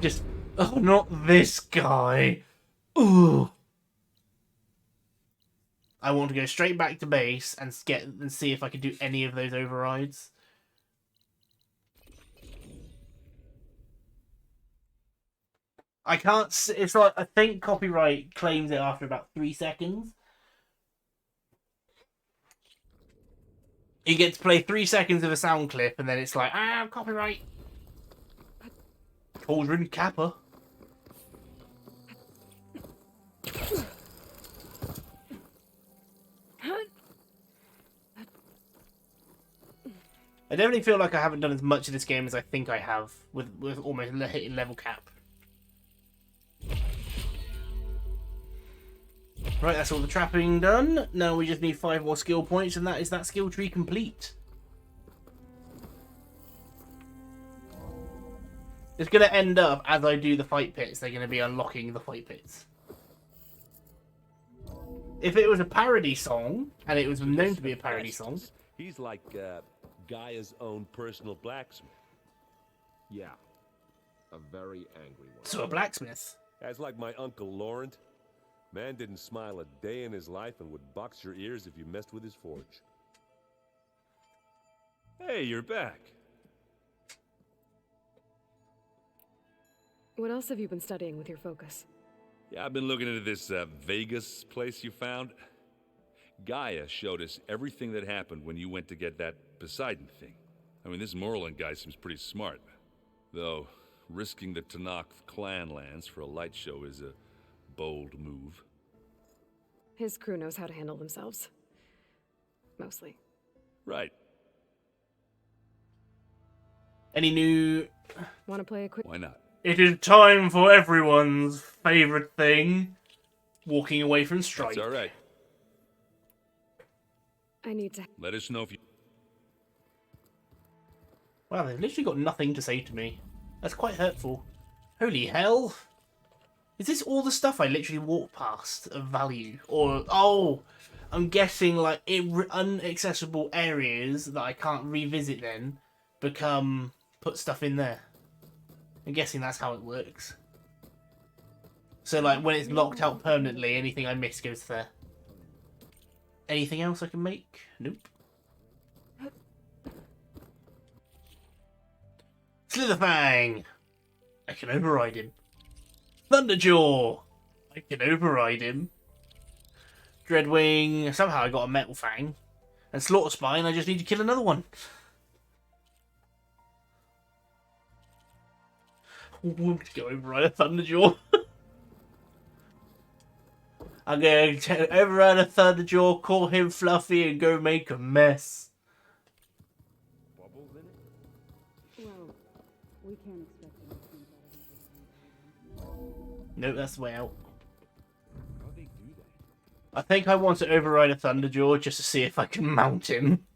Just, oh, not this guy. Ooh. I want to go straight back to base and see if I can do any of those overrides. I can't. It's like I think copyright claims it after about 3 seconds. You get to play 3 seconds of a sound clip, and then it's like, copyright. Cauldron Kappa. I definitely feel like I haven't done as much of this game as I think I have, with almost hitting level cap. Right, that's all the trapping done. Now we just need 5 more skill points, and that is that skill tree complete. It's going to end up, as I do the fight pits, they're going to be unlocking the fight pits. If it was a parody song, and it was known to be a parody song... He's like Gaia's own personal blacksmith. Yeah. A very angry one. So a blacksmith. As like my Uncle Laurent. Man didn't smile a day in his life and would box your ears if you messed with his forge. Hey, you're back. What else have you been studying with your focus? Yeah, I've been looking into this Vegas place you found. Gaia showed us everything that happened when you went to get that Poseidon thing. I mean, this Merlin guy seems pretty smart. Though, risking the Tanakh clan lands for a light show is a bold move. His crew knows how to handle themselves. Mostly. Right. Any new... Want to play a quick... Why not? It is time for everyone's favourite thing. Walking away from strike. That's alright. I need to... Let us know if you... Wow, they've literally got nothing to say to me. That's quite hurtful. Holy hell. Is this all the stuff I literally walked past of value? Or, oh, I'm guessing like inaccessible areas that I can't revisit then put stuff in there. I'm guessing that's how it works. So like when it's locked out permanently, anything I miss goes there. Anything else I can make? Nope. Slitherfang! I can override him. Thunderjaw! I can override him. Dreadwing, somehow I got a Metal Fang. And Slaughterspine, I just need to kill another one. We're going to go override a Thunderjaw. I'm going to override a Thunderjaw, call him Fluffy, and go make a mess. Bubbles in it? Well, we can't expect anything Nope, that's the way out. How'd they do that? I think I want to override a Thunderjaw just to see if I can mount him.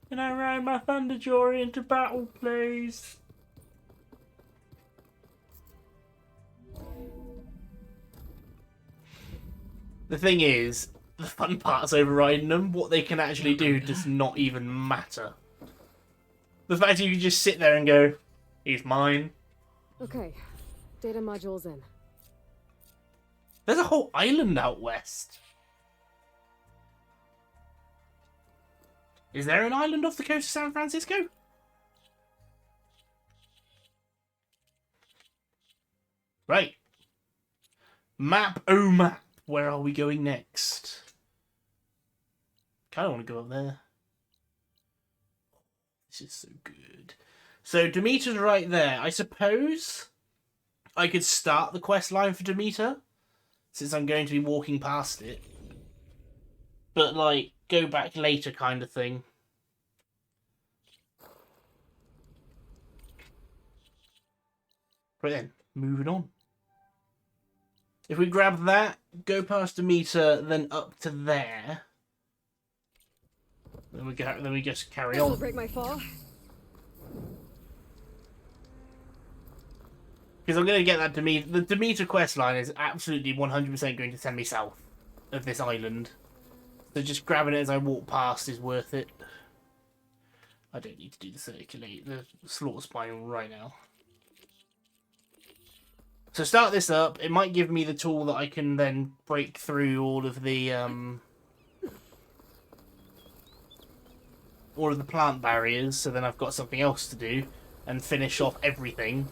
Can I ride my Thunderjaw into battle, please? The thing is, the fun part's overriding them. What they can actually do does not even matter. The fact that you can just sit there and go, he's mine. Okay, data module's in. There's a whole island out west. Is there an island off the coast of San Francisco? Right. Map, oh map. Where are we going next? Kind of want to go up there. This is so good. So Demeter's right there. I suppose I could start the quest line for Demeter, since I'm going to be walking past it. But, like, go back later kind of thing. Right then, moving on. If we grab that, go past Demeter, then up to there. Then we just carry on. Break my fall. Because I'm going to get that Demeter. The Demeter quest line is absolutely 100% going to send me south of this island. So just grabbing it as I walk past is worth it. I don't need to do the slaughter spine right now. So start this up. It might give me the tool that I can then break through all of the plant barriers. So then I've got something else to do and finish off everything.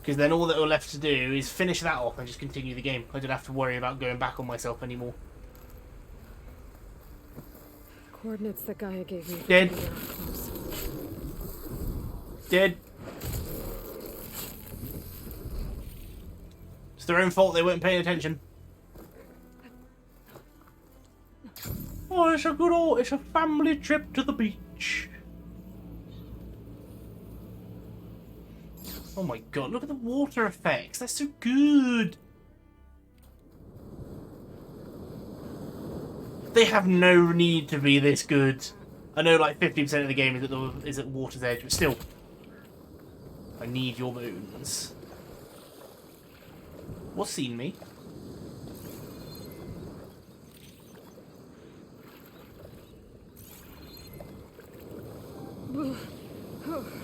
Because then all that we're left to do is finish that off and just continue the game. I don't have to worry about going back on myself anymore. Coordinates that Gaia gave me. Dead. Dead. It's their own fault they weren't paying attention. Oh, it's a family trip to the beach. Oh my god, look at the water effects. That's so good. They have no need to be this good. I know like 50% of the game is at water's edge, but still. I need your bones. What's seen me? Oh,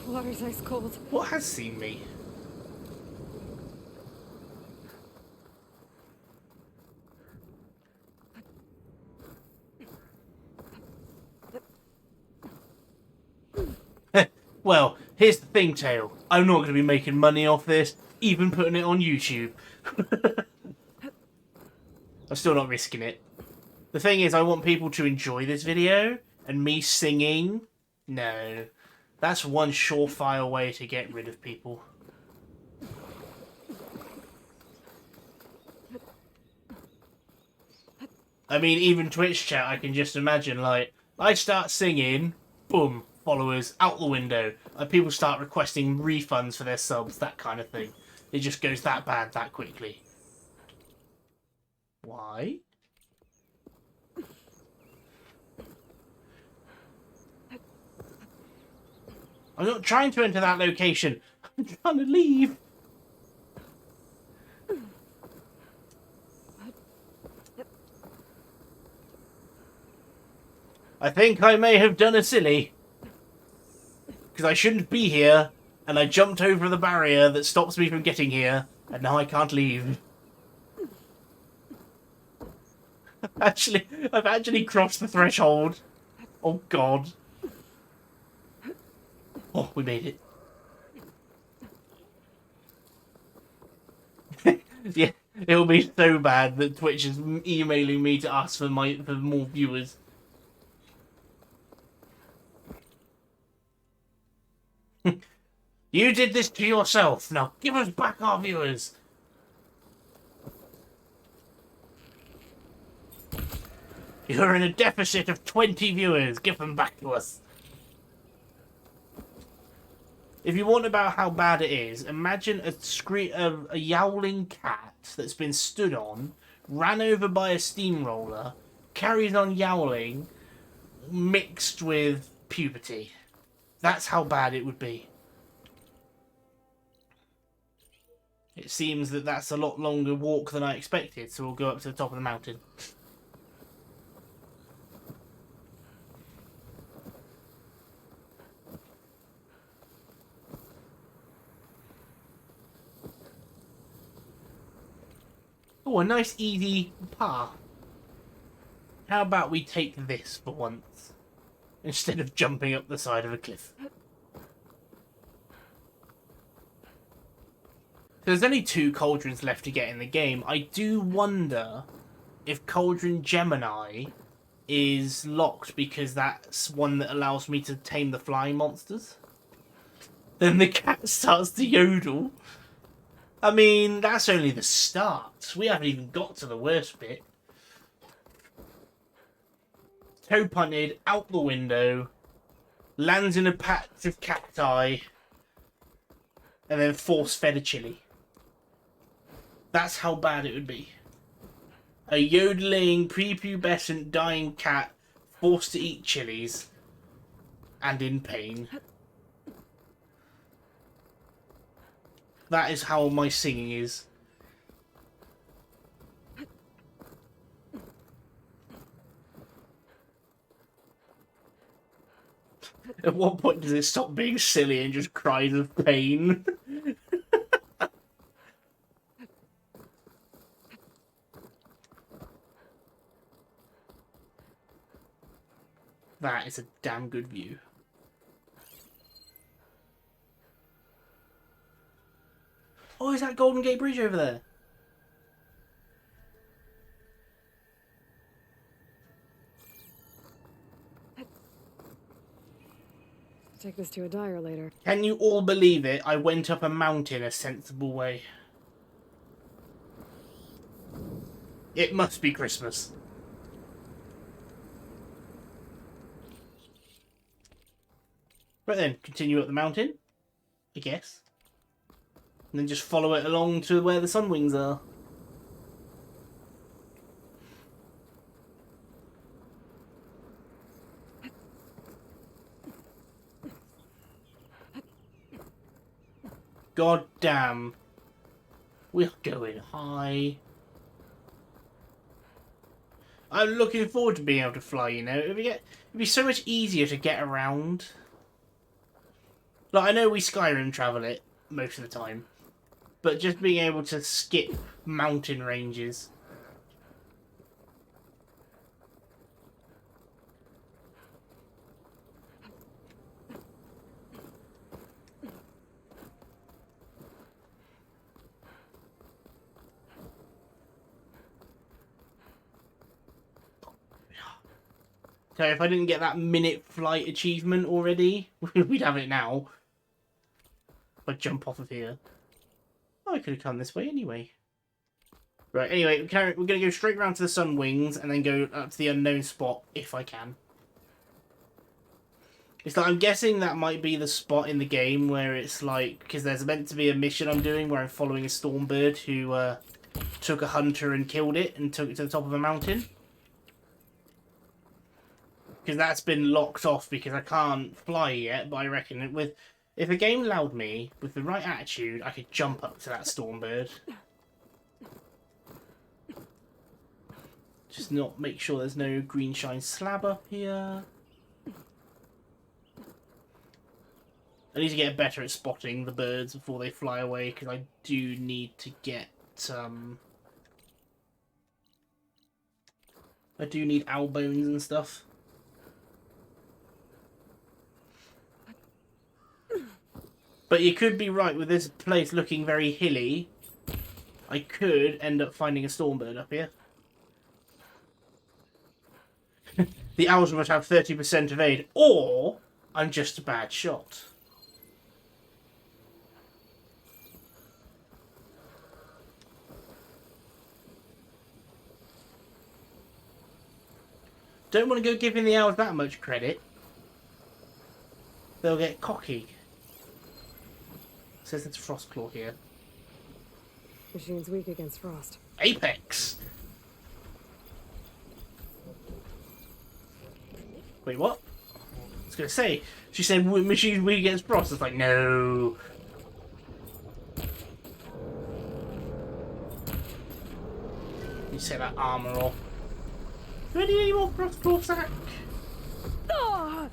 water's ice cold. What has seen me? Well, here's the thing, Tail. I'm not going to be making money off this, even putting it on YouTube. I'm still not risking it. The thing is, I want people to enjoy this video, and me singing, no. That's one surefire way to get rid of people. I mean, even Twitch chat, I can just imagine, like, I start singing, boom, followers out the window, and people start requesting refunds for their subs, that kind of thing. It just goes that bad that quickly. Why? I'm not trying to enter that location. I'm trying to leave. I think I may have done a silly. Because I shouldn't be here, and I jumped over the barrier that stops me from getting here, and now I can't leave. I've actually crossed the threshold. Oh god. Oh, we made it. Yeah, it'll be so bad that Twitch is emailing me to ask for more viewers. You did this to yourself. Now give us back our viewers. You're in a deficit of 20 viewers. Give them back to us. If you want about how bad it is, imagine a yowling cat that's been stood on, ran over by a steamroller, carries on yowling, mixed with puberty. That's how bad it would be. It seems that that's a lot longer walk than I expected, so we'll go up to the top of the mountain. Oh, a nice easy path. How about we take this for once, instead of jumping up the side of a cliff? There's only 2 cauldrons left to get in the game. I do wonder if Cauldron Gemini is locked because that's one that allows me to tame the flying monsters. Then the cat starts to yodel. I mean, that's only the start. We haven't even got to the worst bit. Toe punted out the window, lands in a patch of cacti, and then force fed a chili. That's how bad it would be. A yodeling, prepubescent, dying cat forced to eat chilies and in pain. That is how my singing is. At what point does it stop being silly and just cries of pain? That is a damn good view. Oh, is that Golden Gate Bridge over there? Take this to a dyer later. Can you all believe it? I went up a mountain a sensible way. It must be Christmas. Right then, continue up the mountain, I guess. And then just follow it along to where the sun wings are. God damn. We're going high. I'm looking forward to being able to fly, you know. It'd be so much easier to get around. Like, I know we Skyrim travel it most of the time, but just being able to skip mountain ranges. So if I didn't get that minute flight achievement already, we'd have it now. If I jump off of here. Oh, I could have come this way anyway. Right, anyway, we're going to go straight round to the sun wings and then go up to the unknown spot, if I can. It's like, I'm guessing that might be the spot in the game where it's like, because there's meant to be a mission I'm doing where I'm following a stormbird who took a hunter and killed it and took it to the top of a mountain. Because that's been locked off because I can't fly yet, but I reckon if a game allowed me, with the right attitude, I could jump up to that stormbird. Just not make sure there's no green shine slab up here. I need to get better at spotting the birds before they fly away, because I do need to get... I do need owl bones and stuff. But you could be right, with this place looking very hilly, I could end up finding a stormbird up here. The owls must have 30% evade, or I'm just a bad shot. Don't want to go giving the owls that much credit. They'll get cocky. It says it's Frostclaw here. Machine's weak against frost. Apex! Wait, what? I was going to say, she said machine's weak against frost. It's like, no. You say that armor off. Do I need any more Frostclaw sack? Ah!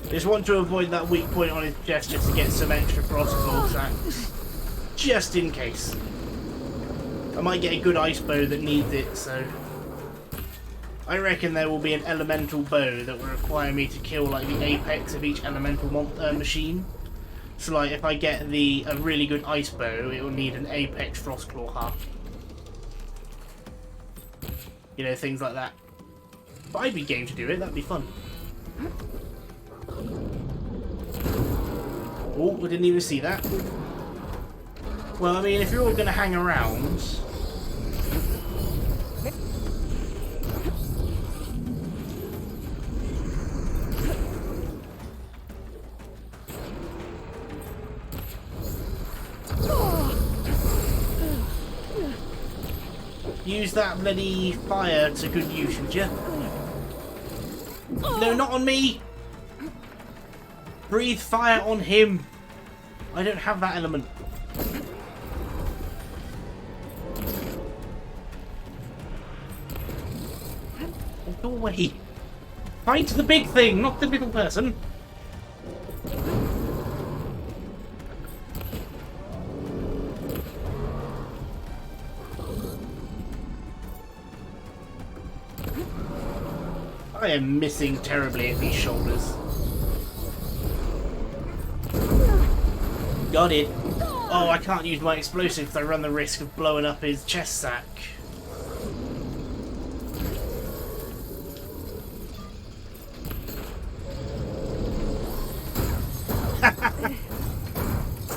Just want to avoid that weak point on his chest just to get some extra Frostclaw sacks. Just in case. I might get a good ice bow that needs it, so... I reckon there will be an elemental bow that will require me to kill like the apex of each elemental machine. So like if I get a really good ice bow, it will need an apex Frostclaw heart. You know, things like that. But I'd be game to do it, that'd be fun. Oh, I didn't even see that. Well, I mean, if you're all going to hang around... Use that bloody fire to good use, would you? No, not on me! Breathe fire on him! I don't have that element. Go away. Fight the big thing, not the little person. I am missing terribly at these shoulders. Got it. Oh, I can't use my explosive because I run the risk of blowing up his chest sack.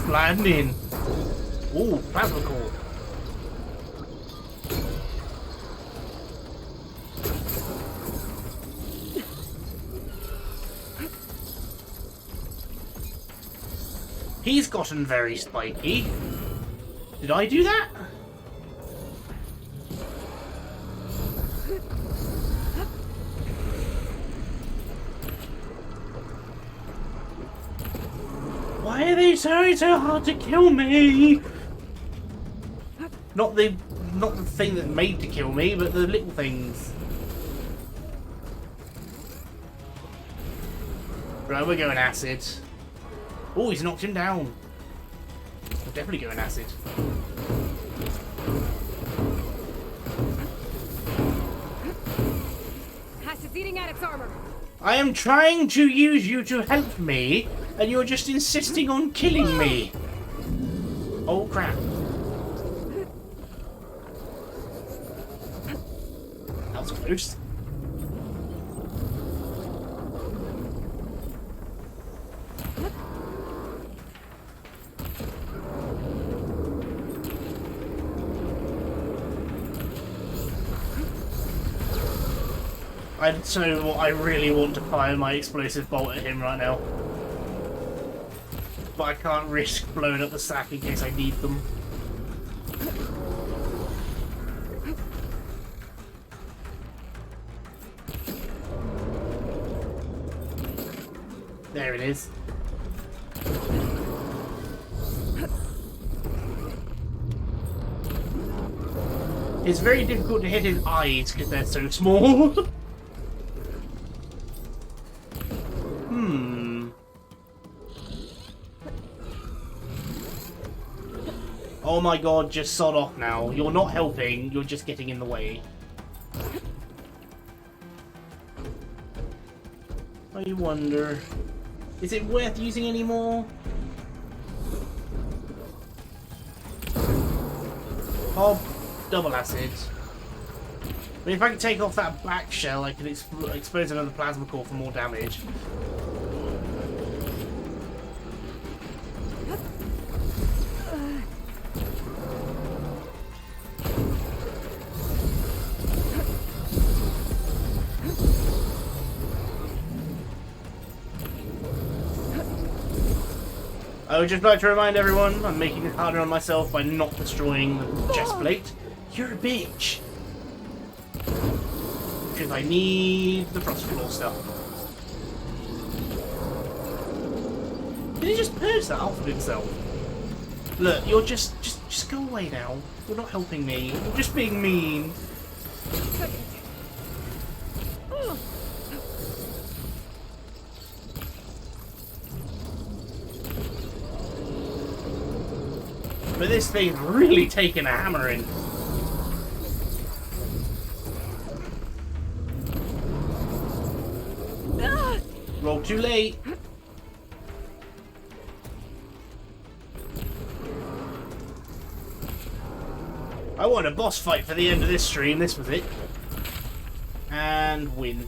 Landing. Ooh, plasma core. He's gotten very spiky. Did I do that? Why are they so hard to kill me? Not the thing that made to kill me, but the little things. Right, we're going acid. Oh, he's knocked him down. We're definitely going acid. Acid's eating at its armor. I am trying to use you to help me, and you're just insisting on killing me. Oh crap. That was close. I really want to fire my explosive bolt at him right now. But I can't risk blowing up the sack in case I need them. There it is. It's very difficult to hit his eyes because they're so small. Oh my god, just sod off now. You're not helping, you're just getting in the way. I wonder... Is it worth using any more? Bob, double acid. I mean, if I can take off that back shell, I can expose another plasma core for more damage. I would just like to remind everyone, I'm making it harder on myself by not destroying the chest plate. You're a bitch! Because I need the frost claw stuff. Did he just purge that off of himself? Look, you're just go away now. You're not helping me. You're just being mean. But this thing's really taking a hammering. Roll too late. I want a boss fight for the end of this stream. This was it. And win.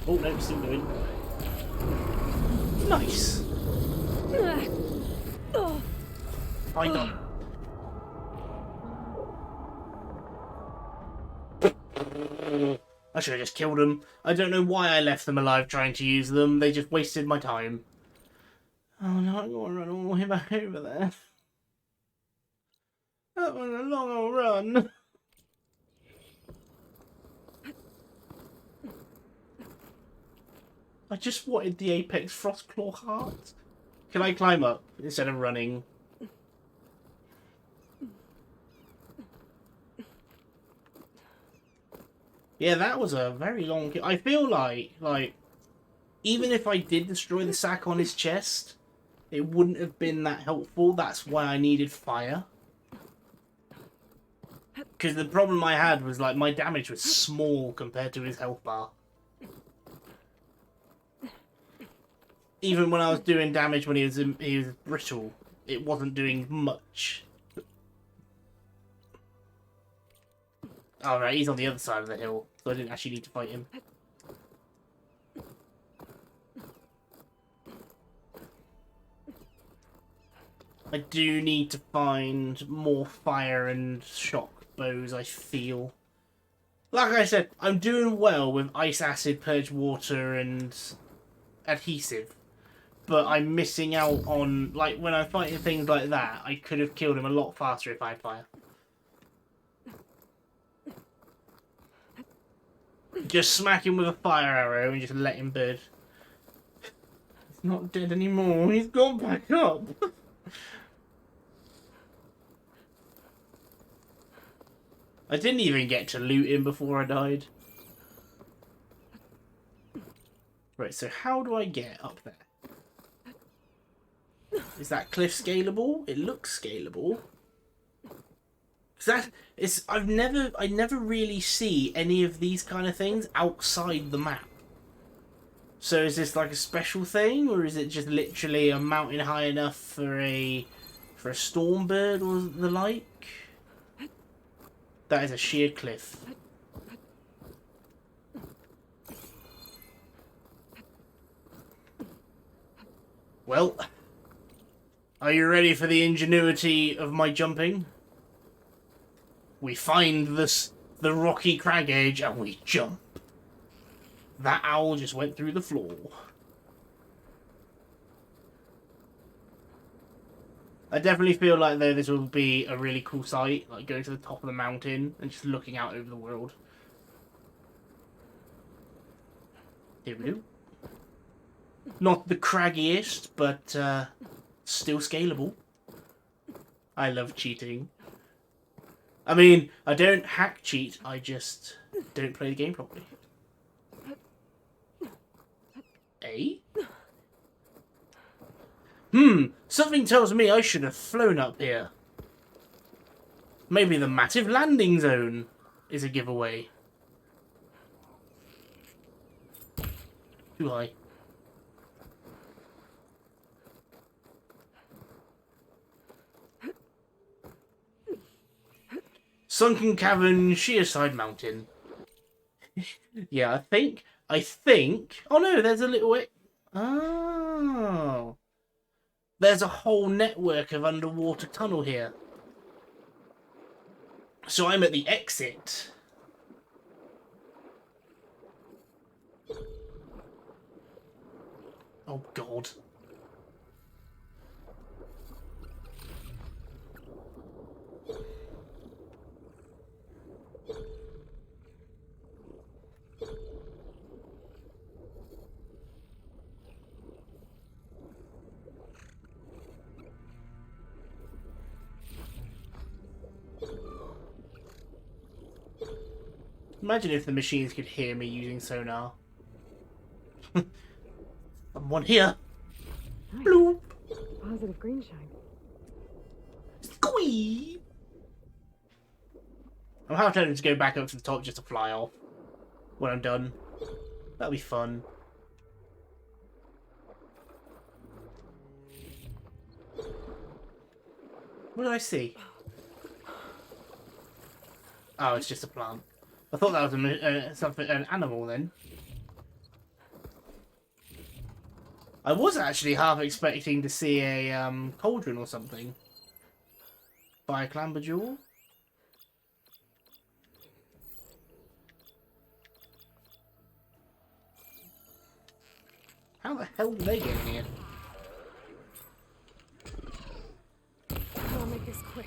Oh no, still doing. Nice. I got. I should have just killed them. I don't know why I left them alive trying to use them. They just wasted my time. Oh no, I'm going to run all the way back over there. That was a long old run. I just wanted the Apex Frostclaw heart. Can I climb up instead of running? Yeah, that was a very long kill. I feel like, even if I did destroy the sack on his chest, it wouldn't have been that helpful. That's why I needed fire. Because the problem I had was, like, my damage was small compared to his health bar. Even when I was doing damage when he was brittle, it wasn't doing much. Alright, he's on the other side of the hill, so I didn't actually need to fight him. I do need to find more fire and shock bows, I feel. Like I said, I'm doing well with ice acid, purge water, and adhesive. But I'm missing out on, like, when I'm fighting things like that, I could have killed him a lot faster if I had fire. Just smack him with a fire arrow and just let him burn. He's not dead anymore, he's gone back up. I didn't even get to loot him before I died. Right, so how do I get up there? Is that cliff scalable? It looks scalable. I never really see any of these kind of things outside the map. So is this like a special thing, or is it just literally a mountain high enough for a storm bird or the like? That is a sheer cliff. Well, are you ready for the ingenuity of my jumping? We find the rocky crag edge and we jump. That owl just went through the floor. I definitely feel like though this will be a really cool sight, like going to the top of the mountain and just looking out over the world. Here we go. Not the craggiest, but still scalable. I love cheating. I mean, I don't hack cheat, I just don't play the game properly. Eh? Something tells me I should have flown up here. Maybe the massive landing zone is a giveaway. Too high. Sunken cavern, sheer side mountain. Yeah, I think... Oh no, there's a little... Oh. There's a whole network of underwater tunnel here. So I'm at the exit. Oh god. Imagine if the machines could hear me using sonar. Someone here. Nice. Bloop. Positive green shine. Squee. I'm half tempted to go back up to the top just to fly off when I'm done. That'll be fun. What did I see? Oh, it's just a plant. I thought that was an animal then. I was actually half expecting to see a cauldron or something. By a clamber jewel. How the hell did they get in here? I'll make this quick.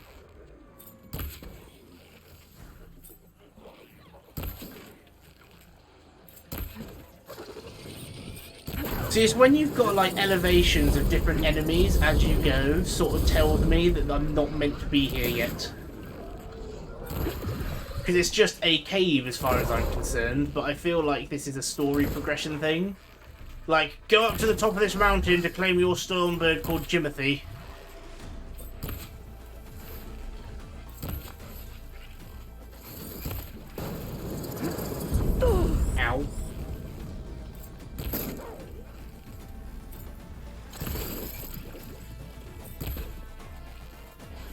See, it's when you've got like elevations of different enemies as you go, sort of tells me that I'm not meant to be here yet. Because it's just a cave as far as I'm concerned, but I feel like this is a story progression thing. Like, go up to the top of this mountain to claim your stormbird called Jimothy. Ow.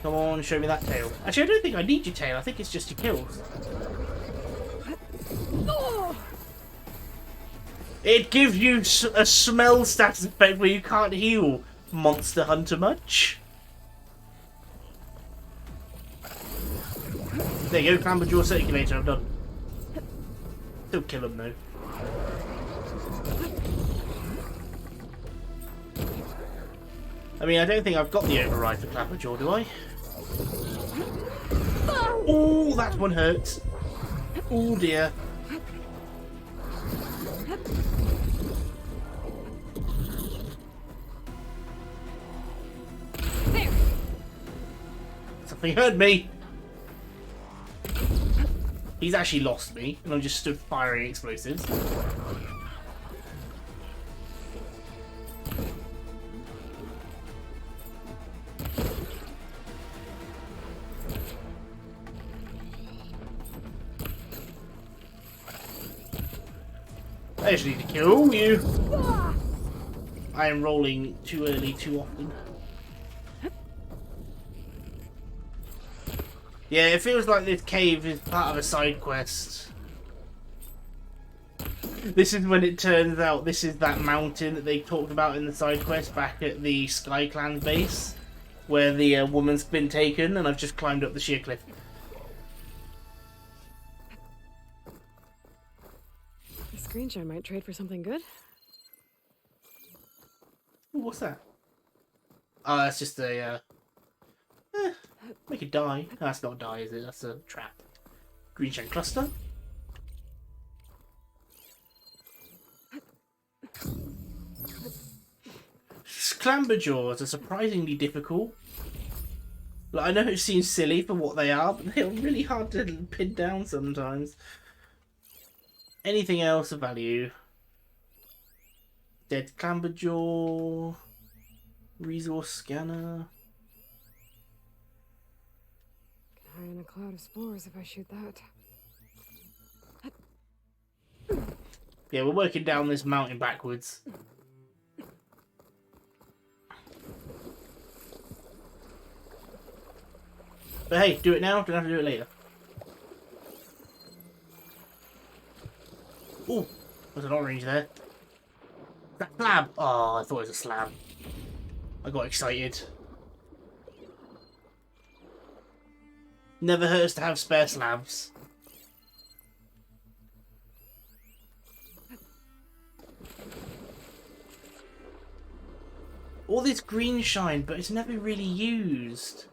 Come on, show me that tail. Actually, I don't think I need your tail. I think it's just your kills. It gives you a smell status effect where you can't heal Monster Hunter much. There you go, clamber jaw circulator. I'm done. Still kill him though. I mean, I don't think I've got the override for Clapperjaw, do I? Oh, that one hurts. Oh dear. There. Something hurt me. He's actually lost me, and I just stood firing explosives. I just need to kill you. I am rolling too early too often. Yeah, it feels like this cave is part of a side quest. This is when it turns out this is that mountain that they talked about in the side quest back at the Sky Clan base, where the woman's been taken, and I've just climbed up the sheer cliff. The screenshot might trade for something good. Ooh, what's that? Oh, that's just a make it die. No, that's not a die, is it? That's a trap. Green shine cluster. Clamber jaws are surprisingly difficult. Like, I know it seems silly for what they are, but they're really hard to pin down sometimes. Anything else of value? Dead clamber jaw. Resource scanner. Can hide in a cloud of spores if I shoot that. Yeah, we're working down this mountain backwards. But hey, do it now, don't have to do it later. Oh, there's an orange there. That slab! Oh, I thought it was a slab. I got excited. Never hurts to have spare slabs. All this green shine, but it's never really used.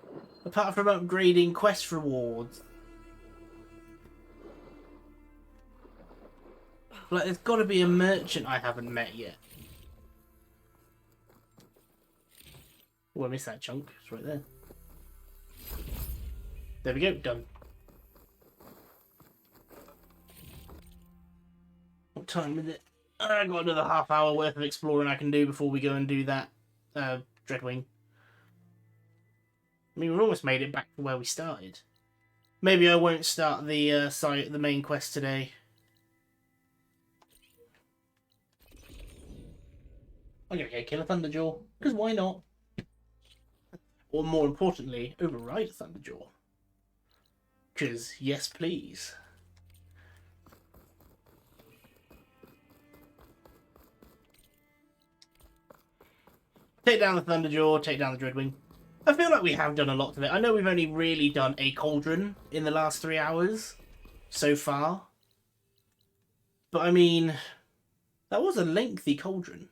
Apart from upgrading quest rewards. Like, there's got to be a merchant I haven't met yet. Oh, I missed that chunk. It's right there. There we go. Done. What time is it? I got another half hour worth of exploring I can do before we go and do that Dreadwing. I mean, we've almost made it back to where we started. Maybe I won't start the the main quest today. I'm gonna go kill a Thunderjaw, because why not? Or more importantly, override a Thunderjaw. Because yes, please. Take down the Thunderjaw, take down the Dreadwing. I feel like we have done a lot to it. I know we've only really done a cauldron in the last 3 hours so far. But I mean, that was a lengthy cauldron.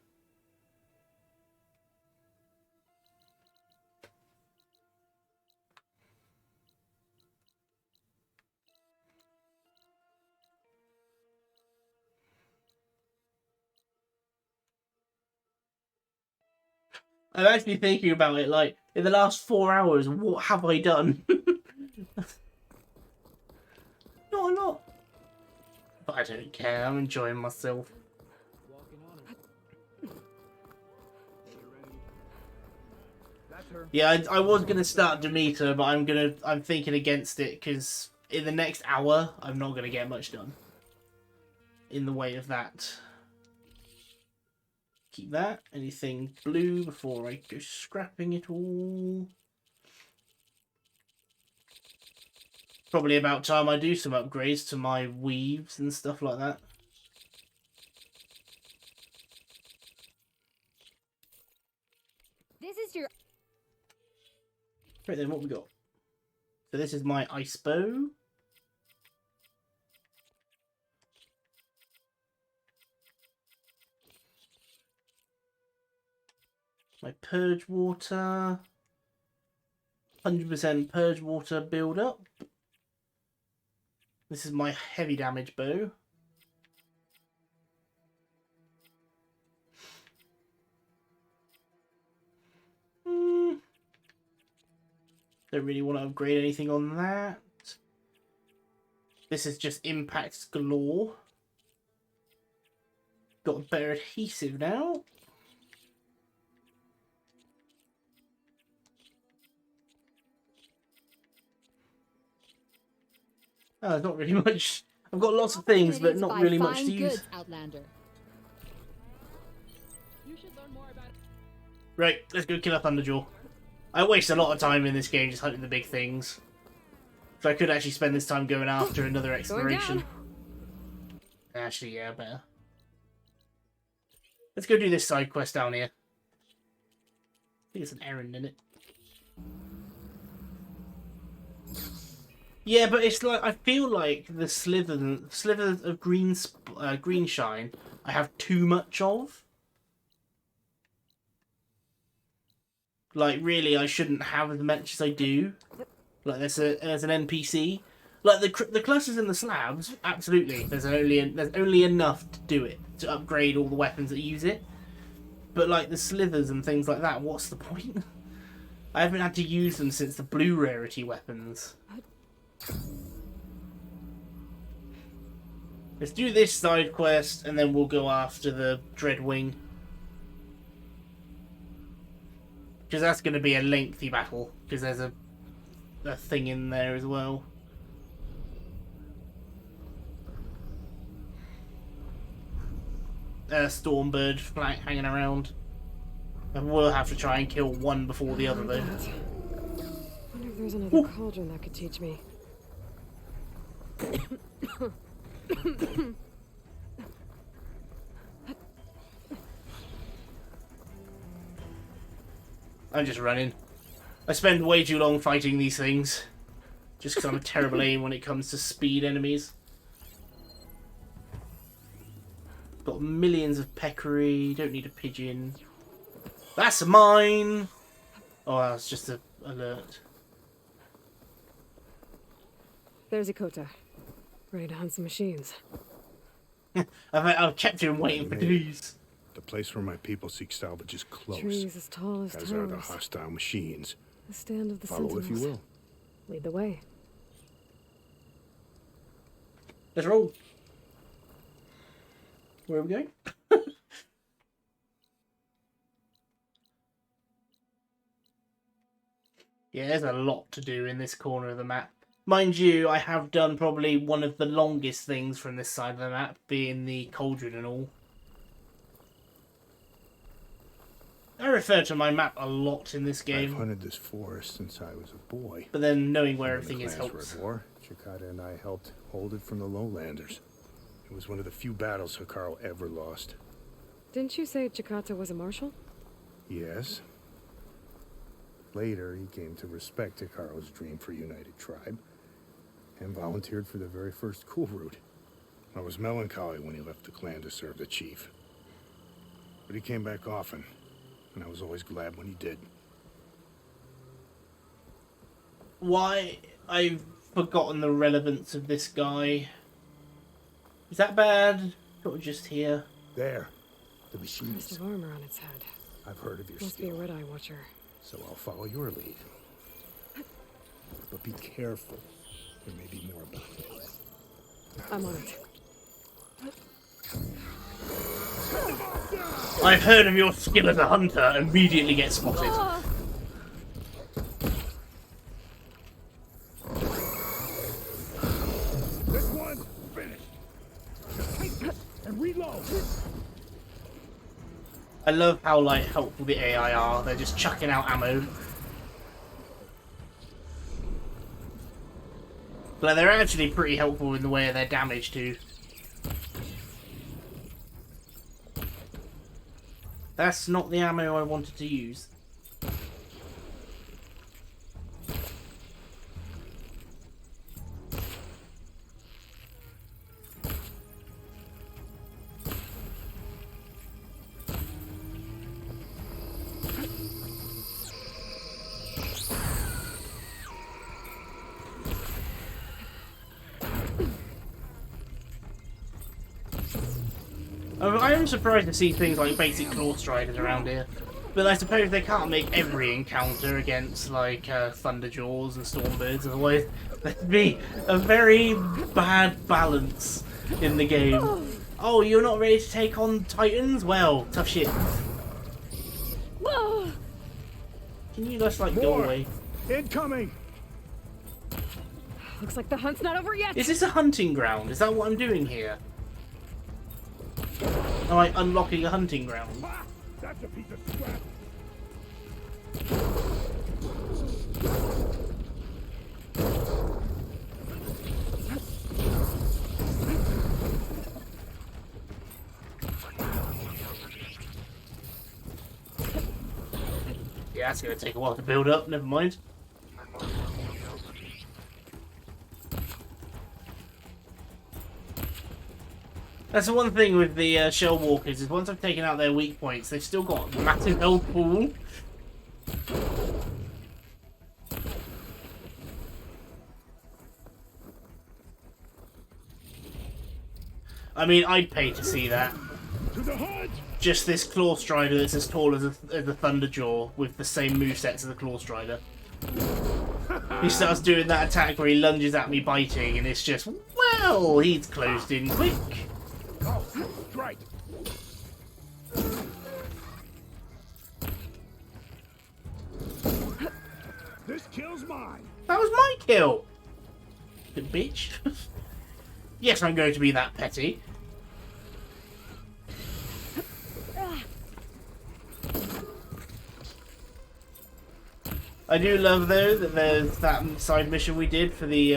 I'm actually thinking about it, like, in the last 4 hours, what have I done? Not a lot. But I don't care, I'm enjoying myself. Yeah, I was going to start Demeter, but I'm thinking against it, because in the next hour, I'm not going to get much done. In the way of that. Keep that. Anything blue before I go scrapping it all. Probably about time I do some upgrades to my weaves and stuff like that. This is your... Right then, what we got? So this is my ice bow. My purge water. 100% purge water build up. This is my heavy damage bow. Don't really want to upgrade anything on that. This is just impact galore. Got a better adhesive now. Oh, there's not really much. I've got lots of things, but not really much to use. Right, let's go kill a Thunderjaw. I waste a lot of time in this game just hunting the big things. So I could actually spend this time going after another exploration. Actually, yeah, better. Let's go do this side quest down here. I think it's an errand in it. Yeah, but it's like I feel like the slithers of green shine I have too much of. Like really, I shouldn't have as much as I do. Like there's an NPC. Like the clusters and the slabs, absolutely. There's only enough to do it to upgrade all the weapons that use it. But like the slithers and things like that, what's the point? I haven't had to use them since the blue rarity weapons. Let's do this side quest and then we'll go after the Dreadwing. Because that's going to be a lengthy battle. Because there's a thing in there as well. Stormbird flag hanging around. And we'll have to try and kill one before the other though. Wonder if there's another cauldron that could teach me. I'm just running. I spend way too long fighting these things. Just because I'm a terrible aim when it comes to speed enemies. Got millions of peccary. Don't need a pigeon. That's mine! Oh, that's just an alert. There's Ikota. Ready to hunt some machines. I've kept him waiting for days. The place where my people seek salvage is close. Trees as tall as As are the towers. hostile machines. The stand of the Follow sentinels. if you will. Lead the way. Let's roll. Where are we going? Yeah, there's a lot to do in this corner of the map. Mind you, I have done probably one of the longest things from this side of the map, being the cauldron and all. I refer to my map a lot in this game. I've hunted this forest since I was a boy. But then knowing where When the everything is clans helps. were at war, Chikata and I helped hold it from the lowlanders. It was one of the few battles Hikaru ever lost. Didn't you say Chikata was a marshal? Yes. Later, he came to respect Hikaru's dream for a united tribe and volunteered for the very first cool route. I was melancholy when he left the clan to serve the chief. But he came back often, and I was always glad when he did. Why? I've forgotten the relevance of this guy. Is that bad? Or just here? There, the Crest machines. of armor on its head. I've heard of your Must be a skill, red-eye watcher. so I'll follow your lead. But be careful. There may be more about it. I'm on it. I've heard of your skill as a hunter. Immediately get spotted. This one's finished. Take it and reload. I love how like helpful the AI are. They're just chucking out ammo. But they're actually pretty helpful in the way of their damage too. That's not the ammo I wanted to use. I am surprised to see things like basic claw striders around here. But I suppose they can't make every encounter against like Thunderjaws and Stormbirds, otherwise there'd be a very bad balance in the game. Oh, you're not ready to take on Titans? Well, tough shit. Can you just like go away? Incoming! Looks like the hunt's not over yet. Is this a hunting ground? Is that what I'm doing here? Am I unlocking a hunting ground? Ah, that's a piece of scrap. Yeah, that's going to take a while to build up, never mind. That's the one thing with the Shell Walkers, is once I've taken out their weak points, they've still got a massive health pool. I mean, I'd pay to see that. Just this Claw Strider that's as tall as the Thunderjaw with the same movesets as the Claw Strider. He starts doing that attack where he lunges at me biting, and it's just, well, he's closed in quick. Oh, right. This kill's mine. That was my kill. Good bitch. Yes, I'm going to be that petty. I do love though that there's that side mission we did for the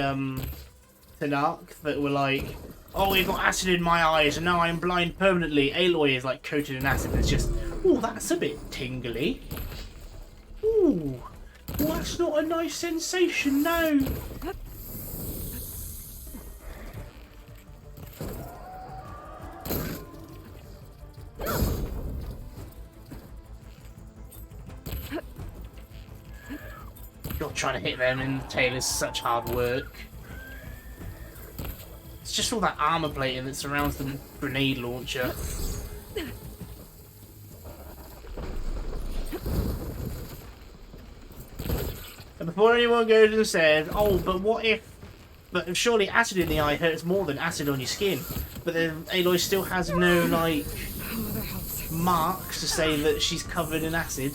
Tanark that were like, oh, we've got acid in my eyes and now I'm blind permanently. Aloy is like coated in acid. It's just, oh, that's a bit tingly. Ooh! Well, that's not a nice sensation, no! God, trying to hit them in the tail is such hard work. It's just all that armor plating that surrounds the grenade launcher. And before anyone goes and says, oh, but what if... But surely acid in the eye hurts more than acid on your skin. But then Aloy still has no, like, marks to say that she's covered in acid.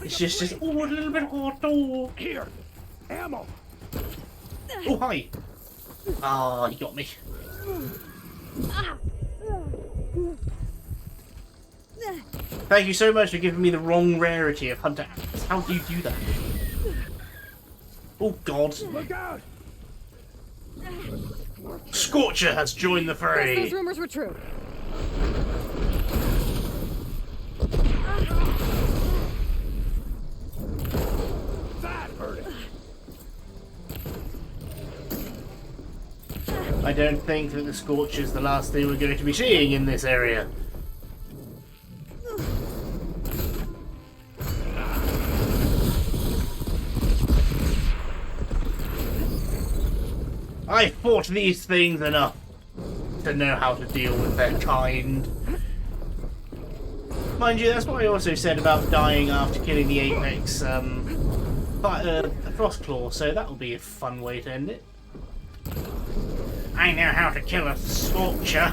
It's just oh, a little bit hot. Oh. Here, ammo. Oh, hi. Ah, he got me. Thank you so much for giving me the wrong rarity of Hunter Axe. How do you do that? Oh, God. Look out! Scorcher has joined the Guess fray. those rumors were true. That hurt it. I don't think that the Scorcher is the last thing we're going to be seeing in this area. I fought these things enough to know how to deal with their kind. Mind you, that's what I also said about dying after killing the Apex Frostclaw, so that'll be a fun way to end it. I know how to kill a Scorcher.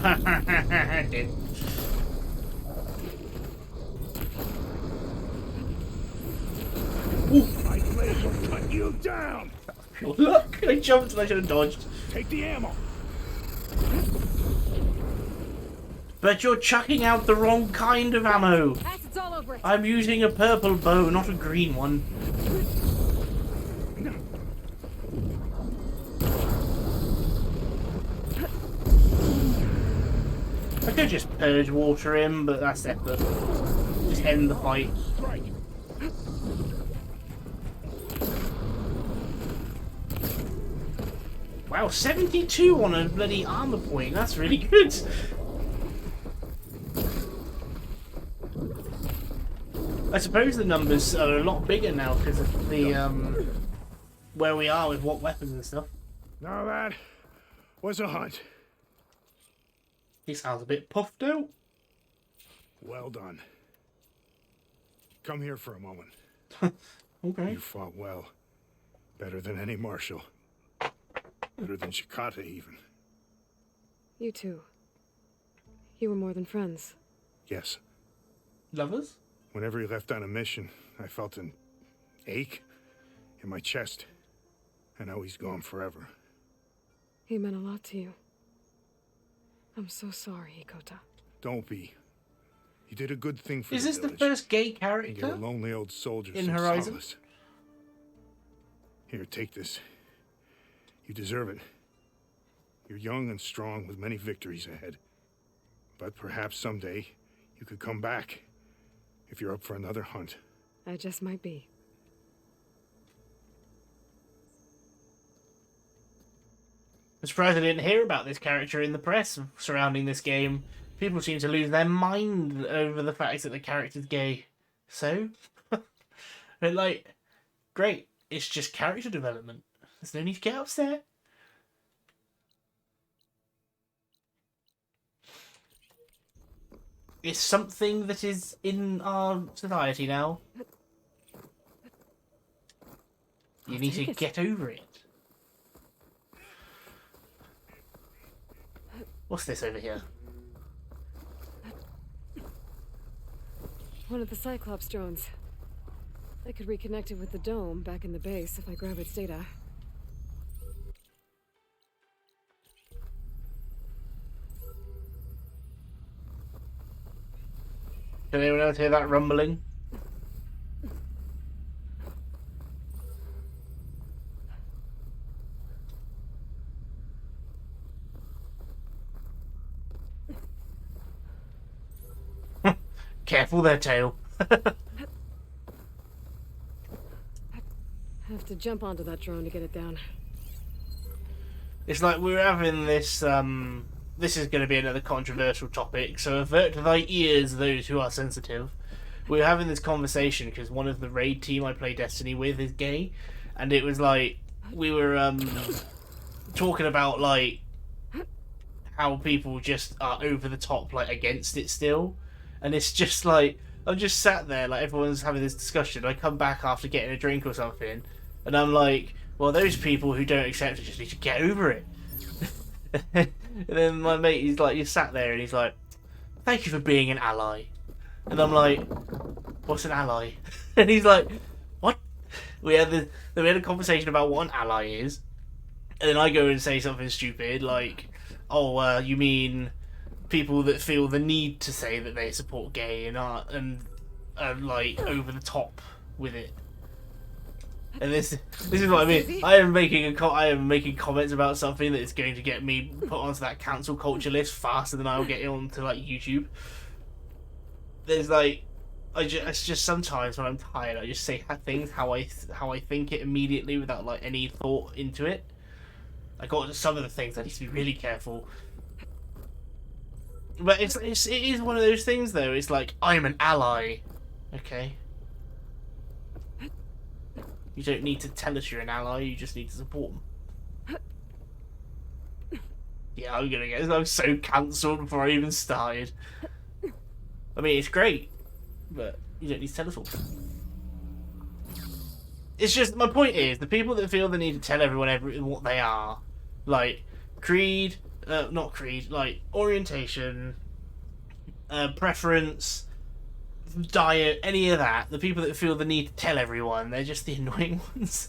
Did. My blade will cut you down. Look, I jumped and I should have dodged. Take the ammo. But you're chucking out the wrong kind of ammo. Acid's all over it. I'm using a purple bow, not a green one. I could just purge water him, but that's effort. Just end the fight. Strike. Wow, 72 on a bloody armor point. That's really good. I suppose the numbers are a lot bigger now because of the where we are with what weapons and stuff. Now that was a hunt. He sounds a bit puffed out. Well done. Come here for a moment. Okay. You fought well. Better than any marshal. Better than Shikata, even. You too. You were more than friends. Yes. Lovers? Whenever he left on a mission, I felt an ache in my chest. And now he's gone forever. He meant a lot to you. I'm so sorry, Ikota. Don't be. You did a good thing for Is the this the village. first gay And character? gave a lonely old soldier in some Horizon? solace. Here, take this. You deserve it. You're young and strong with many victories ahead. But perhaps someday you could come back if you're up for another hunt. I just might be. I'm surprised I didn't hear about this character in the press surrounding this game. People seem to lose their mind over the fact that the character's gay. So? But like, great. It's just character development. There's no need to get upset. It's something that is in our society now. You need to get over it. What's this over here? One of the Cyclops drones. I could reconnect it with the dome back in the base if I grab its data. Can anyone else hear that rumbling? Careful there, tail. have to jump onto that drone to get it down. It's like we're having this, this is going to be another controversial topic, so avert thy ears, those who are sensitive. We were having this conversation because one of the raid team I play Destiny with is gay, and it was like, we were, talking about, like, how people just are over the top, like, against it still, and it's just like, I'm just sat there, like, everyone's having this discussion, I come back after getting a drink or something, and I'm like, well, those people who don't accept it just need to get over it. And then my mate, he's like, you sat there and he's like, thank you for being an ally. And I'm like, what's an ally? And he's like, what? We had a conversation about what an ally is, and then I go and say something stupid like, oh, you mean people that feel the need to say that they support gay and are like over the top with it. And this is what I mean. I am making comments about something that is going to get me put onto that cancel culture list faster than I'll get onto like YouTube. There's like, it's just sometimes when I'm tired, I just say things how I think it immediately without like any thought into it. I got some of the things I need to be really careful. But it is one of those things though. It's like, I'm an ally, okay. You don't need to tell us you're an ally, you just need to support them. Yeah, I'm so cancelled before I even started. I mean, it's great, but you don't need to tell us all. It's just, my point is, the people that feel the need to tell everyone what they are, like, creed, not creed, like, orientation, preference, diet, any of that, the people that feel the need to tell everyone, they're just the annoying ones.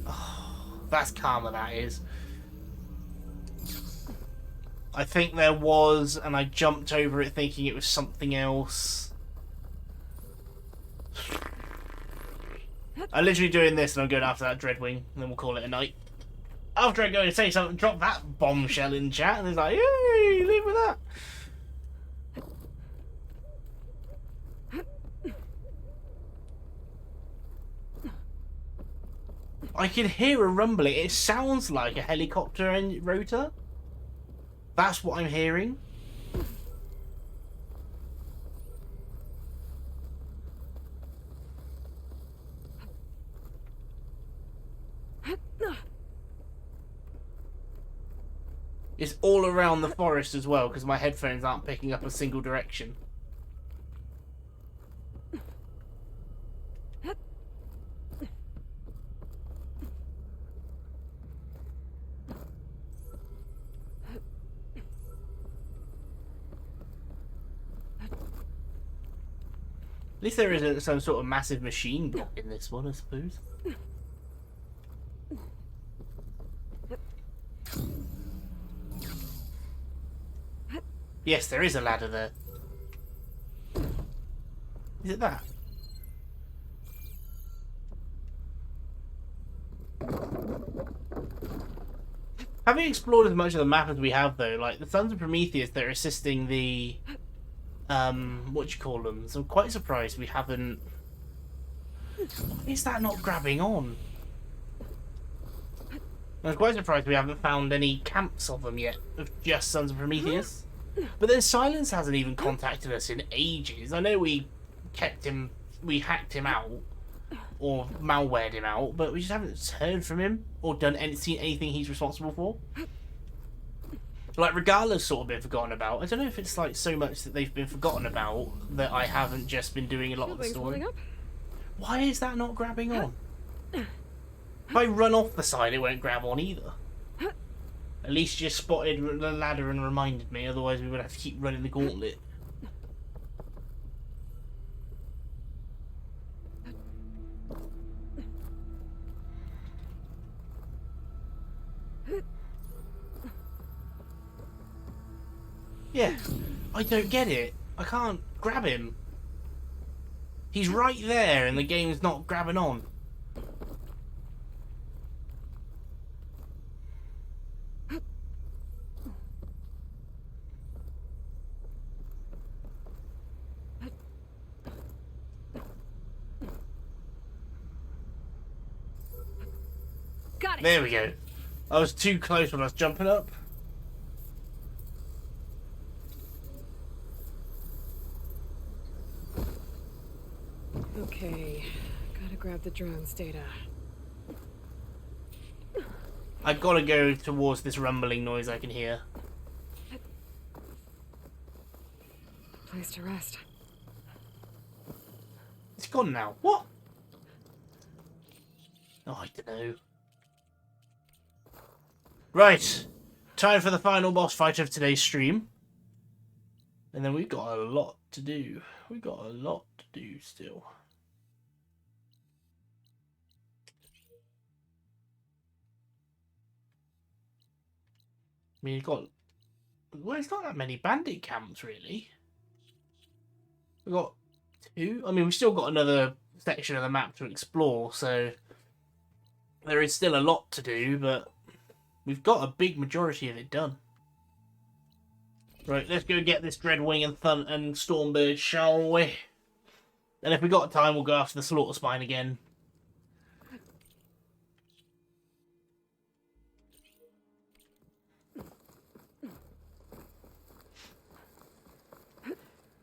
Oh, that's karma, that is. I think there was, and I jumped over it thinking it was something else. I'm literally doing this and I'm going after that Dreadwing, and then we'll call it a night. After I go and say something, drop that bombshell in chat, and it's like, yay, leave with that. I can hear a rumbling. It sounds like a helicopter and rotor. That's what I'm hearing. It's all around the forest as well, because my headphones aren't picking up a single direction. At least there isn't some sort of massive machine block in this one, I suppose. Yes, there is a ladder there. Is it that? Having explored as much of the map as we have, though, like, the Sons of Prometheus, they're assisting the... what you call them? So I'm quite surprised we haven't... Why is that not grabbing on? I'm quite surprised we haven't found any camps of them yet, of just Sons of Prometheus. But then Silence hasn't even contacted us in ages. I know we hacked him out, or malwared him out, but we just haven't heard from him, or seen anything he's responsible for. Like, Regala's sort of been forgotten about. I don't know if it's like so much that they've been forgotten about that I haven't just been doing a lot of the story. Why is that not grabbing on? If I run off the side, it won't grab on either. At least you spotted the ladder and reminded me, otherwise we would have to keep running the gauntlet. Yeah, I don't get it. I can't grab him. He's right there and the game's not grabbing on. Got it. There we go. I was too close when I was jumping up. Okay, gotta grab the drone's data. I've got to go towards this rumbling noise I can hear. Place to rest. It's gone now. What? Oh, I don't know. Right. Time for the final boss fight of today's stream. And then we've got a lot to do. We've got a lot to do still. I mean, you've got... Well, it's not that many bandit camps, really. We've got 2. I mean, we've still got another section of the map to explore, so... There is still a lot to do, but... We've got a big majority of it done. Right, let's go get this Dreadwing and Stormbird, shall we? And if we got time, we'll go after the Slaughter Spine again.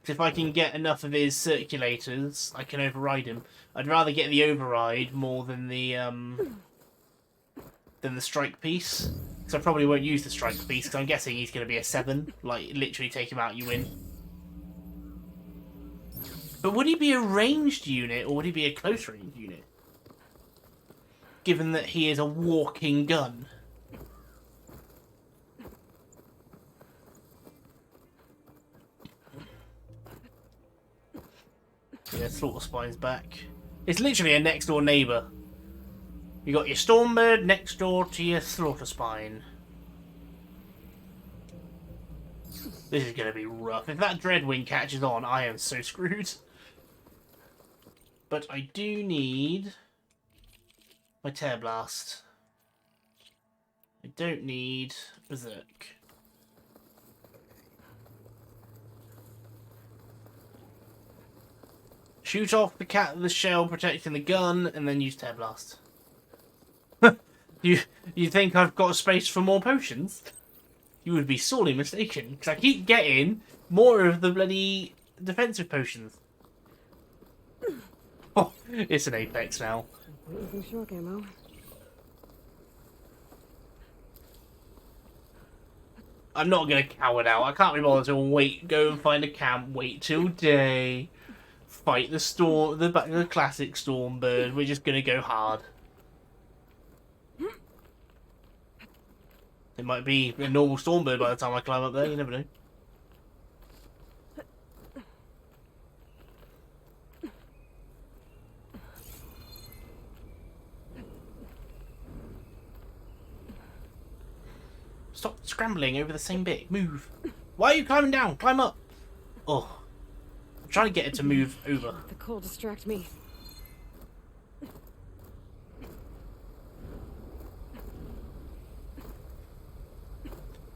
If I can get enough of his circulators, I can override him. I'd rather get the override more than the strike piece. So I probably won't use the strike piece because I'm guessing he's going to be a 7. Like, literally take him out, you win. But would he be a ranged unit or would he be a close range unit? Given that he is a walking gun. Yeah, Slaughter Spine's back. It's literally a next door neighbour. You got your Stormbird next door to your Slaughter Spine. This is going to be rough. If that Dreadwing catches on, I am so screwed. But I do need my Tear Blast. I don't need Berserk. Shoot off the shell protecting the gun, and then use Tear Blast. You think I've got space for more potions? You would be sorely mistaken, because I keep getting more of the bloody defensive potions. Oh, it's an Apex now. Using shock ammo. I'm not going to cower out. I can't be bothered to go and find a camp, wait till day, fight the classic Stormbird. We're just going to go hard. It might be a normal Stormbird by the time I climb up there, you never know. Stop scrambling over the same bit. Move. Why are you climbing down? Climb up. Oh. I'm trying to get it to move over. The cold distract me.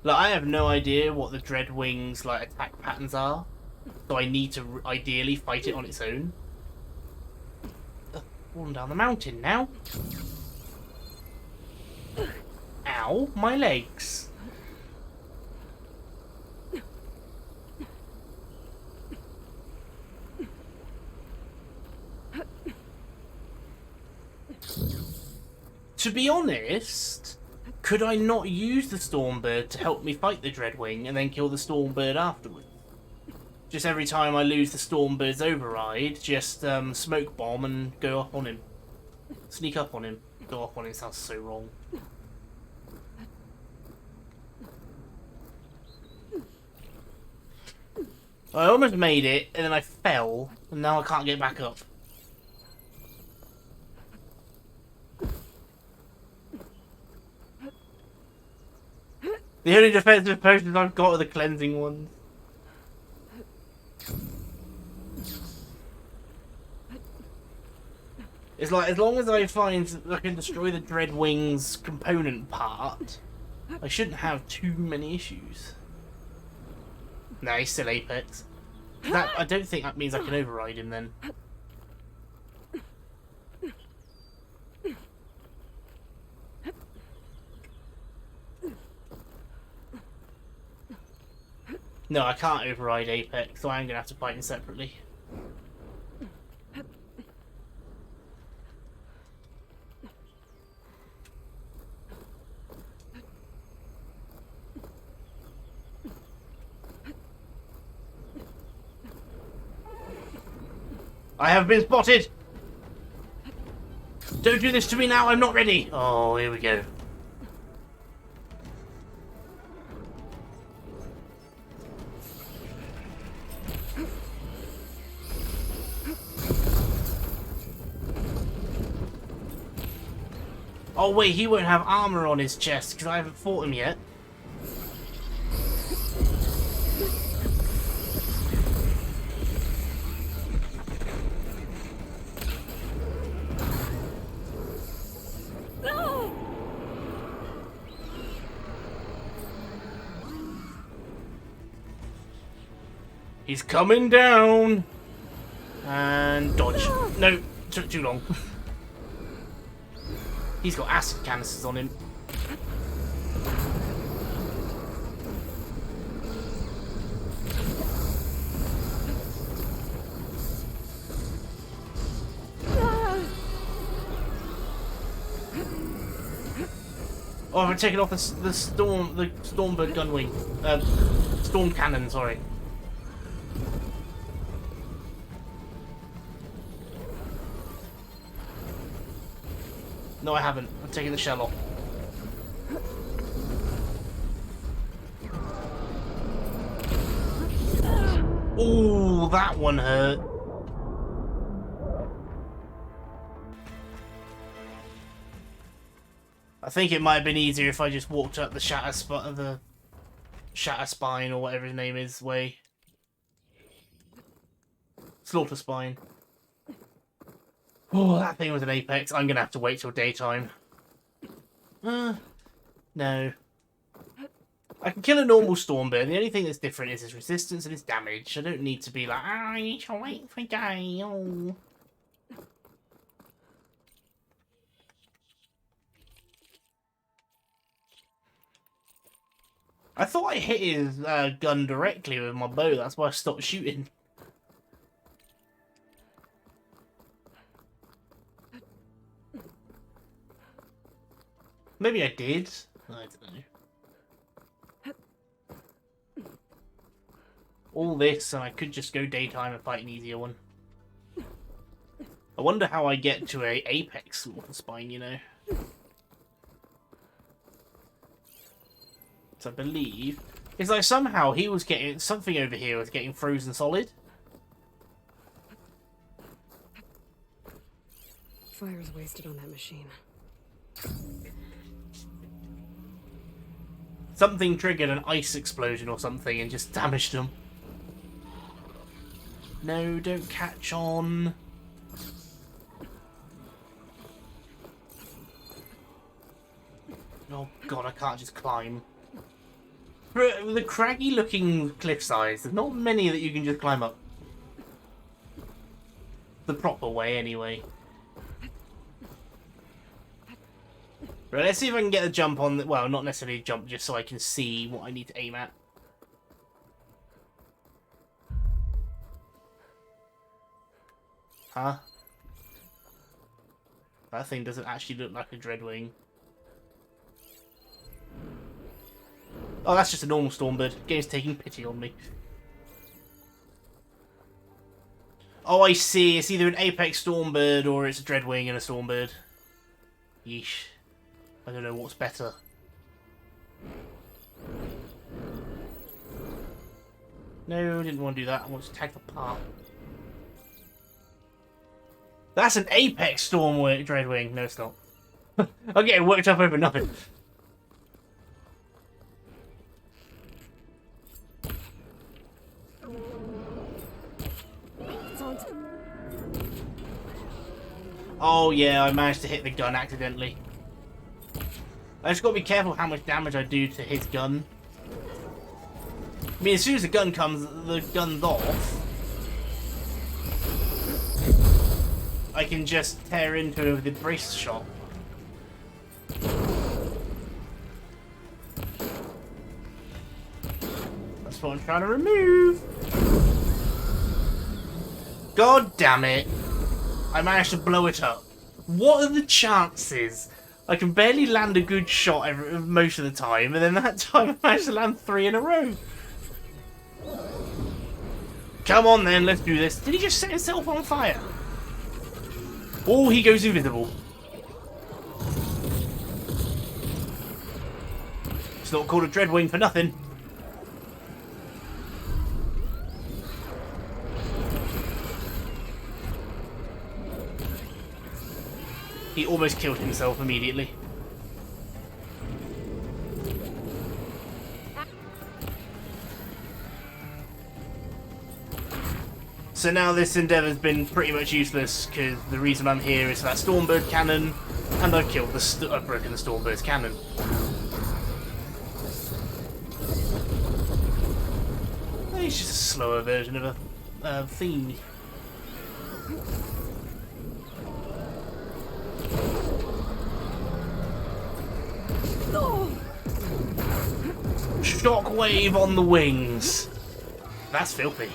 Look, I have no idea what the Dreadwing's like attack patterns are, so I need to ideally fight it on its own. Falling down the mountain now. Ow, my legs. To be honest, could I not use the Stormbird to help me fight the Dreadwing and then kill the Stormbird afterwards? Just every time I lose the Stormbird's override, just smoke bomb and go up on him. Sneak up on him. Go up on him sounds so wrong. I almost made it, and then I fell, and now I can't get back up. The only defensive potions I've got are the cleansing ones. It's like, as long as I find I can destroy the Dreadwing's component part, I shouldn't have too many issues. Nah, he's still Apex. I don't think that means I can override him then. No, I can't override Apex, so I'm going to have to fight him separately. I have been spotted! Don't do this to me now, I'm not ready! Oh, here we go. Oh wait, he won't have armor on his chest because I haven't fought him yet. He's coming down. And dodge. No, took too long. He's got acid canisters on him. Oh, I've taken off the Stormbird gun wing. Storm cannon, sorry. No, I haven't. I'm taking the shell off. Ooh, that one hurt. I think it might have been easier if I just walked up the shatter spine or whatever his name is way. Slaughter spine. Oh, that thing was an Apex. I'm gonna have to wait till daytime. No. I can kill a normal Stormbird. The only thing that's different is his resistance and his damage. I don't need to be like, I need to wait for day. Oh. I thought I hit his gun directly with my bow. That's why I stopped shooting. Maybe I did. I don't know. All this, and I could just go daytime and fight an easier one. I wonder how I get to a Apex Slaughter Spine, you know. So I believe it's like somehow he was getting something over here was getting frozen solid. Fire's wasted on that machine. Something triggered an ice explosion or something and just damaged them. No, don't catch on. Oh god, I can't just climb. For the craggy looking cliff sides, there's not many that you can just climb up. The proper way, anyway. Right, let's see if I can get a jump on, well, not necessarily a jump, just so I can see what I need to aim at. Huh? That thing doesn't actually look like a Dreadwing. Oh, that's just a normal Stormbird. Game's taking pity on me. Oh, I see. It's either an Apex Stormbird or it's a Dreadwing and a Stormbird. Yeesh. I don't know what's better. No, I didn't want to do that. I want to tag the part. That's an Apex Dreadwing. No, it's not. I'm getting worked up over nothing. Oh yeah, I managed to hit the gun accidentally. I just got to be careful how much damage I do to his gun. I mean, as soon as the gun's off, I can just tear into it with a brace shot. That's That's what I'm trying to remove. God damn it. I managed to blow it up. What are the chances? I can barely land a good shot most of the time, and then that time I managed to land 3 in a row. Come on then, let's do this. Did he just set himself on fire? Oh, he goes invisible. It's not called a Dreadwing for nothing. He almost killed himself immediately. So now this endeavour's been pretty much useless because the reason I'm here is that Stormbird cannon, and I've killed I've broken the Stormbird's cannon. It's just a slower version of a theme. Shockwave on the wings. That's filthy.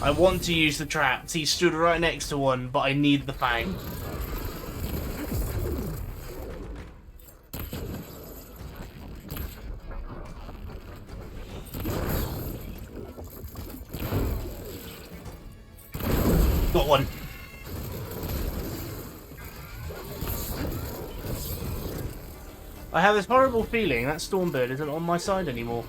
I want to use the traps. He stood right next to one, but I need the fang. Got one. I have this horrible feeling that Stormbird isn't on my side anymore.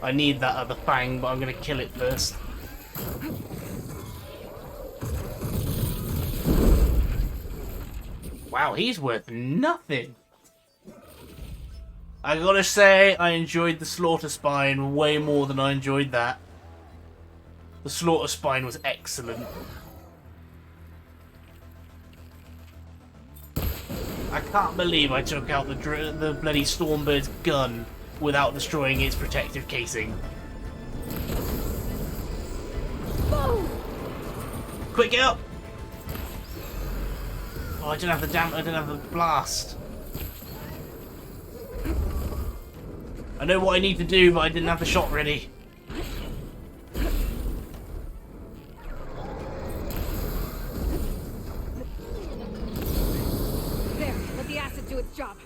I need that other fang, but I'm going to kill it first. Wow, he's worth nothing. I gotta say, I enjoyed the Slaughter Spine way more than I enjoyed that. The Slaughter Spine was excellent. I can't believe I took out the bloody Stormbird's gun without destroying its protective casing. Quick, get up! Oh, I didn't have the I didn't have the blast. I know what I need to do, but I didn't have the shot ready. There, let the acid do its job.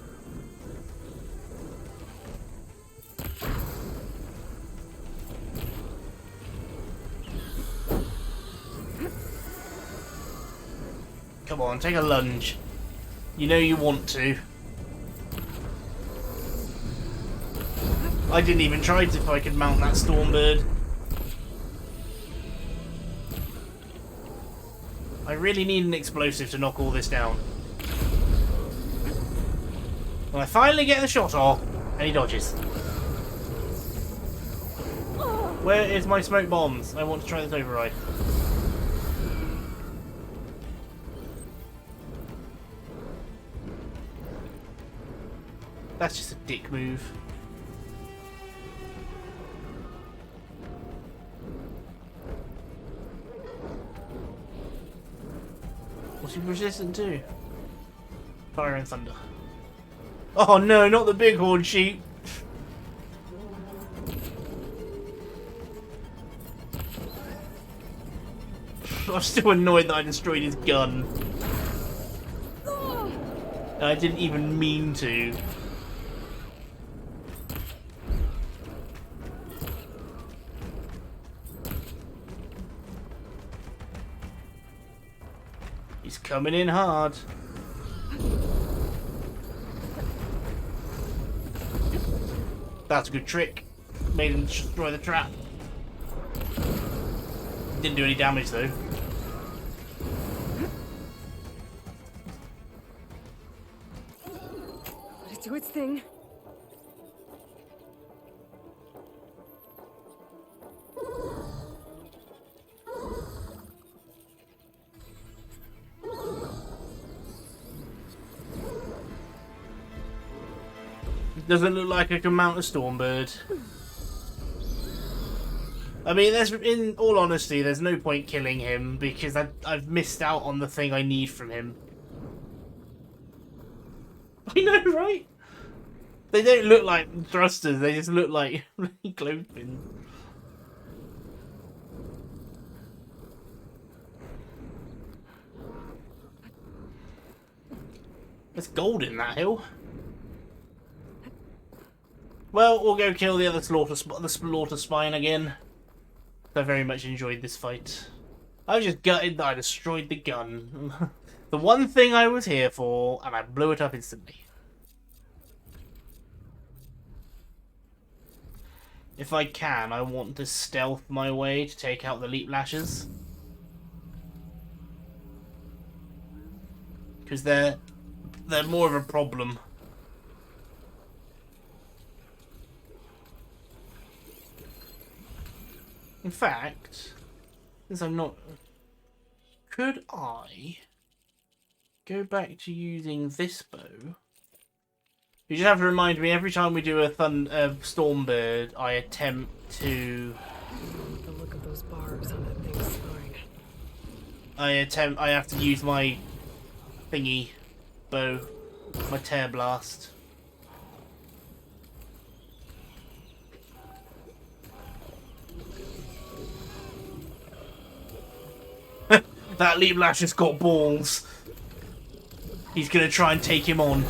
Come on, take a lunge. You know you want to. I didn't even try if I could mount that Stormbird. I really need an explosive to knock all this down. When I finally get the shot off, and he dodges. Where is my smoke bombs? I want to try this override. That's just a dick move. What's he resistant to? Fire and thunder. Oh no, not the bighorn sheep! I'm still annoyed that I destroyed his gun. I didn't even mean to. He's coming in hard. That's a good trick. Made him destroy the trap. Didn't do any damage though. Let it do its thing. Doesn't look like I can mount a Stormbird. I mean, in all honesty, there's no point killing him because I've missed out on the thing I need from him. I know, right? They don't look like thrusters, they just look like clothespins. There's gold in that hill. Well, we'll go kill the other slaughter spine again. I very much enjoyed this fight. I was just gutted that I destroyed the gun. The one thing I was here for, and I blew it up instantly. If I can, I want to stealth my way to take out the leap lashes. Because they're more of a problem. In fact, since I'm not... Could I go back to using this bow? You just have to remind me every time we do a Stormbird, I attempt to... The look of those barbs on that thing's spine. I have to use my thingy bow, my tear blast. That leap lash has got balls. He's gonna try and take him on.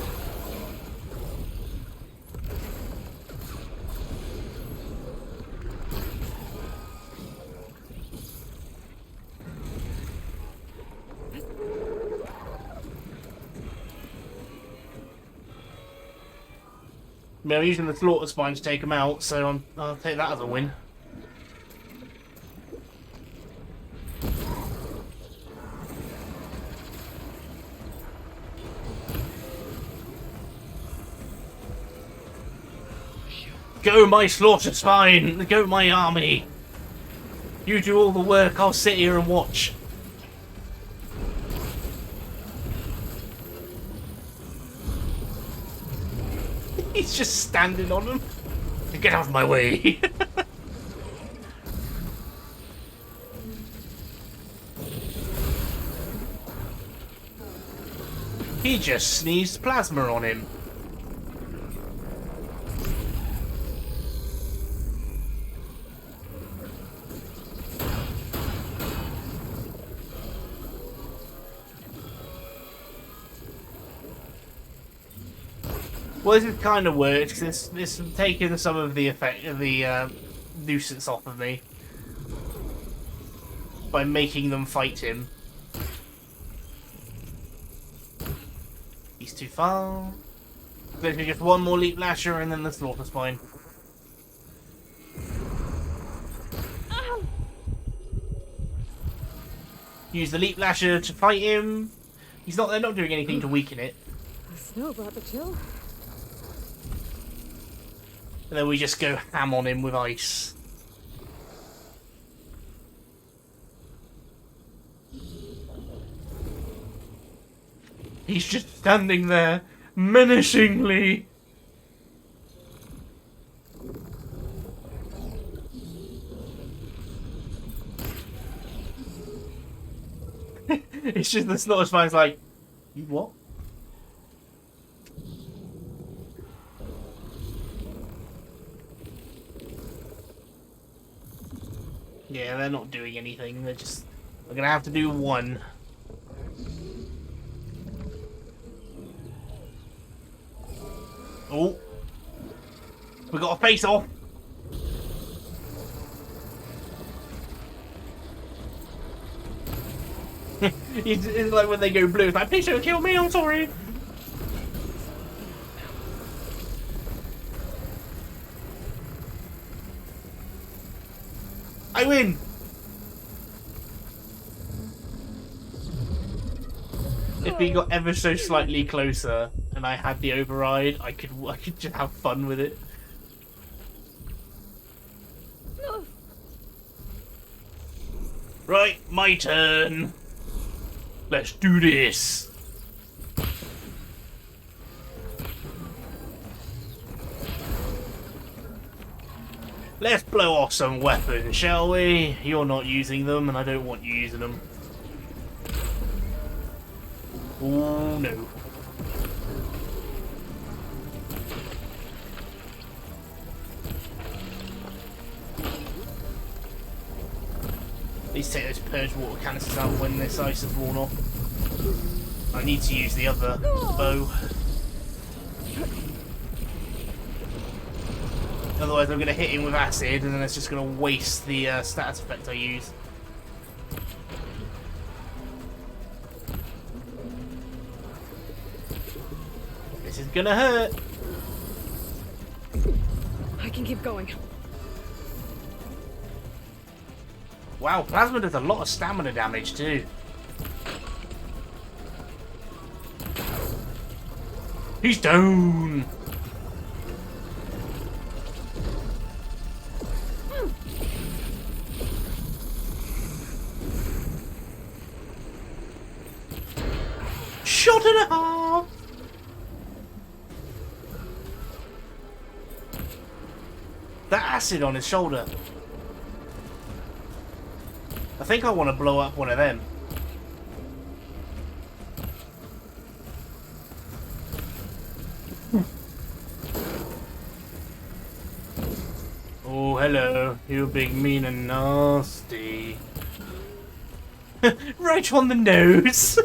I mean, I'm using the slaughter spine to take him out, so I'll take that as a win. Go, my slaughter spine! Go, my army! You do all the work, I'll sit here and watch. He's just standing on them. Get out of my way! He just sneezed plasma on him. Well, this kind of works because it's taken some of the effect of the nuisance off of me by making them fight him. He's too far. There's just one more leap lasher and then the slaughter spine. Use the leap lasher to fight him. They're not doing anything to weaken it. The snow brought the chill. And then we just go ham on him with ice. He's just standing there, menacingly. It's just the slaughter spine's like, you what? Yeah, they're not doing anything. They're gonna have to do one. Oh, we got a face off. It's like when they go blue. It's like, please don't kill me. I'm sorry. I win! If he got ever so slightly closer and I had the override, I could just have fun with it. Right, my turn. Let's do this. Let's blow off some weapons, shall we? You're not using them, and I don't want you using them. Oh no. Please take those purge water canisters out when this ice is worn off. I need to use the other bow. Otherwise I'm going to hit him with acid and then it's just going to waste the status effect I use. This is going to hurt. I can keep going. Wow, plasma does a lot of stamina damage too. He's down! Shot and a half! That acid on his shoulder. I think I want to blow up one of them. Oh, hello. You big, mean and nasty. Right on the nose.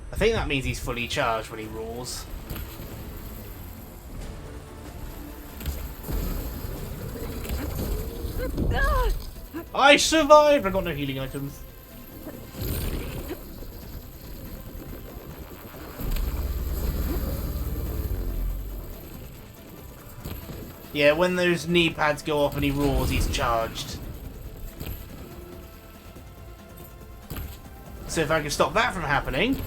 I think that means he's fully charged when he roars. I survived! I got no healing items. Yeah, when those knee pads go off and he roars, he's charged. So if I can stop that from happening...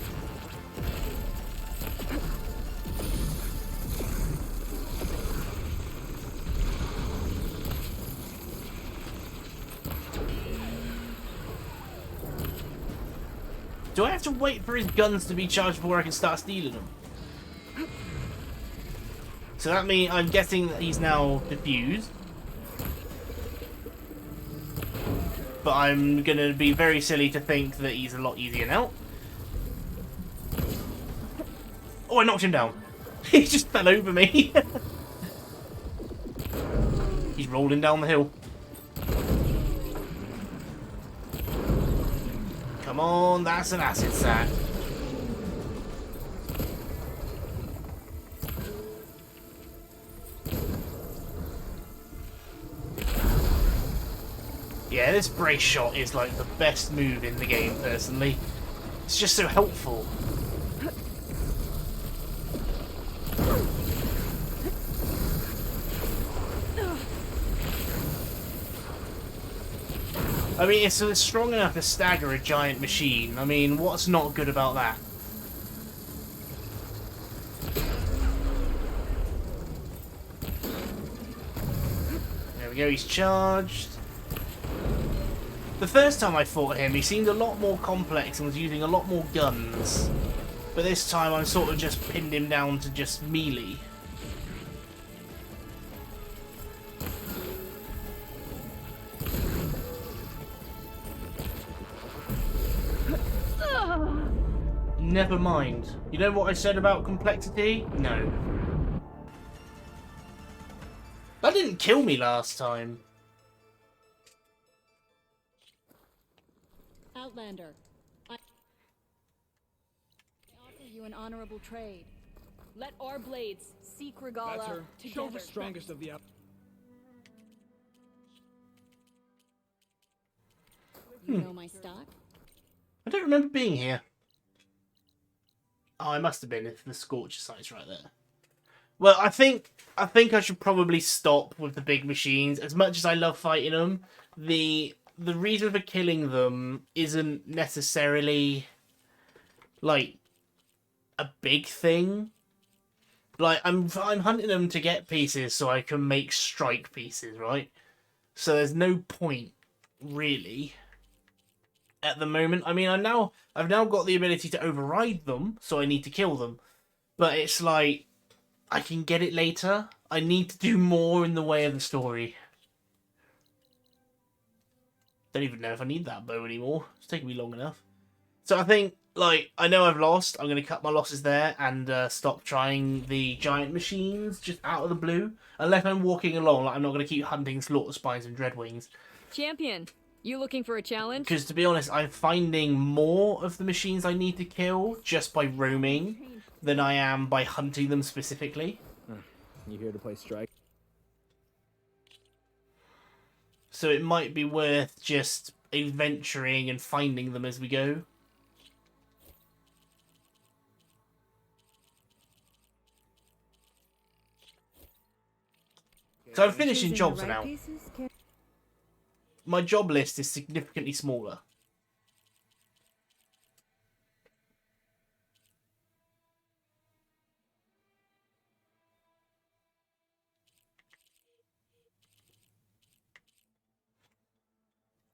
Do I have to wait for his guns to be charged before I can start stealing them? So that means I'm guessing that he's now diffused. But I'm gonna be very silly to think that he's a lot easier now. Oh, I knocked him down. He just fell over me. He's rolling down the hill. Come on, that's an acid sack. Yeah, this brace shot is like the best move in the game, personally. It's just so helpful. I mean, it's strong enough to stagger a giant machine. I mean, what's not good about that? There we go, he's charged. The first time I fought him, he seemed a lot more complex and was using a lot more guns. But this time I sort of just pinned him down to just melee. Never mind. You know what I said about complexity? No. That didn't kill me last time. Outlander, I offer you an honorable trade. Let our blades seek Regala That's her. together. Show the strongest of the out. You know my stock? I don't remember being here. Oh, I must have been if the Scorcher site's right there. Well, I think I should probably stop with the big machines. As much as I love fighting them, the reason for killing them isn't necessarily like a big thing. Like I'm hunting them to get pieces so I can make strike pieces, right? So there's no point really at the moment. I mean, I've now got the ability to override them, so I need to kill them. But it's like, I can get it later. I need to do more in the way of the story. Don't even know if I need that bow anymore. It's taking me long enough. So I think, like, I know I've lost. I'm going to cut my losses there and stop trying the giant machines just out of the blue. Unless I'm walking along, like, I'm not going to keep hunting slaughter spines and dreadwings. Champion, you looking for a challenge? Because, to be honest, I'm finding more of the machines I need to kill just by roaming than I am by hunting them specifically. You here to play strike? So it might be worth just adventuring and finding them as we go. So I'm finishing jobs now. My job list is significantly smaller.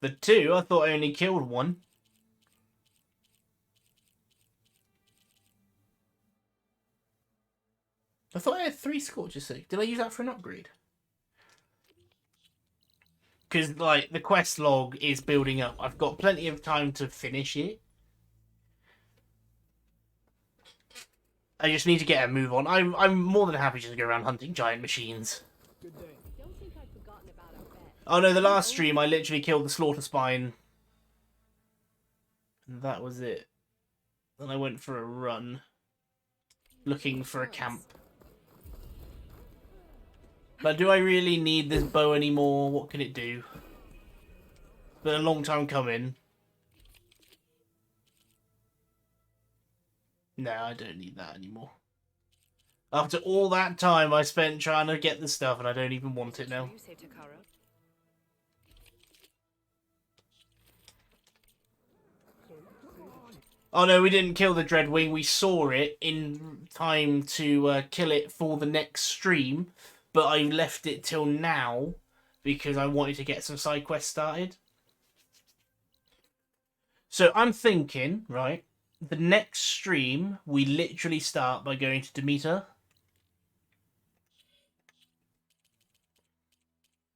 The 2, I thought I only killed 1. I thought I had 3 Scorchers. Did I use that for an upgrade? Because, like, the quest log is building up. I've got plenty of time to finish it. I just need to get a move on. I'm more than happy just to go around hunting giant machines. Oh no, the last stream I literally killed the slaughter spine. And that was it. Then I went for a run. Looking for a camp. But do I really need this bow anymore? What can it do? It's been a long time coming. No, I don't need that anymore. After all that time I spent trying to get the stuff and I don't even want it now. Oh no, we didn't kill the Dreadwing. We saw it in time to kill it for the next stream. But I left it till now because I wanted to get some side quests started. So I'm thinking, right, the next stream we literally start by going to Demeter.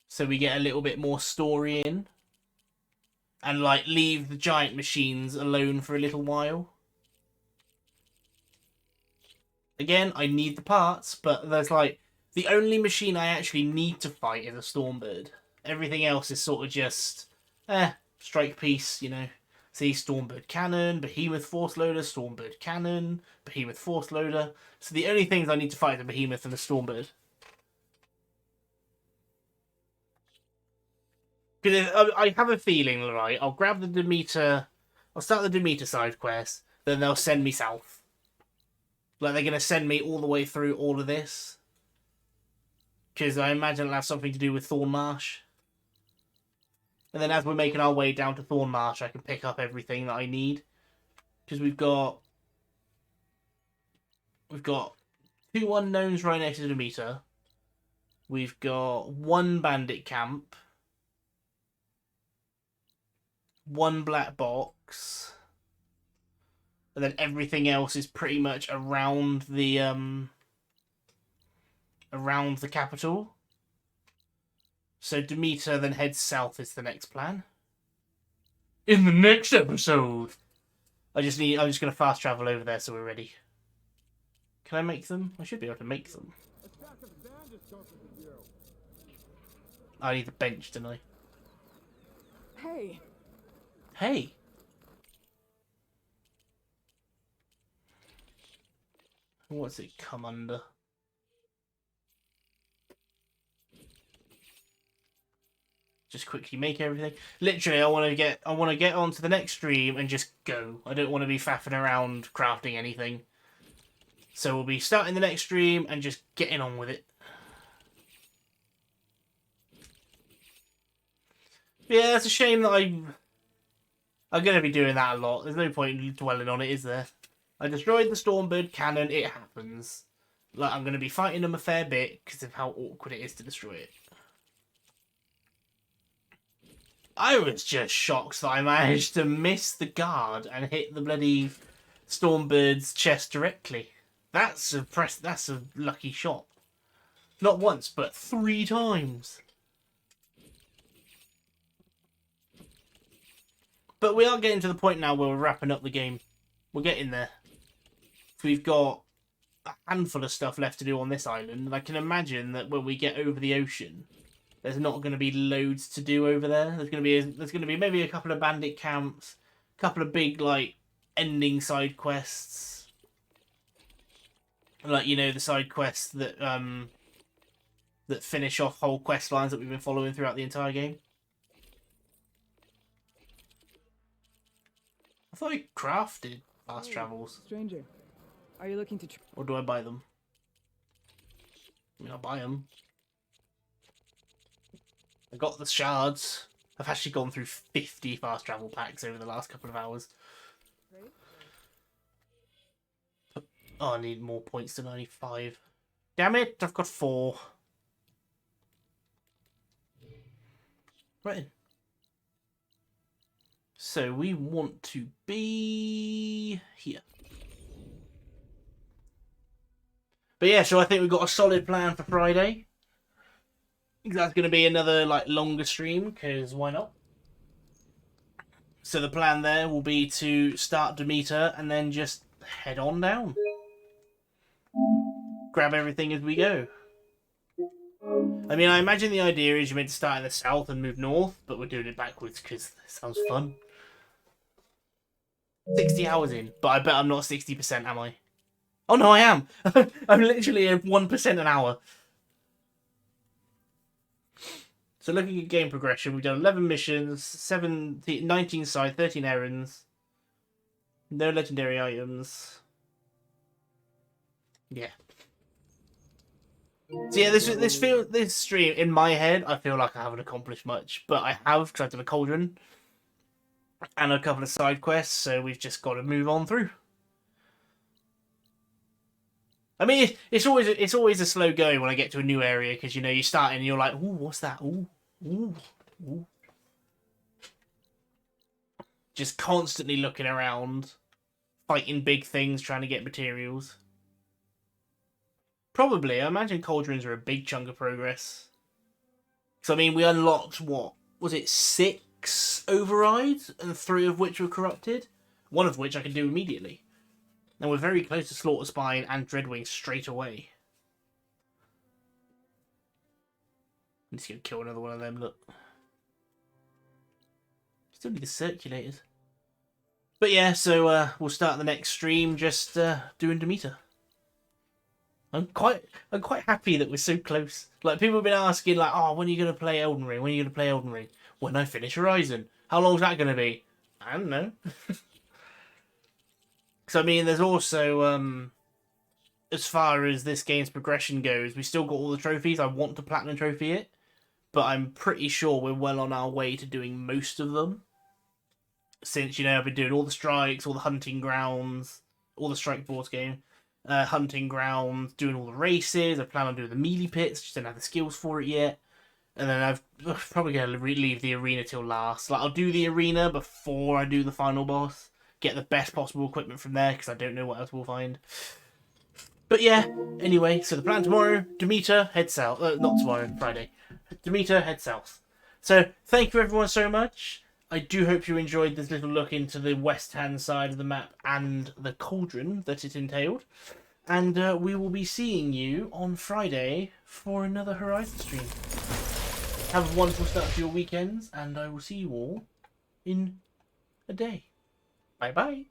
So we get a little bit more story in. And, like, leave the giant machines alone for a little while. Again, I need the parts, but there's, like, the only machine I actually need to fight is a Stormbird. Everything else is sort of just, strike piece, you know. See, Stormbird Cannon, Behemoth Force Loader, Stormbird Cannon, Behemoth Force Loader. So the only things I need to fight are the Behemoth and the Stormbird. Because I have a feeling, right, I'll grab the Demeter, I'll start the Demeter side quest, then they'll send me south. Like, they're going to send me all the way through all of this. Because I imagine it'll have something to do with Thornmarsh. And then as we're making our way down to Thornmarsh, I can pick up everything that I need. Because we've got 2 unknowns right next to the Demeter. We've got 1 bandit camp. 1 black box. And then everything else is pretty much around the capital. So Demeter then heads south is the next plan. In the next episode. I'm just gonna fast travel over there so we're ready. Can I make them? I should be able to make them. I need the bench, don't I? Hey. Hey. What's it come under? Just quickly make everything. Literally, I want to get on to the next stream and just go. I don't want to be faffing around crafting anything. So we'll be starting the next stream and just getting on with it. Yeah, it's a shame that I'm going to be doing that a lot. There's no point in dwelling on it, is there? I destroyed the Stormbird cannon. It happens. Like, I'm going to be fighting them a fair bit because of how awkward it is to destroy it. I was just shocked that I managed to miss the guard and hit the bloody Stormbird's chest directly. That's a lucky shot. Not once, but 3 times. But we are getting to the point now where we're wrapping up the game. We're getting there. We've got a handful of stuff left to do on this island, and I can imagine that when we get over the ocean, there's not going to be loads to do over there. There's going to be maybe a couple of bandit camps, a couple of big like ending side quests, like the side quests that that finish off whole quest lines that we've been following throughout the entire game. I thought I crafted fast travels. Stranger, are you looking to... Or do I buy them? I mean, I'll buy them. I got the shards. I've actually gone through 50 fast travel packs over the last couple of hours. Oh, I need more points than 95. Damn it, I've got 4. Right then. So we want to be here. But yeah, so I think we've got a solid plan for Friday. I think that's going to be another like longer stream, because why not? So the plan there will be to start Demeter and then just head on down. Grab everything as we go. I mean, I imagine the idea is you're meant to start in the south and move north, but we're doing it backwards because it sounds fun. 60 hours in, but I bet I'm not 60%, am I? Oh no, I am! I'm literally at 1% an hour. So looking at game progression, we've done 11 missions, 19 side, 13 errands. No legendary items. Yeah. So yeah, this stream, in my head, I feel like I haven't accomplished much. But I have, because I've done a cauldron. And a couple of side quests, so we've just got to move on through. I mean, it's always a slow going when I get to a new area, because you start and you're like, ooh, what's that? Ooh, ooh, ooh. Just constantly looking around, fighting big things, trying to get materials. Probably, I imagine cauldrons are a big chunk of progress. So I mean, we unlocked what was it, 6 overrides, and 3 of which were corrupted. 1 of which I can do immediately. And we're very close to Slaughter Spine and Dreadwing straight away. I'm just going to kill another one of them, look. Still need the circulators. But yeah, so we'll start the next stream just doing Demeter. I'm quite happy that we're so close. Like, people have been asking, like, oh, when are you going to play Elden Ring? When are you going to play Elden Ring? When I finish Horizon. How long is that going to be? I don't know. So, I mean, there's also, as far as this game's progression goes, we still got all the trophies. I want to Platinum Trophy it, but I'm pretty sure we're well on our way to doing most of them. Since, I've been doing all the strikes, all the hunting grounds, all the strike boards game, hunting grounds, doing all the races. I plan on doing the melee pits, just don't have the skills for it yet. And then I'm probably going to leave the arena till last. Like, I'll do the arena before I do the final boss. Get the best possible equipment from there, because I don't know what else we'll find. But yeah, anyway, so the plan tomorrow, Demeter, head south. Not tomorrow, Friday. Demeter, head south. So, thank you everyone so much. I do hope you enjoyed this little look into the west-hand side of the map and the cauldron that it entailed. And we will be seeing you on Friday for another Horizon stream. Have a wonderful start to your weekends, and I will see you all in a day. Bye-bye.